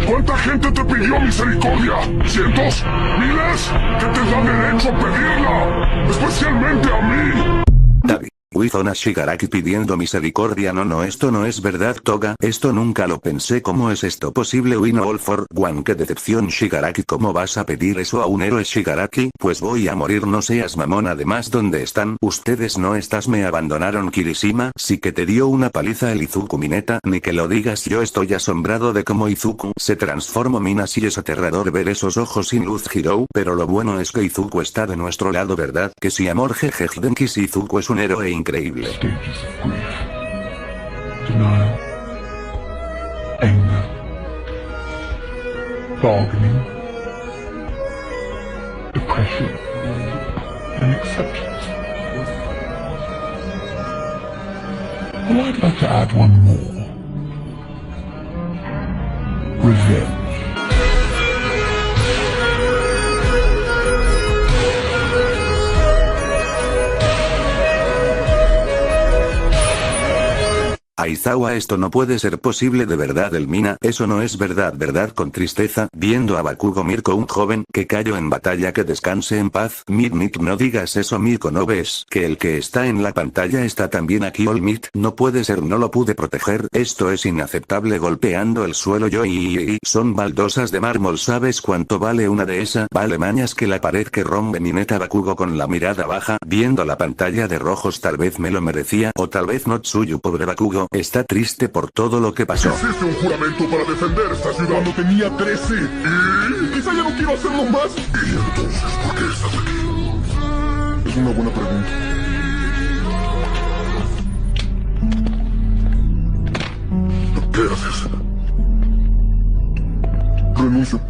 Speaker 19: ¿Cuánta gente te pidió misericordia? ¿Cientos? ¿Miles? ¿Qué te da derecho a pedirla? Especialmente a mí.
Speaker 1: David. Wizona Shigaraki pidiendo misericordia. No, esto no es verdad, Toga. Esto nunca lo pensé. ¿Cómo es esto posible? Wino All for One. Qué decepción, Shigaraki. ¿Cómo vas a pedir eso a un héroe, Shigaraki? Pues voy a morir, no seas mamón. Además, ¿dónde están? Ustedes no estás, me abandonaron. Kirishima, sí que te dio una paliza el Izuku. Mineta, ni que lo digas. Yo estoy asombrado de cómo Izuku se transformó. Mina, sí es aterrador ver esos ojos sin luz, Hiro. Pero lo bueno es que Izuku está de nuestro lado, ¿verdad? Que sí, amor, jeje. Denki, Izuku es un héroe increíble.
Speaker 20: Stages of grief, denial, anger, bargaining, depression, and acceptance. Well, I'd like to add one more. Revenge.
Speaker 1: Aizawa, esto no puede ser posible de verdad. El Mina, eso no es verdad, verdad. Con tristeza, viendo a Bakugo. Mirko, un joven que cayó en batalla, que descanse en paz. Mit, no digas eso, Mirko. ¿No ves que el que está en la pantalla está también aquí? All Mit, no puede ser, no lo pude proteger. Esto es inaceptable. Golpeando el suelo yo y son baldosas de mármol. ¿Sabes cuánto vale una de esas? Vale mañas que la pared que rompe. Mineta. Bakugo con la mirada baja, viendo la pantalla de rojos. Tal vez me lo merecía, o tal vez no. Tsuyu, pobre Bakugo, está triste por todo lo que pasó.
Speaker 19: Hiciste un juramento para defender esta ciudad cuando tenía 13. ¿Y? Quizá ya no quiero hacerlo más. ¿Y entonces por qué estás aquí? Es una buena pregunta. ¿Qué haces? Renuncio.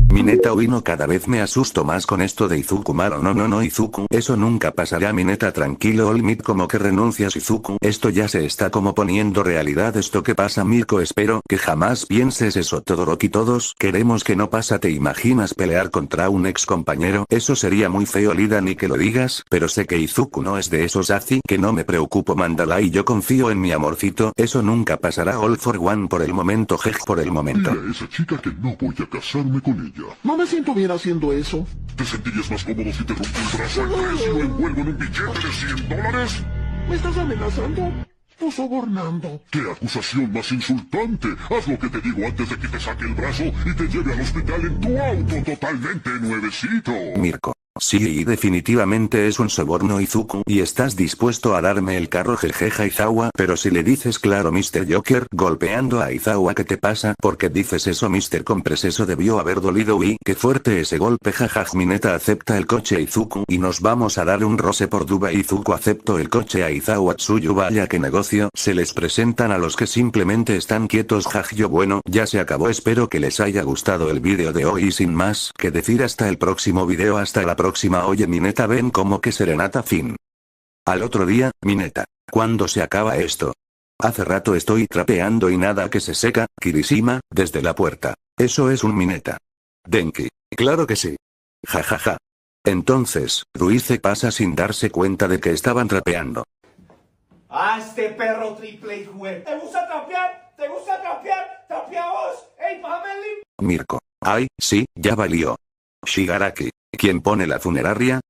Speaker 1: Mineta, Wino, cada vez me asusto más con esto de Izuku. Malo, no, Izuku, eso nunca pasará. Mineta, tranquilo. All Mit, como que renuncias, Izuku, esto ya se está como poniendo realidad. Esto que pasa, Mirko, espero que jamás pienses eso. Todoroki, todos queremos que no pasa. ¿Te imaginas pelear contra un ex compañero? Eso sería muy feo. Lida, ni que lo digas, pero sé que Izuku no es de esos. Azi, que no me preocupo. Mandala, y yo confío en mi amorcito. Eso nunca pasará. All for One por el momento, jej, por el momento.
Speaker 19: Dile a esa chica que no voy a casarme con ella.
Speaker 13: No me siento bien haciendo eso.
Speaker 19: ¿Te sentirías más cómodo si te rompo el brazo al revés y lo envuelvo en un billete de $100?
Speaker 13: ¿Me estás amenazando o sobornando?
Speaker 19: ¡Qué acusación más insultante! Haz lo que te digo antes de que te saque el brazo y te lleve al hospital en tu auto totalmente nuevecito.
Speaker 1: Mirko. Sí, y definitivamente es un soborno, Izuku, y estás dispuesto a darme el carro, jejeja, Aizawa. Pero si le dices claro, Mr. Joker, golpeando a Aizawa, ¿qué te pasa? ¿Por qué dices eso, Mr. Compres? Eso debió haber dolido. Y qué fuerte ese golpe, jajaj. Mineta acepta el coche, Izuku, y nos vamos a dar un roce por Dubai. Izuku, acepto el coche. Aizawa, Tsuyu, vaya que negocio. Se les presentan a los que simplemente están quietos, yo. Bueno, ya se acabó. Espero que les haya gustado el vídeo de hoy y sin más que decir, hasta el próximo vídeo. Hasta la próxima. Oye, Mineta, ven como que serenata. Fin. Al otro día, Mineta. ¿Cuándo se acaba esto? Hace rato estoy trapeando y nada que se seca. Kirishima, desde la puerta. Eso es un Mineta. Denki. Claro que sí. Jajaja. Entonces, Ruize pasa sin darse cuenta de que estaban trapeando.
Speaker 2: ¡Ah, este perro triple hijo! ¿Te gusta trapear? ¿Te gusta trapear? ¡Trapeamos! ¡Ey, Pameli!
Speaker 1: Mirko. Ay, sí, ya valió. Shigaraki. ¿Quién pone la funeraria?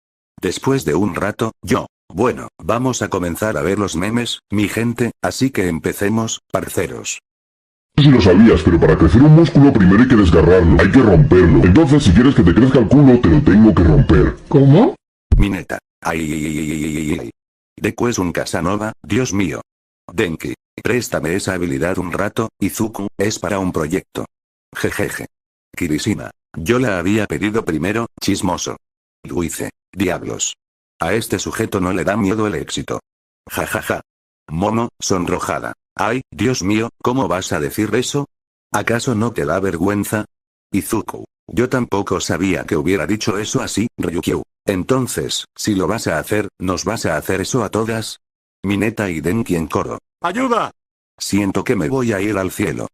Speaker 1: Después de un rato, yo. Bueno, vamos a comenzar a ver los memes, mi gente, así que empecemos, parceros.
Speaker 19: No sé si lo sabías, pero para crecer un músculo primero hay que desgarrarlo, hay que romperlo. Entonces, si quieres que te crezca el culo, te lo tengo que romper.
Speaker 13: ¿Cómo?
Speaker 1: Mineta. Ay. Deku es un Casanova, Dios mío. Denki. Préstame esa habilidad un rato, Izuku, es para un proyecto. Jejeje. Kirishima. Yo la había pedido primero, chismoso. Ruize. Diablos. A este sujeto no le da miedo el éxito. Jajaja. Momo, sonrojada. Ay, Dios mío, ¿cómo vas a decir eso? ¿Acaso no te da vergüenza? Izuku, yo tampoco sabía que hubiera dicho eso así, Ryukyu. Entonces, si lo vas a hacer, ¿nos vas a hacer eso a todas? Mineta y Denki en coro.
Speaker 14: ¡Ayuda!
Speaker 1: Siento que me voy a ir al cielo.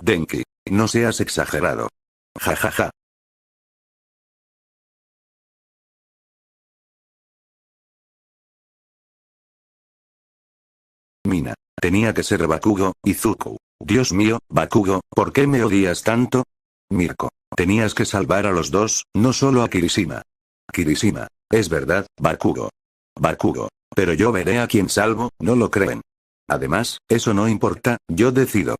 Speaker 1: Denki, no seas exagerado. Ja ja ja. Mina, tenía que ser Bakugo. Izuku, Dios mío, Bakugo, ¿por qué me odias tanto? Mirko, tenías que salvar a los dos, no solo a Kirishima. Kirishima, es verdad, Bakugo. Bakugo, pero yo veré a quién salvo, ¿no lo creen? Además, eso no importa, yo decido.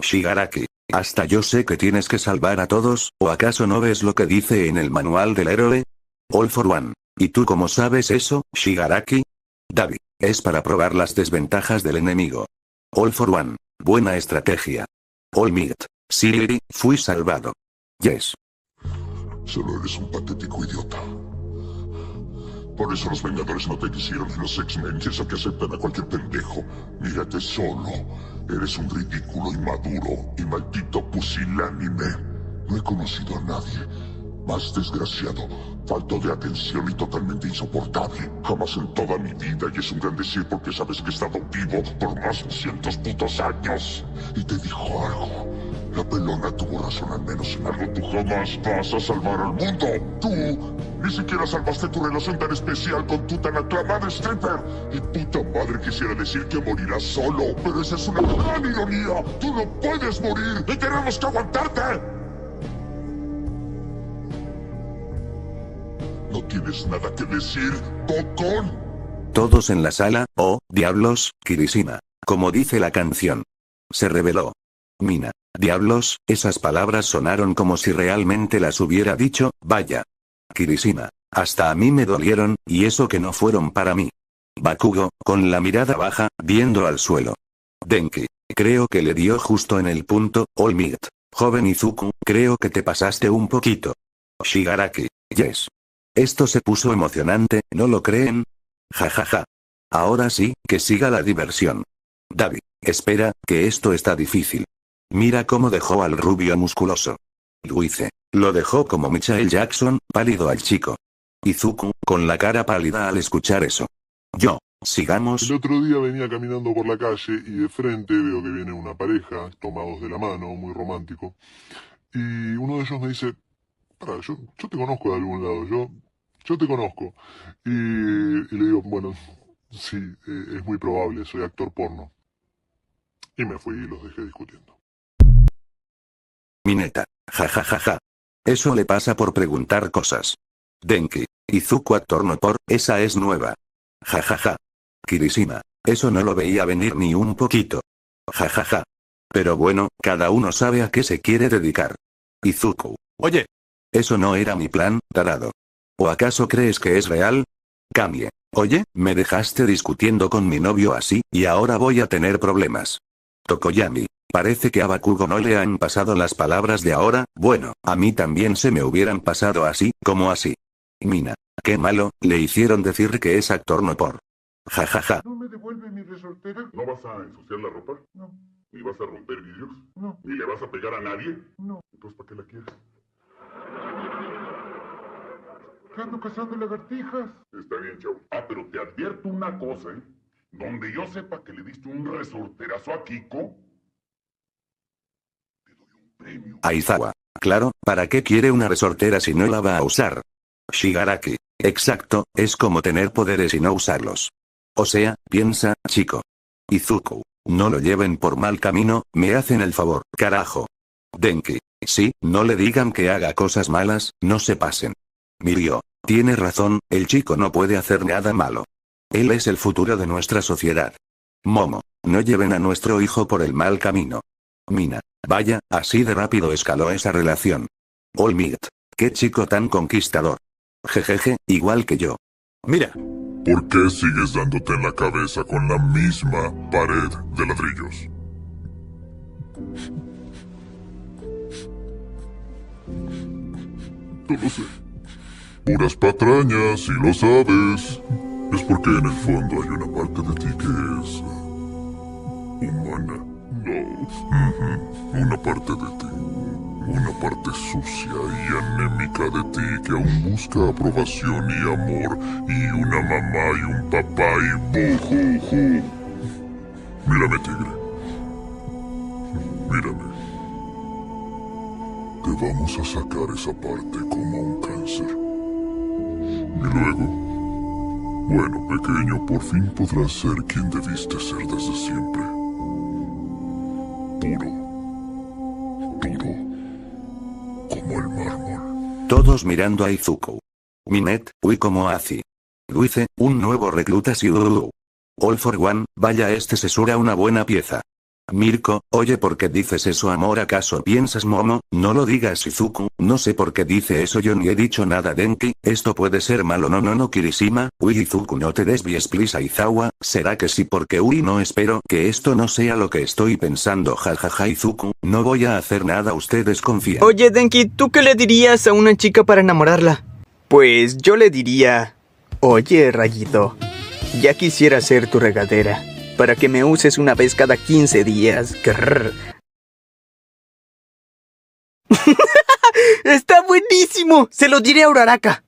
Speaker 1: Shigaraki, hasta yo sé que tienes que salvar a todos, ¿o acaso no ves lo que dice en el manual del héroe? All for one. ¿Y tú cómo sabes eso, Shigaraki? Davi, es para probar las desventajas del enemigo. All for one. Buena estrategia. All Might. Sí, fui salvado. Yes.
Speaker 19: Solo eres un patético idiota. Por eso los Vengadores no te quisieron y los X-Men piensan que aceptan a cualquier pendejo. Mírate solo. Eres un ridículo inmaduro y maldito pusilánime. No he conocido a nadie más desgraciado, falto de atención y totalmente insoportable. Jamás en toda mi vida, y es un gran decir porque sabes que he estado vivo por más de 200 putos años. Y te dijo algo. La pelona tuvo razón al menos en algo. Tú jamás vas a salvar al mundo. Tú ni siquiera salvaste tu relación tan especial con tu tan aclamada stripper. Y puta madre quisiera decir que morirás solo. Pero esa es una gran ironía. Tú no puedes morir y tenemos que aguantarte. ¿No tienes nada que decir, bocón?
Speaker 1: Todos en la sala, oh, diablos, Kirishima. Como dice la canción. Se reveló. Mina, diablos, esas palabras sonaron como si realmente las hubiera dicho, vaya. Kirishima, hasta a mí me dolieron, y eso que no fueron para mí. Bakugo, con la mirada baja, viendo al suelo. Denki, creo que le dio justo en el punto, All Might. Joven Izuku, creo que te pasaste un poquito. Shigaraki, yes. Esto se puso emocionante, ¿no lo creen? Ja ja ja. Ahora sí, que siga la diversión. Davi, espera, que esto está difícil. Mira cómo dejó al rubio musculoso. Luice, lo dejó como Michael Jackson, pálido al chico. Izuku, con la cara pálida al escuchar eso. Yo, sigamos.
Speaker 19: El otro día venía caminando por la calle y de frente veo que viene una pareja, tomados de la mano, muy romántico. Y uno de ellos me dice, pará, yo te conozco de algún lado, yo te conozco. Y le digo, bueno, sí, es muy probable, soy actor porno. Y me fui y los dejé discutiendo.
Speaker 1: Mineta, ja ja ja ja. Eso le pasa por preguntar cosas. Denki, Izuku actor no por, esa es nueva. Ja ja ja. Kirishima, eso no lo veía venir ni un poquito. Ja ja ja. Pero bueno, cada uno sabe a qué se quiere dedicar. Izuku, oye. Eso no era mi plan, tarado. ¿O acaso crees que es real? Kamie, oye, me dejaste discutiendo con mi novio así, y ahora voy a tener problemas. Tokoyami, parece que a Bakugo no le han pasado las palabras de ahora, bueno, a mí también se me hubieran pasado así, como así. Mina, qué malo, le hicieron decir que es actor no por. Ja ja ja.
Speaker 13: ¿No me devuelve mi resortera?
Speaker 4: ¿No vas a ensuciar la ropa?
Speaker 13: No.
Speaker 4: ¿Ni vas a romper vidrios?
Speaker 13: No.
Speaker 4: ¿Ni le vas a pegar a nadie?
Speaker 13: No.
Speaker 4: Entonces, ¿para qué la quieres?
Speaker 13: Ando cazando lagartijas.
Speaker 4: Está bien, chavo. Ah, pero te advierto una cosa, ¿eh? Donde yo sepa que le diste un resorterazo a Kiko, te doy un premio.
Speaker 1: Aizawa, claro, ¿para qué quiere una resortera si no la va a usar? Shigaraki, exacto, es como tener poderes y no usarlos. O sea, piensa, chico. Izuku, no lo lleven por mal camino, me hacen el favor, carajo. Denki, sí, no le digan que haga cosas malas, no se pasen. Mirio, tiene razón, el chico no puede hacer nada malo. Él es el futuro de nuestra sociedad. Momo, no lleven a nuestro hijo por el mal camino. Mina, vaya, así de rápido escaló esa relación. All Might, qué chico tan conquistador. Jejeje, igual que yo. Mira.
Speaker 19: ¿Por qué sigues dándote en la cabeza con la misma pared de ladrillos? No lo sé. Puras patrañas, si lo sabes. Es porque en el fondo hay una parte de ti que es humana. Una parte de ti. Una parte sucia y anémica de ti que aún busca aprobación y amor. Y una mamá y un papá y bujuju. Mírame, tigre. Mírame. Te vamos a sacar esa parte como un cáncer. Y luego, bueno, pequeño, por fin podrás ser quien debiste ser desde siempre. Puro. Duro. Como el mármol.
Speaker 1: Todos mirando a Izuku. Minet, uy como así. Luice, un nuevo recluta Siuru. All for One, vaya este se sura una buena pieza. Mirko, oye ¿por qué dices eso amor? ¿Acaso piensas Momo? No lo digas Izuku, no sé por qué dice eso yo ni he dicho nada Denki, esto puede ser malo no Kirishima, uy Izuku no te desvíes please Aizawa, ¿será que sí? Porque uy no espero que esto no sea lo que estoy pensando jajaja Izuku, no voy a hacer nada ustedes confían.
Speaker 21: Oye Denki, ¿tú qué le dirías a una chica para enamorarla? Pues yo le diría, oye Rayito, ya quisiera ser tu regadera. Para que me uses una vez cada 15 días. ¡Está buenísimo! Se lo diré a Uraraka.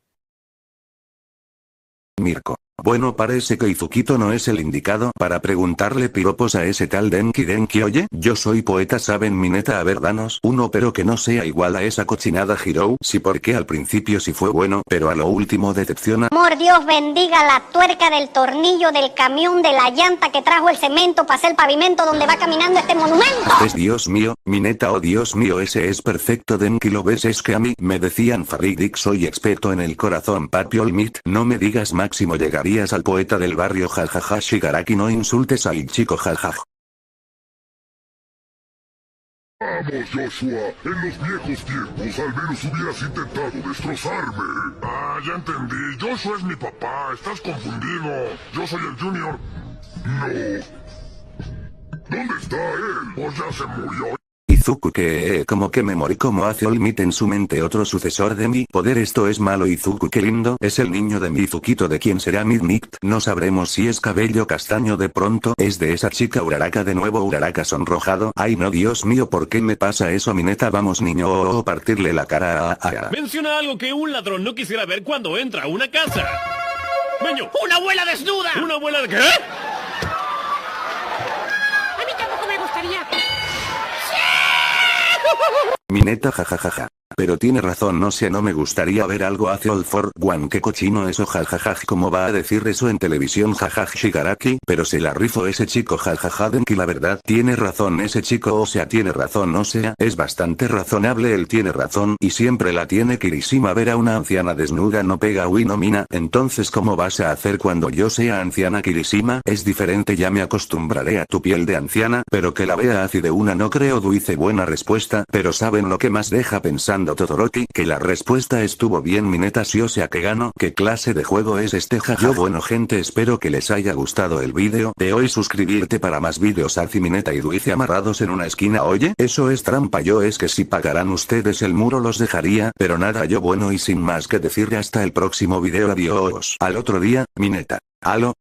Speaker 1: Mirko. Bueno, parece que Izukito no es el indicado para preguntarle piropos a ese tal Denki. Oye, yo soy poeta, ¿saben mi neta? A ver, danos uno, pero que no sea igual a esa cochinada Hirou. Sí, porque al principio sí fue bueno, pero a lo último decepciona.
Speaker 22: Amor, Dios bendiga la tuerca del tornillo del camión de la llanta que trajo el cemento para hacer el pavimento donde va caminando este monumento.
Speaker 1: Es Dios mío, mi neta, oh Dios mío, ese es perfecto Denki, ¿lo ves? Es que a mí me decían Faridik, soy experto en el corazón, papi Olmit, no me digas Máximo llegaría al poeta del barrio jajaja Shigaraki no insultes al chico jajaja.
Speaker 19: Vamos Joshua, en los viejos tiempos al menos hubieras intentado destrozarme. Ah, ya entendí, Joshua es mi papá, estás confundido. Yo soy el Junior. No. ¿Dónde está él? Pues ya se murió.
Speaker 1: Izuku que como que me morí como hace Olmit en su mente otro sucesor de mi poder esto es malo Izuku qué lindo es el niño de mi Izukito de quién será Midnight no sabremos si es cabello castaño de pronto es de esa chica Uraraka de nuevo Uraraka sonrojado ay no Dios mío ¿por qué me pasa eso a mi neta vamos niño partirle la cara a.
Speaker 23: Menciona algo que un ladrón no quisiera ver cuando entra a una casa. Meño, ¡una abuela desnuda! ¿Una abuela de qué? A
Speaker 5: mí tampoco me gustaría.
Speaker 1: Mi neta jajajaja. Pero tiene razón no sé no me gustaría ver algo hace All for One qué cochino eso jajajaj cómo va a decir eso en televisión jajaj Shigaraki pero se la rifo ese chico jajaja Denki la verdad tiene razón ese chico o sea tiene razón o sea es bastante razonable él tiene razón y siempre la tiene Kirishima ver a una anciana desnuda no pega uy no mina entonces ¿cómo vas a hacer cuando yo sea anciana Kirishima? Es diferente ya me acostumbraré a tu piel de anciana pero que la vea así de una no creo dice buena respuesta pero ¿saben lo que más deja pensando Todoroki? Que la respuesta estuvo bien mi neta sí o sea que gano ¿qué clase de juego es este jaja? Bueno gente espero que les haya gustado el vídeo de hoy suscribirte para más vídeos Azi mi neta y Duice amarrados en una esquina oye eso es trampa yo es que si pagaran ustedes el muro los dejaría pero nada yo bueno y sin más que decir hasta el próximo video adiós al otro día mi neta aló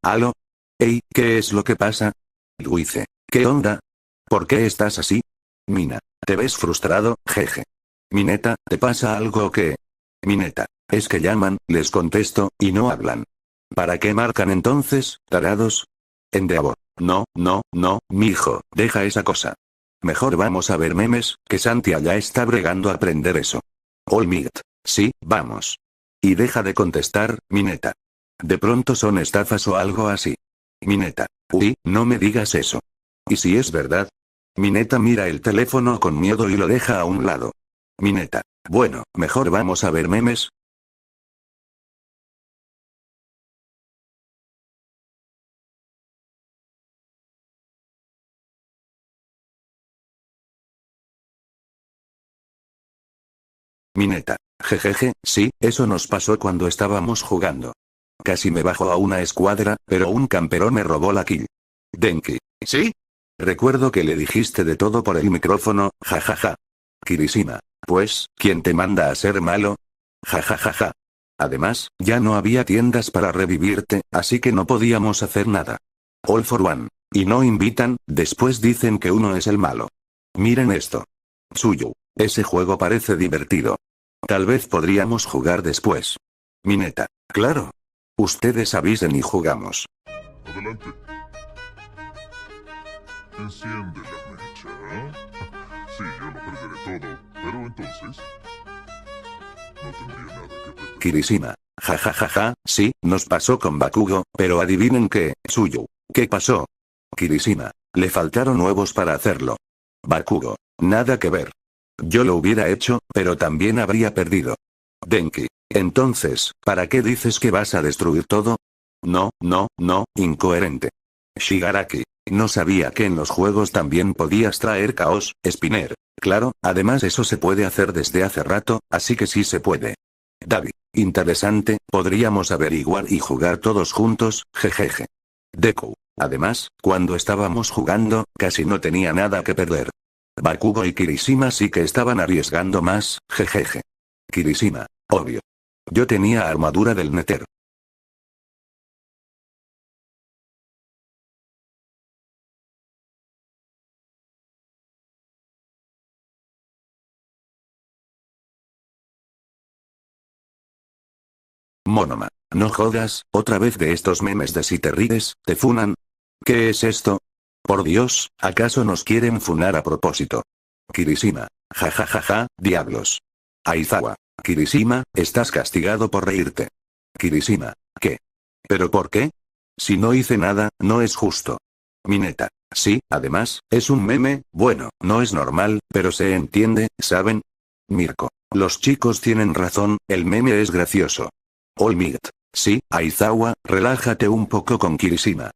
Speaker 1: ey ¿qué es lo que pasa? Duice ¿qué onda? ¿Por qué estás así? Mina ¿te ves frustrado? Jeje. Mi neta, ¿te pasa algo o qué? Mi neta, es que llaman, les contesto, y no hablan. ¿Para qué marcan entonces, tarados? Endeavor. No, mijo, deja esa cosa. Mejor vamos a ver memes, que Santi allá está bregando a aprender eso. Olmit. Sí, vamos. Y deja de contestar, mi neta. De pronto son estafas o algo así. Mi neta. Uy, no me digas eso. ¿Y si es verdad? Mi neta mira el teléfono con miedo y lo deja a un lado. Mi neta. Bueno, mejor vamos a ver memes. Mi neta. Jejeje, sí, eso nos pasó cuando estábamos jugando. Casi me bajo a una escuadra, pero un camperón me robó la kill. Denki. ¿Sí? Recuerdo que le dijiste de todo por el micrófono, jajaja. Kirishima. Pues, ¿quién te manda a ser malo? Jajajaja. Además, ya no había tiendas para revivirte, así que no podíamos hacer nada. All for One. Y no invitan, después dicen que uno es el malo. Miren esto. Suyo. Ese juego parece divertido. Tal vez podríamos jugar después. Mineta. Claro. Ustedes avisen y jugamos.
Speaker 19: Adelante. Enciende la mecha. Sí, yo lo perderé todo, pero entonces no tendría nada que perder.
Speaker 1: Kirishima. Ja ja ja ja, sí, nos pasó con Bakugo, pero adivinen qué, Suyo. ¿Qué pasó? Kirishima. Le faltaron huevos para hacerlo. Bakugo. Nada que ver. Yo lo hubiera hecho, pero también habría perdido. Denki. Entonces, ¿para qué dices que vas a destruir todo? No, incoherente. Shigaraki. No sabía que en los juegos también podías traer caos, Spinner. Claro, además eso se puede hacer desde hace rato, así que sí se puede. David. Interesante, podríamos averiguar y jugar todos juntos, jejeje. Deku. Además, cuando estábamos jugando, casi no tenía nada que perder. Bakugo y Kirishima sí que estaban arriesgando más, jejeje. Kirishima. Obvio. Yo tenía armadura del Nether. Monoma. No jodas, otra vez de estos memes de si te ríes, te funan. ¿Qué es esto? Por Dios, ¿acaso nos quieren funar a propósito? Kirishima. Ja ja ja ja, diablos. Aizawa. Kirishima, estás castigado por reírte. Kirishima. ¿Qué? ¿Pero por qué? Si no hice nada, no es justo. Mineta. Sí, además, es un meme, bueno, no es normal, pero se entiende, ¿saben? Mirko. Los chicos tienen razón, el meme es gracioso. Olmigt. Sí, Aizawa, relájate un poco con Kirishima.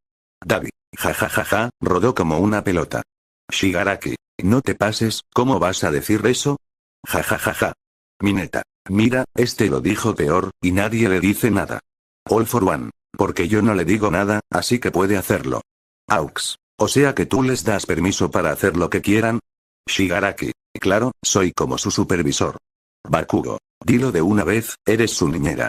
Speaker 1: David. Ja ja ja ja, rodó como una pelota. Shigaraki. No te pases, ¿cómo vas a decir eso? Ja ja ja ja. Mineta. Mira, este lo dijo peor, y nadie le dice nada. All for one. Porque yo no le digo nada, así que puede hacerlo. Aux. O sea que tú les das permiso para hacer lo que quieran. Shigaraki. Claro, soy como su supervisor. Bakugo. Dilo de una vez, eres su niñera.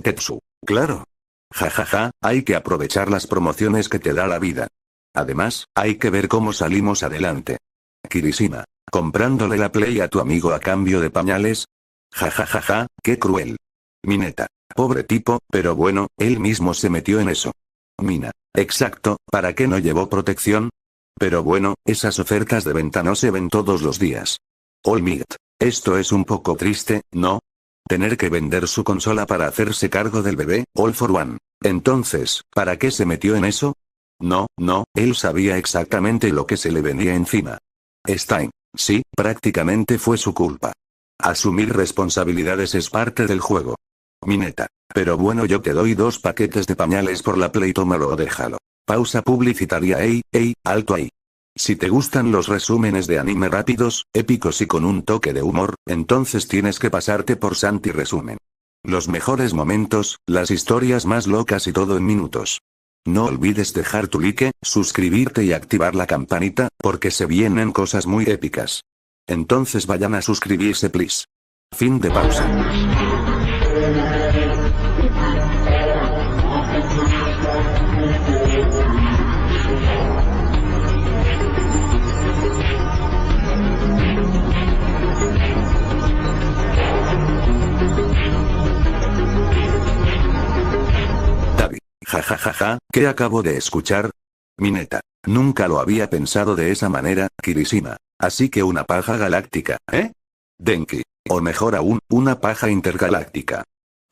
Speaker 1: Tetsu. Claro. Jajaja, hay que aprovechar las promociones que te da la vida. Además, hay que ver cómo salimos adelante. Kirishima. ¿Comprándole la Play a tu amigo a cambio de pañales? Jajajaja, qué cruel. Mineta. Pobre tipo, pero bueno, él mismo se metió en eso. Mina. Exacto, ¿para qué no llevó protección? Pero bueno, esas ofertas de venta no se ven todos los días. Olmigt. Esto es un poco triste, ¿no? Tener que vender su consola para hacerse cargo del bebé, all for one. Entonces, ¿para qué se metió en eso? No, él sabía exactamente lo que se le venía encima. Stein. Sí, prácticamente fue su culpa. Asumir responsabilidades es parte del juego. Mineta. Pero bueno, yo te doy 2 paquetes de pañales por la Play, tómalo o déjalo. Pausa publicitaria. Ey, alto ahí. Si te gustan los resúmenes de anime rápidos, épicos y con un toque de humor, entonces tienes que pasarte por Santi Resumen. Los mejores momentos, las historias más locas y todo en minutos. No olvides dejar tu like, suscribirte y activar la campanita, porque se vienen cosas muy épicas. Entonces vayan a suscribirse, please. Fin de pausa. Jajajaja, ¿qué acabo de escuchar? Mineta. Nunca lo había pensado de esa manera, Kirishima. Así que una paja galáctica, ¿eh? Denki. O mejor aún, una paja intergaláctica.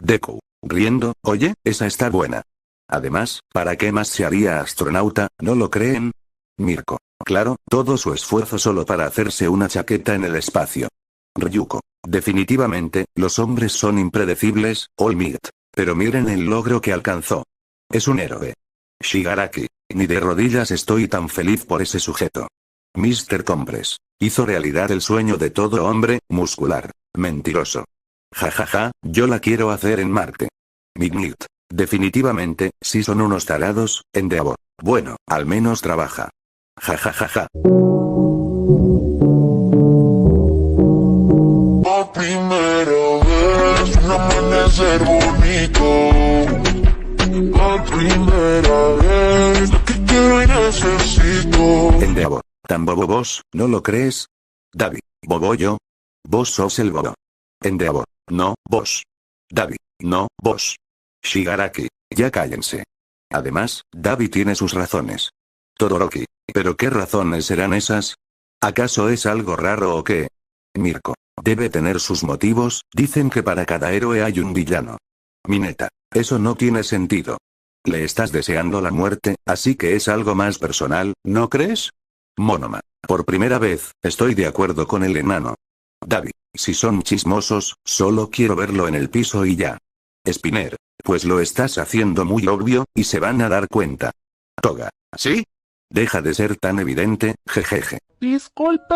Speaker 1: Deku. Riendo, oye, esa está buena. Además, ¿para qué más se haría astronauta, no lo creen? Mirko. Claro, todo su esfuerzo solo para hacerse una chaqueta en el espacio. Ryuko. Definitivamente, los hombres son impredecibles, Olmigt. Pero miren el logro que alcanzó. Es un héroe. Shigaraki. Ni de rodillas estoy tan feliz por ese sujeto. Mr. Compres. Hizo realidad el sueño de todo hombre muscular. Mentiroso. Jajaja, yo la quiero hacer en Marte. Midnight. Definitivamente, si son unos tarados, Endeavor. Bueno, al menos trabaja. Jajajaja.
Speaker 19: Por primera vez, un amanecer bonito. Por primera vez, lo que quiero y necesito.
Speaker 1: Endeavor. ¿Tan bobo vos, no lo crees? David. ¿Bobo yo? Vos sos el bobo. Endeavor. No, vos. David. No, vos. Shigaraki. Ya cállense. Además, David tiene sus razones. Todoroki. ¿Pero qué razones serán esas? ¿Acaso es algo raro o qué? Mirko. Debe tener sus motivos, dicen que para cada héroe hay un villano. Mineta. Eso no tiene sentido. Le estás deseando la muerte, así que es algo más personal, ¿no crees? Monoma. Por primera vez, estoy de acuerdo con el enano. David. Si son chismosos, solo quiero verlo en el piso y ya. Spinner. Pues lo estás haciendo muy obvio, y se van a dar cuenta. Toga. ¿Sí? Deja de ser tan evidente, jejeje.
Speaker 3: Disculpe,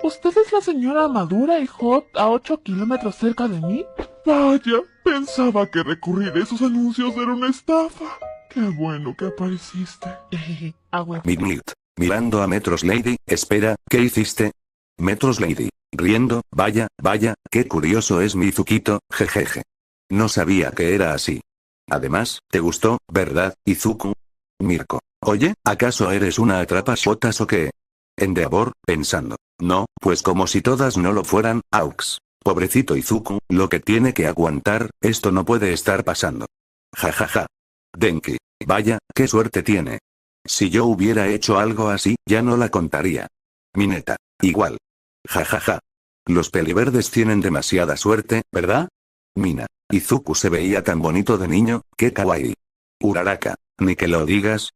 Speaker 3: ¿usted es la señora madura y hot a 8 kilómetros cerca de mí? Vaya, pensaba que recurrir a esos anuncios era una estafa. Qué bueno que apareciste.
Speaker 1: Midnight. Mirando a Metros Lady, espera, ¿qué hiciste? Metros Lady. Riendo, vaya, qué curioso es Mizuquito, jejeje. No sabía que era así. Además, ¿te gustó, verdad, Izuku? Mirko. Oye, ¿acaso eres una atrapashotas o qué? Endeavor, pensando. No, pues como si todas no lo fueran, aux. Pobrecito Izuku, lo que tiene que aguantar, esto no puede estar pasando. Jajaja. Denki. Vaya, qué suerte tiene. Si yo hubiera hecho algo así, ya no la contaría. Mineta. Igual. Jajaja. Los peliverdes tienen demasiada suerte, ¿verdad? Mina. Izuku se veía tan bonito de niño, qué kawaii. Uraraka. Ni que lo digas.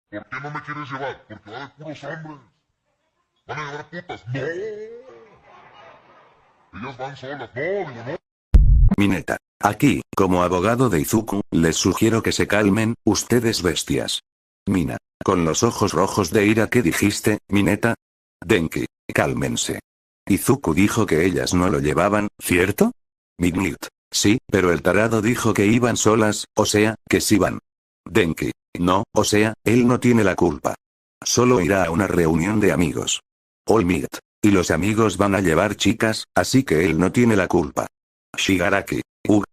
Speaker 19: ¿Por qué no me quieres llevar? Porque va de puros hombres. Van a llevar putas. ¡No! Ellas van solas. No, digo no.
Speaker 1: Mineta. Aquí, como abogado de Izuku, les sugiero que se calmen, ustedes bestias. Mina. Con los ojos rojos de ira, ¿qué dijiste, Mineta? Denki. Cálmense. Izuku dijo que ellas no lo llevaban, ¿cierto? Midnight. Sí, pero el tarado dijo que iban solas, o sea, que sí van. Denki. No, o sea, él no tiene la culpa. Solo irá a una reunión de amigos. All Might. Y los amigos van a llevar chicas, así que él no tiene la culpa. Shigaraki.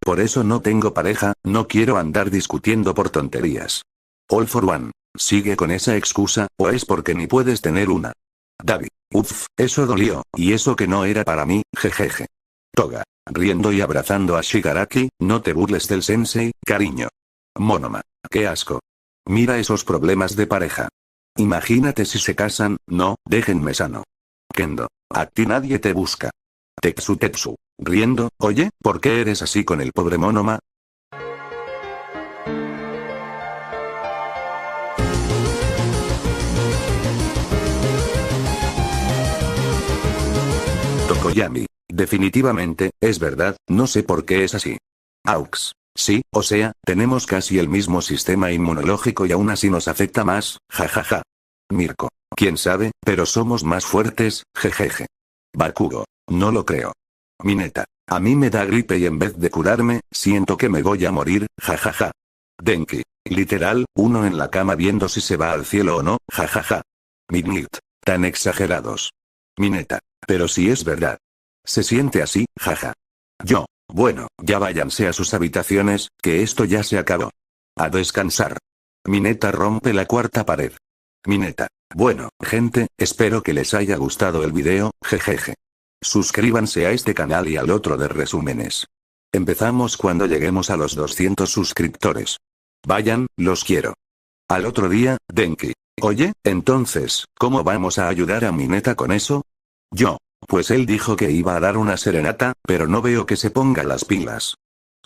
Speaker 1: Por eso no tengo pareja, no quiero andar discutiendo por tonterías. All for One. ¿Sigue con esa excusa, o es porque ni puedes tener una? David. Uff, eso dolió, y eso que no era para mí, jejeje. Toga. Riendo y abrazando a Shigaraki, no te burles del sensei, cariño. Monoma. Qué asco. Mira esos problemas de pareja. Imagínate si se casan, no, déjenme sano. Kendo. A ti nadie te busca. Tetsu. Riendo, oye, ¿por qué eres así con el pobre Monoma? Tokoyami. Definitivamente, es verdad, no sé por qué es así. Aux. Sí, o sea, tenemos casi el mismo sistema inmunológico y aún así nos afecta más, jajaja. Mirko. Quién sabe, pero somos más fuertes, jejeje. Bakugo. No lo creo. Mineta. A mí me da gripe y en vez de curarme, siento que me voy a morir, jajaja. Denki. Literal, uno en la cama viendo si se va al cielo o no, jajaja. Midnight. Tan exagerados. Mineta. Pero si es verdad. Se siente así, jaja. Yo. Bueno, ya váyanse a sus habitaciones, que esto ya se acabó. A descansar. Mineta rompe la cuarta pared. Mineta. Bueno, gente, espero que les haya gustado el video, jejeje. Suscríbanse a este canal y al otro de resúmenes. Empezamos cuando lleguemos a los 200 suscriptores. Vayan, los quiero. Al otro día, Denki. Oye, entonces, ¿cómo vamos a ayudar a Mineta con eso? Yo. Pues él dijo que iba a dar una serenata, pero no veo que se ponga las pilas.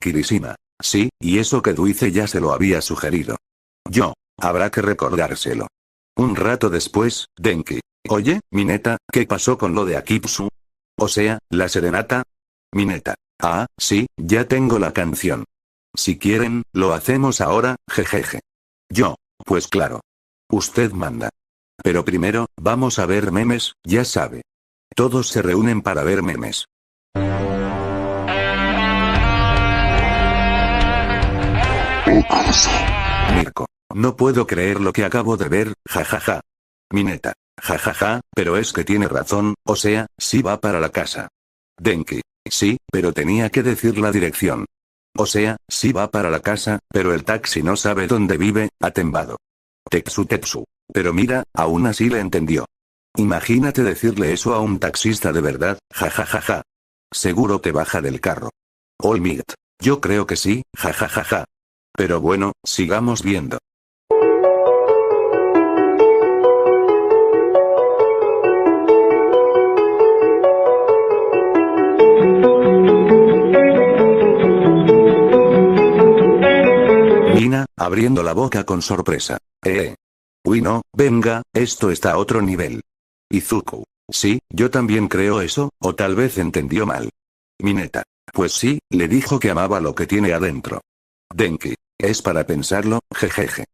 Speaker 1: Kirishima. Sí, y eso que Duice ya se lo había sugerido. Yo. Habrá que recordárselo. Un rato después, Denki. Oye, Mineta, ¿qué pasó con lo de Akitsu? O sea, la serenata. Mineta. Ah, sí, ya tengo la canción. Si quieren, lo hacemos ahora, jejeje. Yo. Pues claro. Usted manda. Pero primero, vamos a ver memes, ya sabe. Todos se reúnen para ver memes. Mirko, no puedo creer lo que acabo de ver, jajaja. Mineta, jajaja, pero es que tiene razón, o sea, sí va para la casa. Denki, sí, pero tenía que decir la dirección. O sea, sí va para la casa, pero el taxi no sabe dónde vive, atembado. Tetsu, pero mira, aún así le entendió. Imagínate decirle eso a un taxista de verdad, jajajaja. Seguro te baja del carro. Olmigt, yo creo que sí, jajajaja. Pero bueno, sigamos viendo. Mina, abriendo la boca con sorpresa. Uy no, venga, esto está a otro nivel. Izuku. Sí, yo también creo eso, o tal vez entendió mal. Mineta. Pues sí, le dijo que amaba lo que tiene adentro. Denki. Es para pensarlo, jejeje.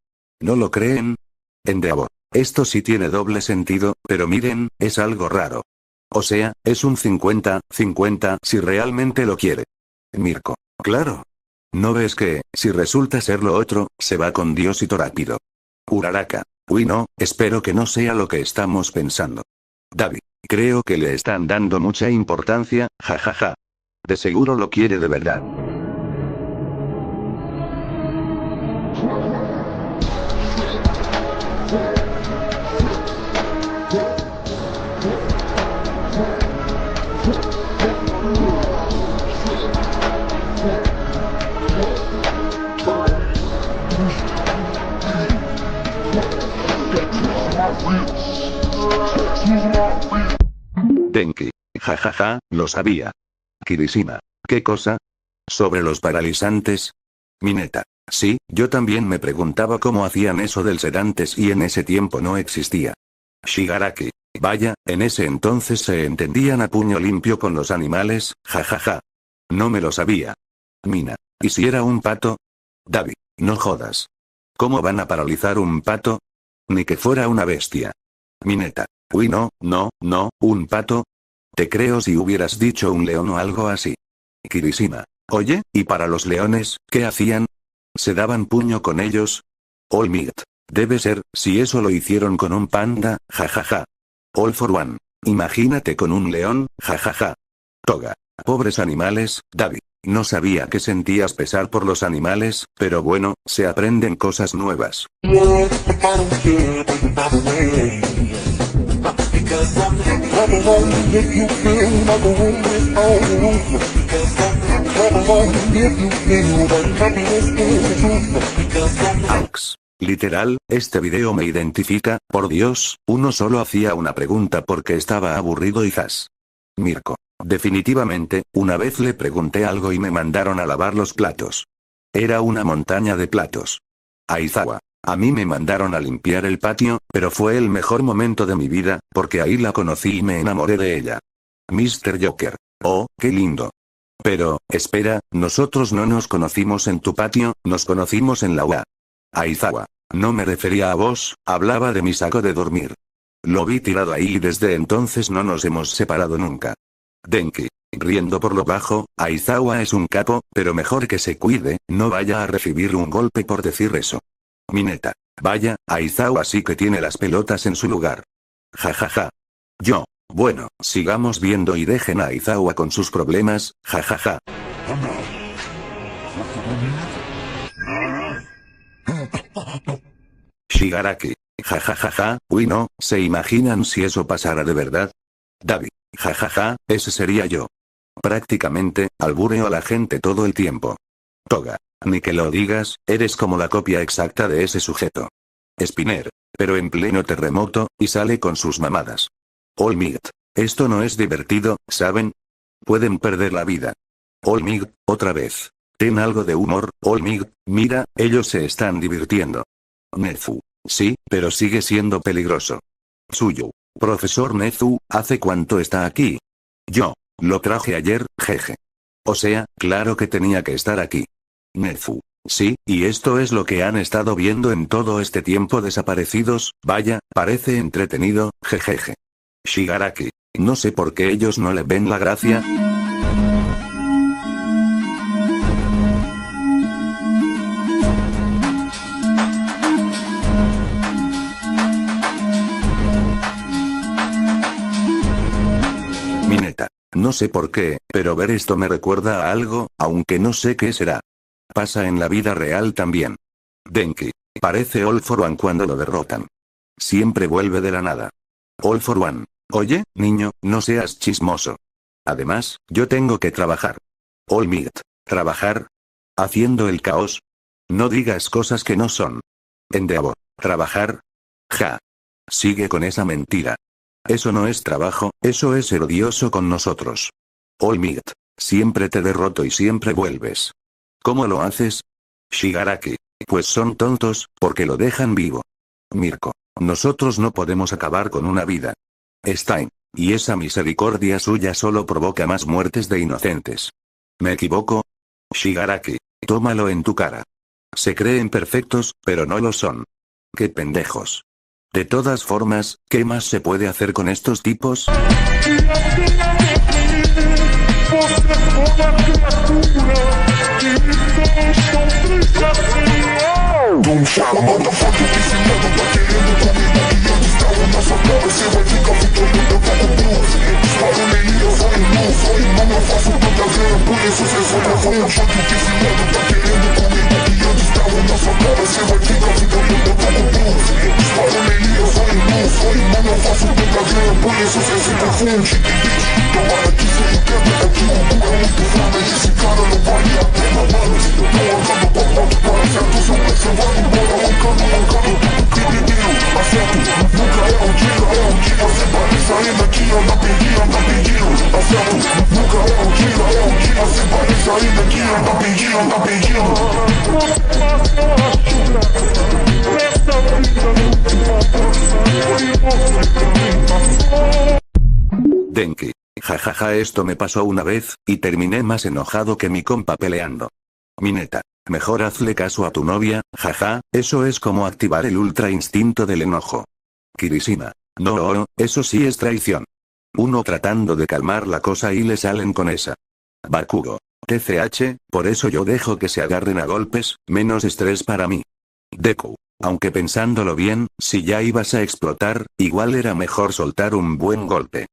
Speaker 1: ¿No lo creen? Endeavor. Esto sí tiene doble sentido, pero miren, es algo raro. O sea, es un 50-50 si realmente lo quiere. Mirko. Claro. ¿No ves que, si resulta ser lo otro, se va con Diosito rápido? Uraraka. Uy no, espero que no sea lo que estamos pensando. Davi. Creo que le están dando mucha importancia, jajaja. De seguro lo quiere de verdad. Denki. Jajaja, lo sabía. Kirishima. ¿Qué cosa? ¿Sobre los paralizantes? Mineta. Sí, yo también me preguntaba cómo hacían eso del sedantes y en ese tiempo no existía. Shigaraki. Vaya, en ese entonces se entendían a puño limpio con los animales, jajaja. No me lo sabía. Mina. ¿Y si era un pato? Davi. No jodas. ¿Cómo van a paralizar un pato? Ni que fuera una bestia. Mineta. Uy no, un pato. Te creo si hubieras dicho un león o algo así. Kirishima. Oye, ¿y para los leones, qué hacían? ¿Se daban puño con ellos? All Might. Debe ser, si eso lo hicieron con un panda, jajaja. All for One. Imagínate con un león, jajaja. Toga. Pobres animales, Davi. No sabía que sentías pesar por los animales, pero bueno, se aprenden cosas nuevas. Aux. Literal, este video me identifica, por Dios, uno solo hacía una pregunta porque estaba aburrido y zas. Mirko. Definitivamente, una vez le pregunté algo y me mandaron a lavar los platos. Era una montaña de platos. Aizawa. A mí me mandaron a limpiar el patio, pero fue el mejor momento de mi vida, porque ahí la conocí y me enamoré de ella. Mr. Joker. Oh, qué lindo. Pero, espera, nosotros no nos conocimos en tu patio, nos conocimos en la UA. Aizawa. No me refería a vos, hablaba de mi saco de dormir. Lo vi tirado ahí y desde entonces no nos hemos separado nunca. Denki. Riendo por lo bajo, Aizawa es un capo, pero mejor que se cuide, no vaya a recibir un golpe por decir eso. Mineta. Vaya, Aizawa sí que tiene las pelotas en su lugar. Jajaja. Yo. Bueno, sigamos viendo y dejen a Aizawa con sus problemas, jajaja. Shigaraki. Jajajaja, uy no, ¿se imaginan si eso pasara de verdad? Davi. Jajaja, ese sería yo. Prácticamente, albureo a la gente todo el tiempo. Toga. Ni que lo digas, eres como la copia exacta de ese sujeto. Spinner. Pero en pleno terremoto, y sale con sus mamadas. All Might. Esto no es divertido, ¿saben? Pueden perder la vida. All Might, otra vez. Ten algo de humor, All Might, mira, ellos se están divirtiendo. Nezu. Sí, pero sigue siendo peligroso. Suyo. Profesor Nezu, ¿hace cuánto está aquí? Yo. Lo traje ayer, jeje. O sea, claro que tenía que estar aquí. Nezu. Sí, y esto es lo que han estado viendo en todo este tiempo desaparecidos, vaya, parece entretenido, jejeje. Shigaraki. No sé por qué ellos no le ven la gracia. Mineta. No sé por qué, pero ver esto me recuerda a algo, aunque no sé qué será. Pasa en la vida real también. Denki. Parece All for One cuando lo derrotan. Siempre vuelve de la nada. All for One. Oye, niño, no seas chismoso. Además, yo tengo que trabajar. All Might. ¿Trabajar? ¿Haciendo el caos? No digas cosas que no son. Endeavor. ¿Trabajar? Ja. Sigue con esa mentira. Eso no es trabajo, eso es ser odioso con nosotros. All Might. Siempre te derroto y siempre vuelves. ¿Cómo lo haces? Shigaraki. Pues son tontos, porque lo dejan vivo. Mirko. Nosotros no podemos acabar con una vida. Stein. Y esa misericordia suya solo provoca más muertes de inocentes. ¿Me equivoco? Shigaraki. Tómalo en tu cara. Se creen perfectos, pero no lo son. ¡Qué pendejos! De todas formas, ¿qué más se puede hacer con estos tipos? Denki. Jajaja, esto me pasó una vez, y terminé más enojado que mi compa peleando. Mineta. Mejor hazle caso a tu novia, jaja, eso es como activar el ultra instinto del enojo. Kirishima. No, eso sí es traición. Uno tratando de calmar la cosa y le salen con esa. Bakugo. TCH, por eso yo dejo que se agarren a golpes, menos estrés para mí. Deku. Aunque pensándolo bien, si ya ibas a explotar, igual era mejor soltar un buen golpe.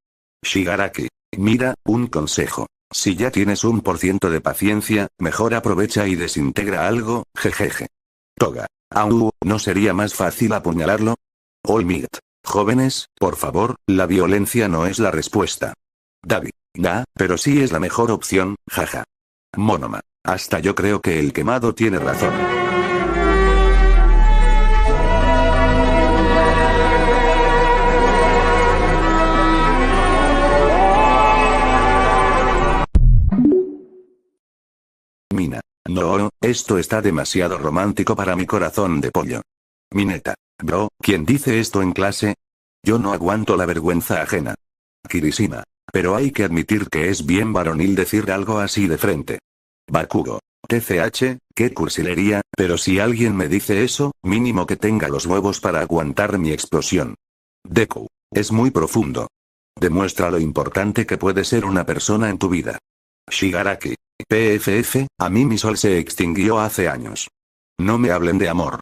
Speaker 1: Shigaraki. Mira, un consejo. Si ya tienes 1% de paciencia, mejor aprovecha y desintegra algo, jejeje. Toga. Au, ¿no sería más fácil apuñalarlo? All Might. Jóvenes, por favor, la violencia no es la respuesta. David. Pero sí es la mejor opción, jaja. Monoma. Hasta yo creo que el quemado tiene razón. Mina. No, esto está demasiado romántico para mi corazón de pollo. Mineta. Bro, ¿quién dice esto en clase? Yo no aguanto la vergüenza ajena. Kirishima. Pero hay que admitir que es bien varonil decir algo así de frente. Bakugo. TCH, qué cursilería, pero si alguien me dice eso, mínimo que tenga los huevos para aguantar mi explosión. Deku. Es muy profundo. Demuestra lo importante que puede ser una persona en tu vida. Shigaraki. PFF, a mí mi sol se extinguió hace años. No me hablen de amor.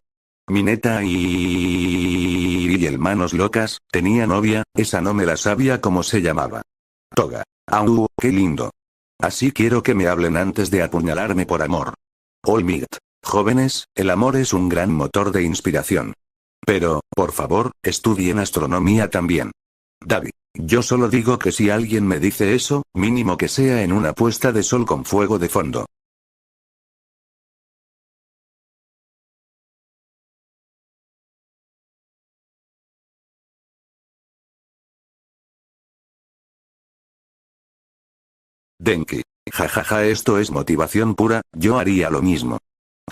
Speaker 1: Mineta y el manos locas, tenía novia, esa no me la sabía cómo se llamaba. Toga. Au, qué lindo. Así quiero que me hablen antes de apuñalarme por amor. All Might. Jóvenes, el amor es un gran motor de inspiración. Pero, por favor, estudien astronomía también. David. Yo solo digo que si alguien me dice eso, mínimo que sea en una puesta de sol con fuego de fondo. Denki. Jajaja, esto es motivación pura, yo haría lo mismo.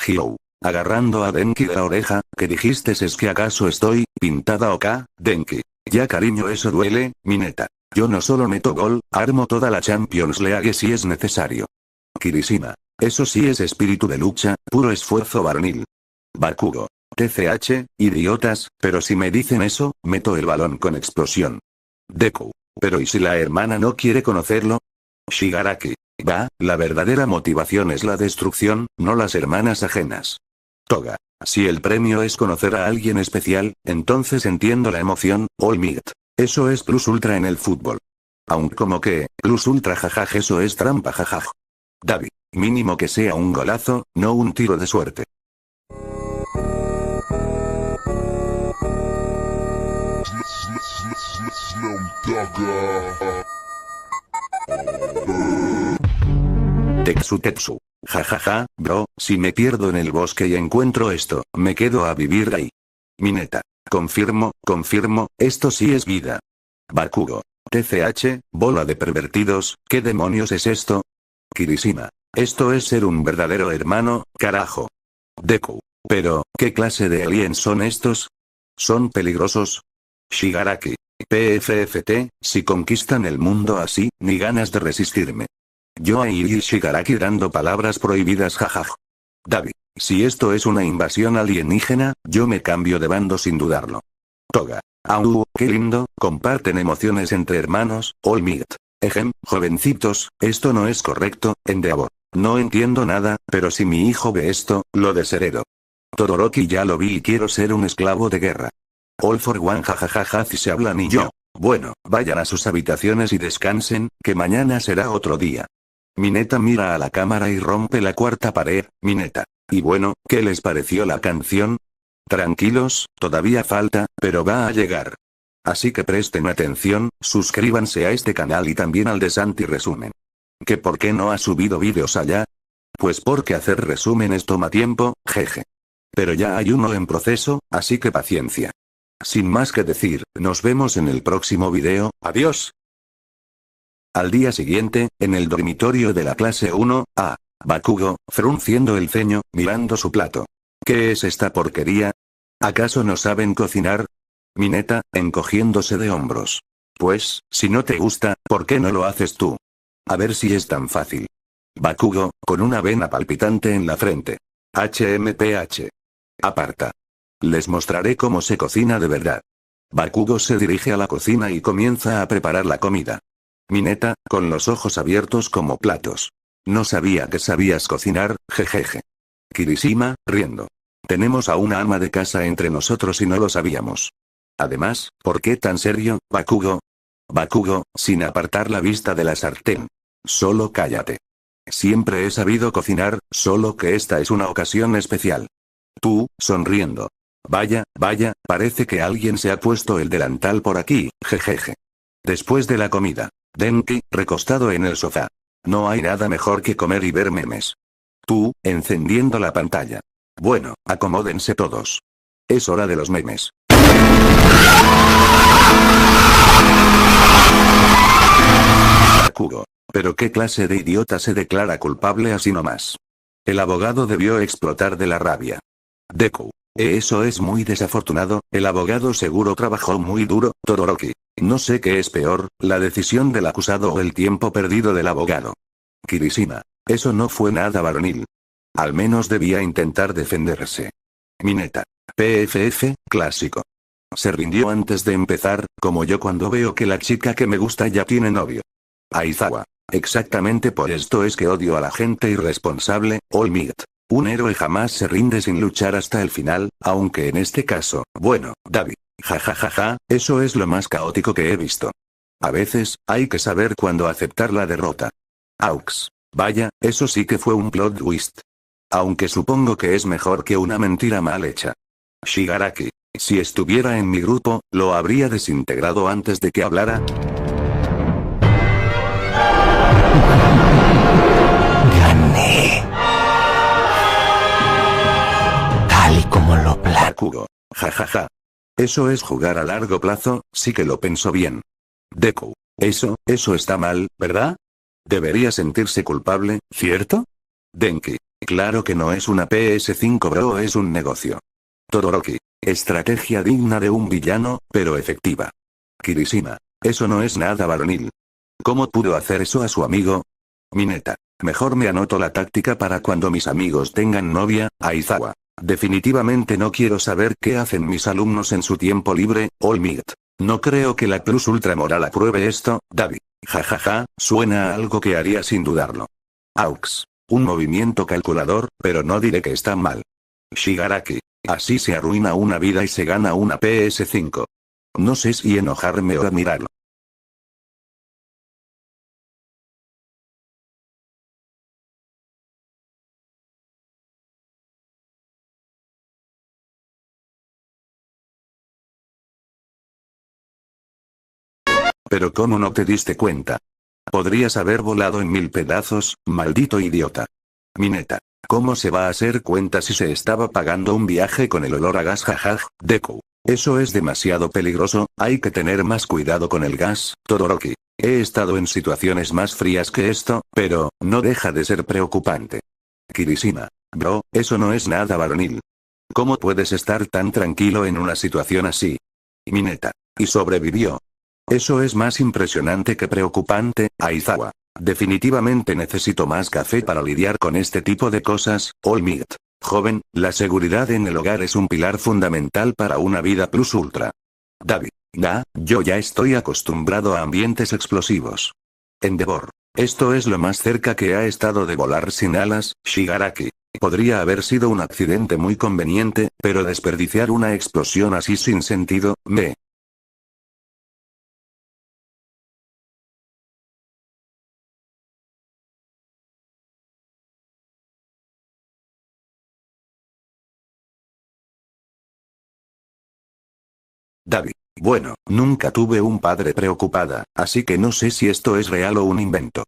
Speaker 1: Hyou. Agarrando a Denki de la oreja, ¿qué dijiste? ¿Es que acaso estoy pintada o qué? Denki. Ya cariño, eso duele, Mineta. Yo no solo meto gol, armo toda la Champions League si es necesario. Kirishima. Eso sí es espíritu de lucha, puro esfuerzo varonil. Bakugo. TCH, idiotas, pero si me dicen eso, meto el balón con explosión. Deku. Pero ¿y si la hermana no quiere conocerlo? Shigaraki. Va, la verdadera motivación es la destrucción, no las hermanas ajenas. Toga. Si el premio es conocer a alguien especial, entonces entiendo la emoción, All Might. Eso es plus ultra en el fútbol. Aunque como que, plus ultra jajaj, eso es trampa jajaj. Davi. Mínimo que sea un golazo, no un tiro de suerte. Tetsu. Jajaja, bro, si me pierdo en el bosque y encuentro esto, me quedo a vivir ahí. Mineta. Confirmo, esto sí es vida. Bakugo. TCH, bola de pervertidos, ¿qué demonios es esto? Kirishima. Esto es ser un verdadero hermano, carajo. Deku. Pero, ¿qué clase de aliens son estos? ¿Son peligrosos? Shigaraki. PFFT, si conquistan el mundo así, ni ganas de resistirme. Yo ahí y Shigaraki dando palabras prohibidas jajaj. Davi. Si esto es una invasión alienígena, yo me cambio de bando sin dudarlo. Toga. Au, qué lindo, comparten emociones entre hermanos, All Might. Ejem, jovencitos, esto no es correcto, Endeavor. No entiendo nada, pero si mi hijo ve esto, lo desheredo. Todoroki ya lo vi y quiero ser un esclavo de guerra. All for one jajajaja si se hablan y yo. Bueno, vayan a sus habitaciones y descansen, que mañana será otro día. Mineta mira a la cámara y rompe la cuarta pared, Mineta. Y bueno, ¿qué les pareció la canción? Tranquilos, todavía falta, pero va a llegar. Así que presten atención, suscríbanse a este canal y también al de Santi Resumen. ¿Que por qué no ha subido vídeos allá? Pues porque hacer resúmenes toma tiempo, jeje. Pero ya hay uno en proceso, así que paciencia. Sin más que decir, nos vemos en el próximo video, adiós. Al día siguiente, en el dormitorio de la clase 1A, Bakugo, frunciendo el ceño, mirando su plato. ¿Qué es esta porquería? ¿Acaso no saben cocinar? Mineta, encogiéndose de hombros. Pues, si no te gusta, ¿por qué no lo haces tú? A ver si es tan fácil. Bakugo, con una vena palpitante en la frente. HMPH. Aparta. Les mostraré cómo se cocina de verdad. Bakugo se dirige a la cocina y comienza a preparar la comida. Mineta, con los ojos abiertos como platos. No sabía que sabías cocinar, jejeje. Kirishima, riendo. Tenemos a una ama de casa entre nosotros y no lo sabíamos. Además, ¿por qué tan serio, Bakugo? Bakugo, sin apartar la vista de la sartén. Solo cállate. Siempre he sabido cocinar, solo que esta es una ocasión especial. Tú, sonriendo. Vaya, parece que alguien se ha puesto el delantal por aquí, jejeje. Después de la comida. Denki, recostado en el sofá. No hay nada mejor que comer y ver memes. Tú, encendiendo la pantalla. Bueno, acomódense todos. Es hora de los memes. Bakugo. Pero qué clase de idiota se declara culpable así nomás. El abogado debió explotar de la rabia. Deku. Eso es muy desafortunado, el abogado seguro trabajó muy duro, Todoroki. No sé qué es peor, la decisión del acusado o el tiempo perdido del abogado. Kirishima. Eso no fue nada varonil. Al menos debía intentar defenderse. Mineta. PFF, clásico. Se rindió antes de empezar, como yo cuando veo que la chica que me gusta ya tiene novio. Aizawa. Exactamente por esto es que odio a la gente irresponsable, All Might. Un héroe jamás se rinde sin luchar hasta el final, aunque en este caso, bueno, Davi. Jajajaja, eso es lo más caótico que he visto. A veces, hay que saber cuándo aceptar la derrota. Aux. Vaya, eso sí que fue un plot twist. Aunque supongo que es mejor que una mentira mal hecha. Shigaraki. Si estuviera en mi grupo, lo habría desintegrado antes de que hablara.
Speaker 10: Gané. Tal y como lo
Speaker 1: Bakugo. Jajaja. Eso es jugar a largo plazo, sí que lo pensó bien. Deku. Eso está mal, ¿verdad? Debería sentirse culpable, ¿cierto? Denki. Claro que no es una PS5 bro, es un negocio. Todoroki. Estrategia digna de un villano, pero efectiva. Kirishima. Eso no es nada varonil. ¿Cómo pudo hacer eso a su amigo? Mineta. Mejor me anoto la táctica para cuando mis amigos tengan novia, Aizawa. Definitivamente no quiero saber qué hacen mis alumnos en su tiempo libre, All Might. No creo que la Plus Ultra Moral apruebe esto, David. Jajaja, suena a algo que haría sin dudarlo. Aux. Un movimiento calculador, pero no diré que está mal. Shigaraki. Así se arruina una vida y se gana una PS5. No sé si enojarme o admirarlo. Pero ¿cómo no te diste cuenta? Podrías haber volado en 1000 pedazos, maldito idiota. Mineta. ¿Cómo se va a hacer cuenta si se estaba pagando un viaje con el olor a gas? Jajaj, Deku. Eso es demasiado peligroso, hay que tener más cuidado con el gas, Todoroki. He estado en situaciones más frías que esto, pero, no deja de ser preocupante. Kirishima. Bro, eso no es nada varonil. ¿Cómo puedes estar tan tranquilo en una situación así? Mineta. Y sobrevivió. Eso es más impresionante que preocupante, Aizawa. Definitivamente necesito más café para lidiar con este tipo de cosas, All Might. Joven, la seguridad en el hogar es un pilar fundamental para una vida plus ultra. David. Yo ya estoy acostumbrado a ambientes explosivos. Endeavor. Esto es lo más cerca que ha estado de volar sin alas, Shigaraki. Podría haber sido un accidente muy conveniente, pero desperdiciar una explosión así sin sentido, me... David. Bueno, nunca tuve un padre preocupada, así que no sé si esto es real o un invento.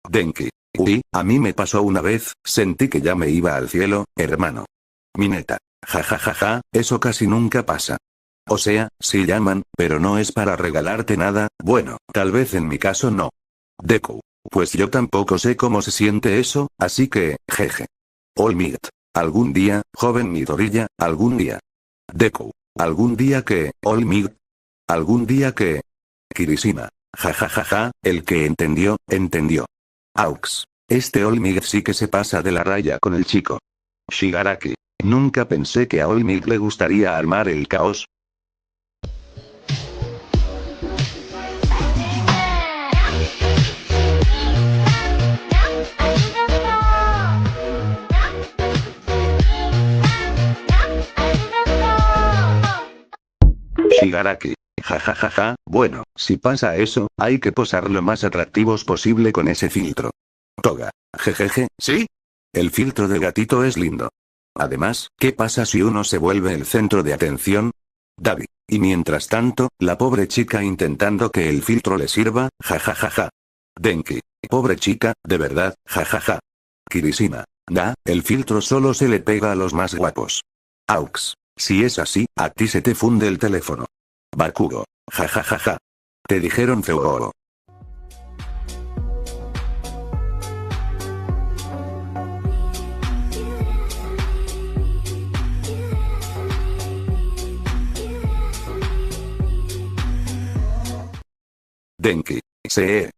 Speaker 1: Denki. Uy, a mí me pasó una vez, sentí que ya me iba al cielo, hermano. Mineta. Jajajaja, eso casi nunca pasa. O sea, sí llaman, pero no es para regalarte nada, bueno, tal vez en mi caso no. Deku. Pues yo tampoco sé cómo se siente eso, así que, jeje. All Might. Algún día, joven Midoriya, algún día. Deku. Algún día que, All Might. Algún día que... Kirishima. Jajajaja, el que entendió, entendió. Aux. Este All Might sí que se pasa de la raya con el chico. Shigaraki. Nunca pensé que a All Might le gustaría armar el caos. Shigaraki. Jajajaja, bueno, si pasa eso, hay que posar lo más atractivos posible con ese filtro. Toga. Jejeje, ¿sí? El filtro de gatito es lindo. Además, ¿qué pasa si uno se vuelve el centro de atención? David. Y mientras tanto, la pobre chica intentando que el filtro le sirva, jajajaja. Denki. Pobre chica, de verdad, jajaja. Kirishima. El filtro solo se le pega a los más guapos. Aux. Si es así, a ti se te funde el teléfono. Bakugo. Jajajaja. Te dijeron feo. Denki. Sí.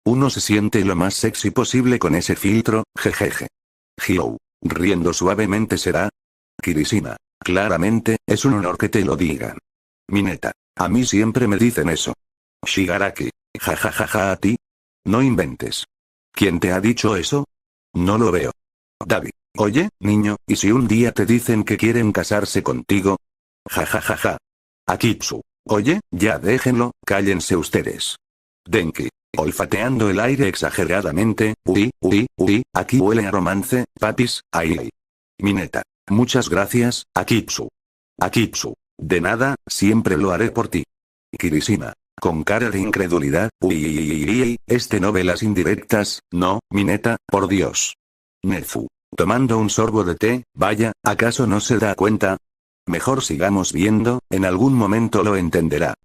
Speaker 1: Uno se siente lo más sexy posible con ese filtro, jejeje. Hyou. Riendo suavemente será. Kirishima. Claramente, es un honor que te lo digan. Mineta. A mí siempre me dicen eso. Shigaraki. Jajajaja, a ti. No inventes. ¿Quién te ha dicho eso? No lo veo. David. Oye, niño, ¿y si un día te dicen que quieren casarse contigo? Jajajaja. Akitsu. Oye, ya déjenlo, cállense ustedes. Denki. Olfateando el aire exageradamente, aquí huele a romance, papis, ay. Mineta. Muchas gracias, Akitsu. Akitsu. De nada, siempre lo haré por ti. Kirishima. Con cara de incredulidad, este no ve las indirectas, no, Mineta, por Dios. Nezu. Tomando un sorbo de té, vaya, ¿acaso no se da cuenta? Mejor sigamos viendo, en algún momento lo entenderá.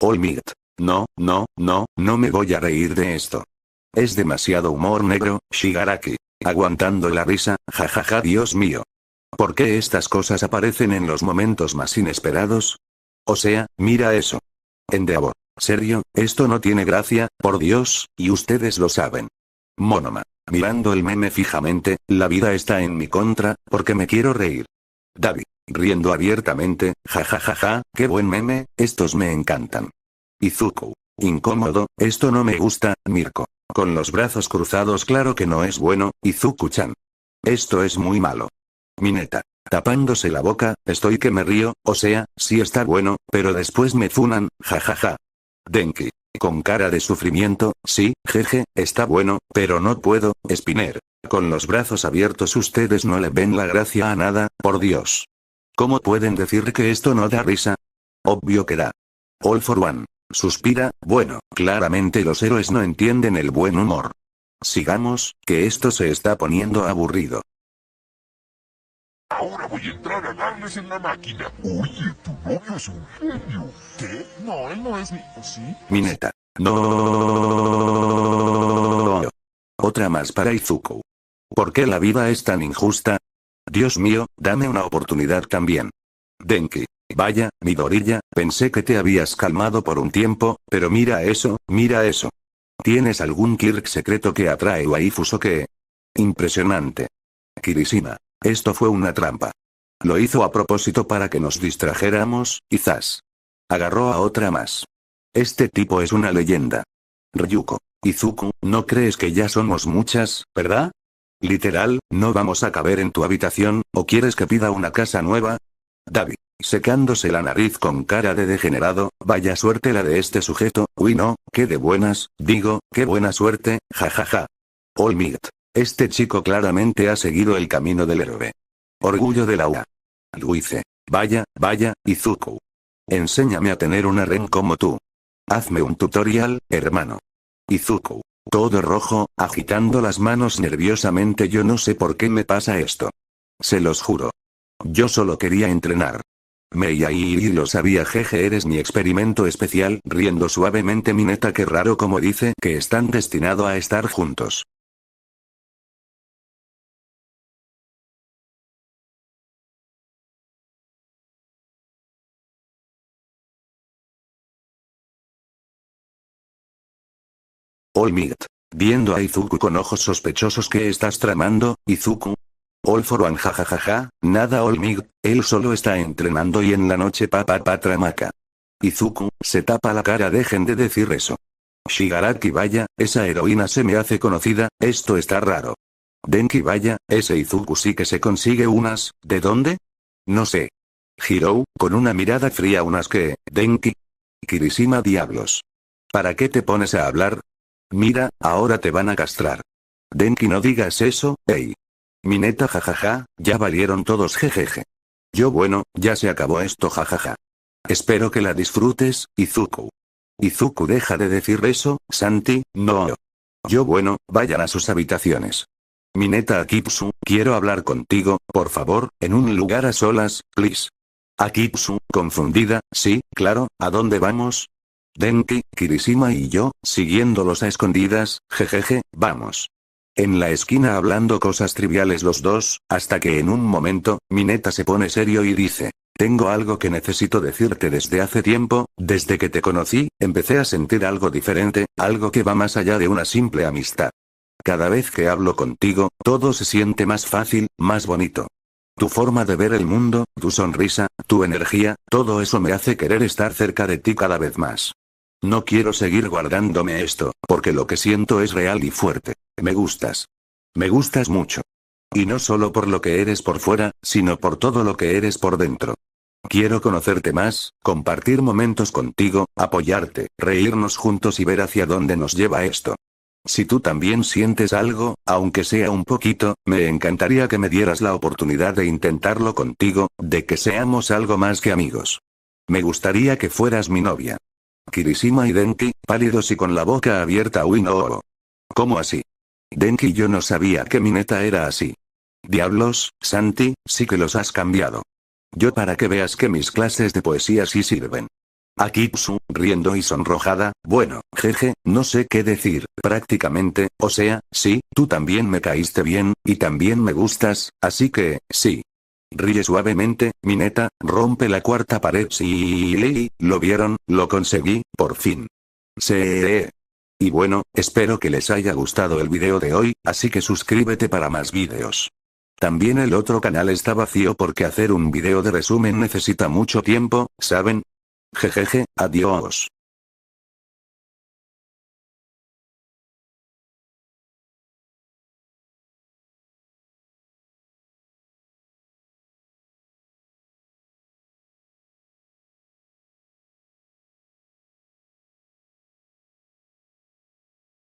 Speaker 1: All Might. No, no, no, no me voy a reír de esto. Es demasiado humor negro, Shigaraki. Aguantando la risa, jajaja, Dios mío. ¿Por qué estas cosas aparecen en los momentos más inesperados? O sea, mira eso. Endeavor. Serio, esto no tiene gracia, por Dios, y ustedes lo saben. Monoma. Mirando el meme fijamente, la vida está en mi contra, porque me quiero reír. Davi. Riendo abiertamente, jajajaja, qué buen meme, estos me encantan. Izuku. Incómodo, esto no me gusta, Mirko. Con los brazos cruzados, claro que no es bueno, Izuku-chan. Esto es muy malo. Mineta. Tapándose la boca, estoy que me río, o sea, sí está bueno, pero después me funan, jajaja. Denki. Con cara de sufrimiento, sí, jeje, está bueno, pero no puedo, Spinner. Con los brazos abiertos ustedes no le ven la gracia a nada, por Dios. ¿Cómo pueden decir que esto no da risa? Obvio que da. All for One. Suspira, bueno, claramente los héroes no entienden el buen humor. Sigamos, que esto se está poniendo aburrido.
Speaker 19: Ahora voy a entrar a darles en la máquina. Oye, tu novio es un genio. ¿Qué? No, él no es mi... ¿Sí?
Speaker 1: Mineta. No. Otra más para Izuku. ¿Por qué la vida es tan injusta? Dios mío, dame una oportunidad también. Denki. Vaya, Midorilla, pensé que te habías calmado por un tiempo, pero mira eso, mira eso. ¿Tienes algún quirk secreto que atrae waifus o qué? Impresionante. Kirishima. Esto fue una trampa. Lo hizo a propósito para que nos distrajéramos, quizás. Agarró a otra más. Este tipo es una leyenda. Ryuko. Izuku, ¿no crees que ya somos muchas, verdad? Literal, ¿no vamos a caber en tu habitación, o quieres que pida una casa nueva? Davi. Secándose la nariz con cara de degenerado, vaya suerte la de este sujeto, uy no, qué de buenas, digo, qué buena suerte, jajaja. All Might. Este chico claramente ha seguido el camino del héroe. Orgullo de la UA. Luice. Vaya, vaya, Izuku. Enséñame a tener una ren como tú. Hazme un tutorial, hermano. Izuku. Todo rojo, agitando las manos nerviosamente, yo no sé por qué me pasa esto. Se los juro. Yo solo quería entrenar. Meiai lo sabía, jeje, eres mi experimento especial, riendo suavemente Mineta, qué raro como dice que están destinados a estar juntos. All Might. Viendo a Izuku con ojos sospechosos, ¿qué estás tramando, Izuku? All for One, jajajaja, nada All Might, él solo está entrenando y en la noche tramaca. Izuku, se tapa la cara, dejen de decir eso. Shigaraki, vaya, esa heroína se me hace conocida, esto está raro. Denki, vaya, ese Izuku sí que se consigue unas, ¿de dónde? No sé. Hirou, con una mirada fría, unas que, Denki. Kirishima, diablos. ¿Para qué te pones a hablar? Mira, ahora te van a castrar. Denki, no digas eso, ey. Mineta, jajaja, ya valieron todos, jejeje. Yo bueno, ya se acabó esto, jajaja. Espero que la disfrutes, Izuku. Izuku, deja de decir eso, Santi, no. Yo bueno, vayan a sus habitaciones. Mineta, Akitsu, quiero hablar contigo, por favor, en un lugar a solas, please. Akitsu, confundida, sí, claro, ¿a dónde vamos? Denki, Kirishima y yo, siguiéndolos a escondidas, jejeje, vamos. En la esquina hablando cosas triviales los dos, hasta que en un momento, Mineta se pone serio y dice, tengo algo que necesito decirte desde hace tiempo, desde que te conocí, empecé a sentir algo diferente, algo que va más allá de una simple amistad. Cada vez que hablo contigo, todo se siente más fácil, más bonito. Tu forma de ver el mundo, tu sonrisa, tu energía, todo eso me hace querer estar cerca de ti cada vez más. No quiero seguir guardándome esto, porque lo que siento es real y fuerte. Me gustas. Me gustas mucho. Y no solo por lo que eres por fuera, sino por todo lo que eres por dentro. Quiero conocerte más, compartir momentos contigo, apoyarte, reírnos juntos y ver hacia dónde nos lleva esto. Si tú también sientes algo, aunque sea un poquito, me encantaría que me dieras la oportunidad de intentarlo contigo, de que seamos algo más que amigos. Me gustaría que fueras mi novia. Kirishima y Denki, pálidos y con la boca abierta, uy no. ¿Cómo así? Denki, yo no sabía que Mineta era así. Diablos, Santi, sí que los has cambiado. Yo para que veas que mis clases de poesía sí sirven. Aquí Psu, riendo y sonrojada, bueno, jeje, no sé qué decir, prácticamente, o sea, sí, tú también me caíste bien, y también me gustas, así que, sí. Ríe suavemente, Mineta, rompe la cuarta pared. Sí, ¿lo vieron? Lo conseguí, por fin. Sí. Y bueno, espero que les haya gustado el video de hoy, así que suscríbete para más videos. También el otro canal está vacío porque hacer un video de resumen necesita mucho tiempo, ¿saben? Jejeje, adiós.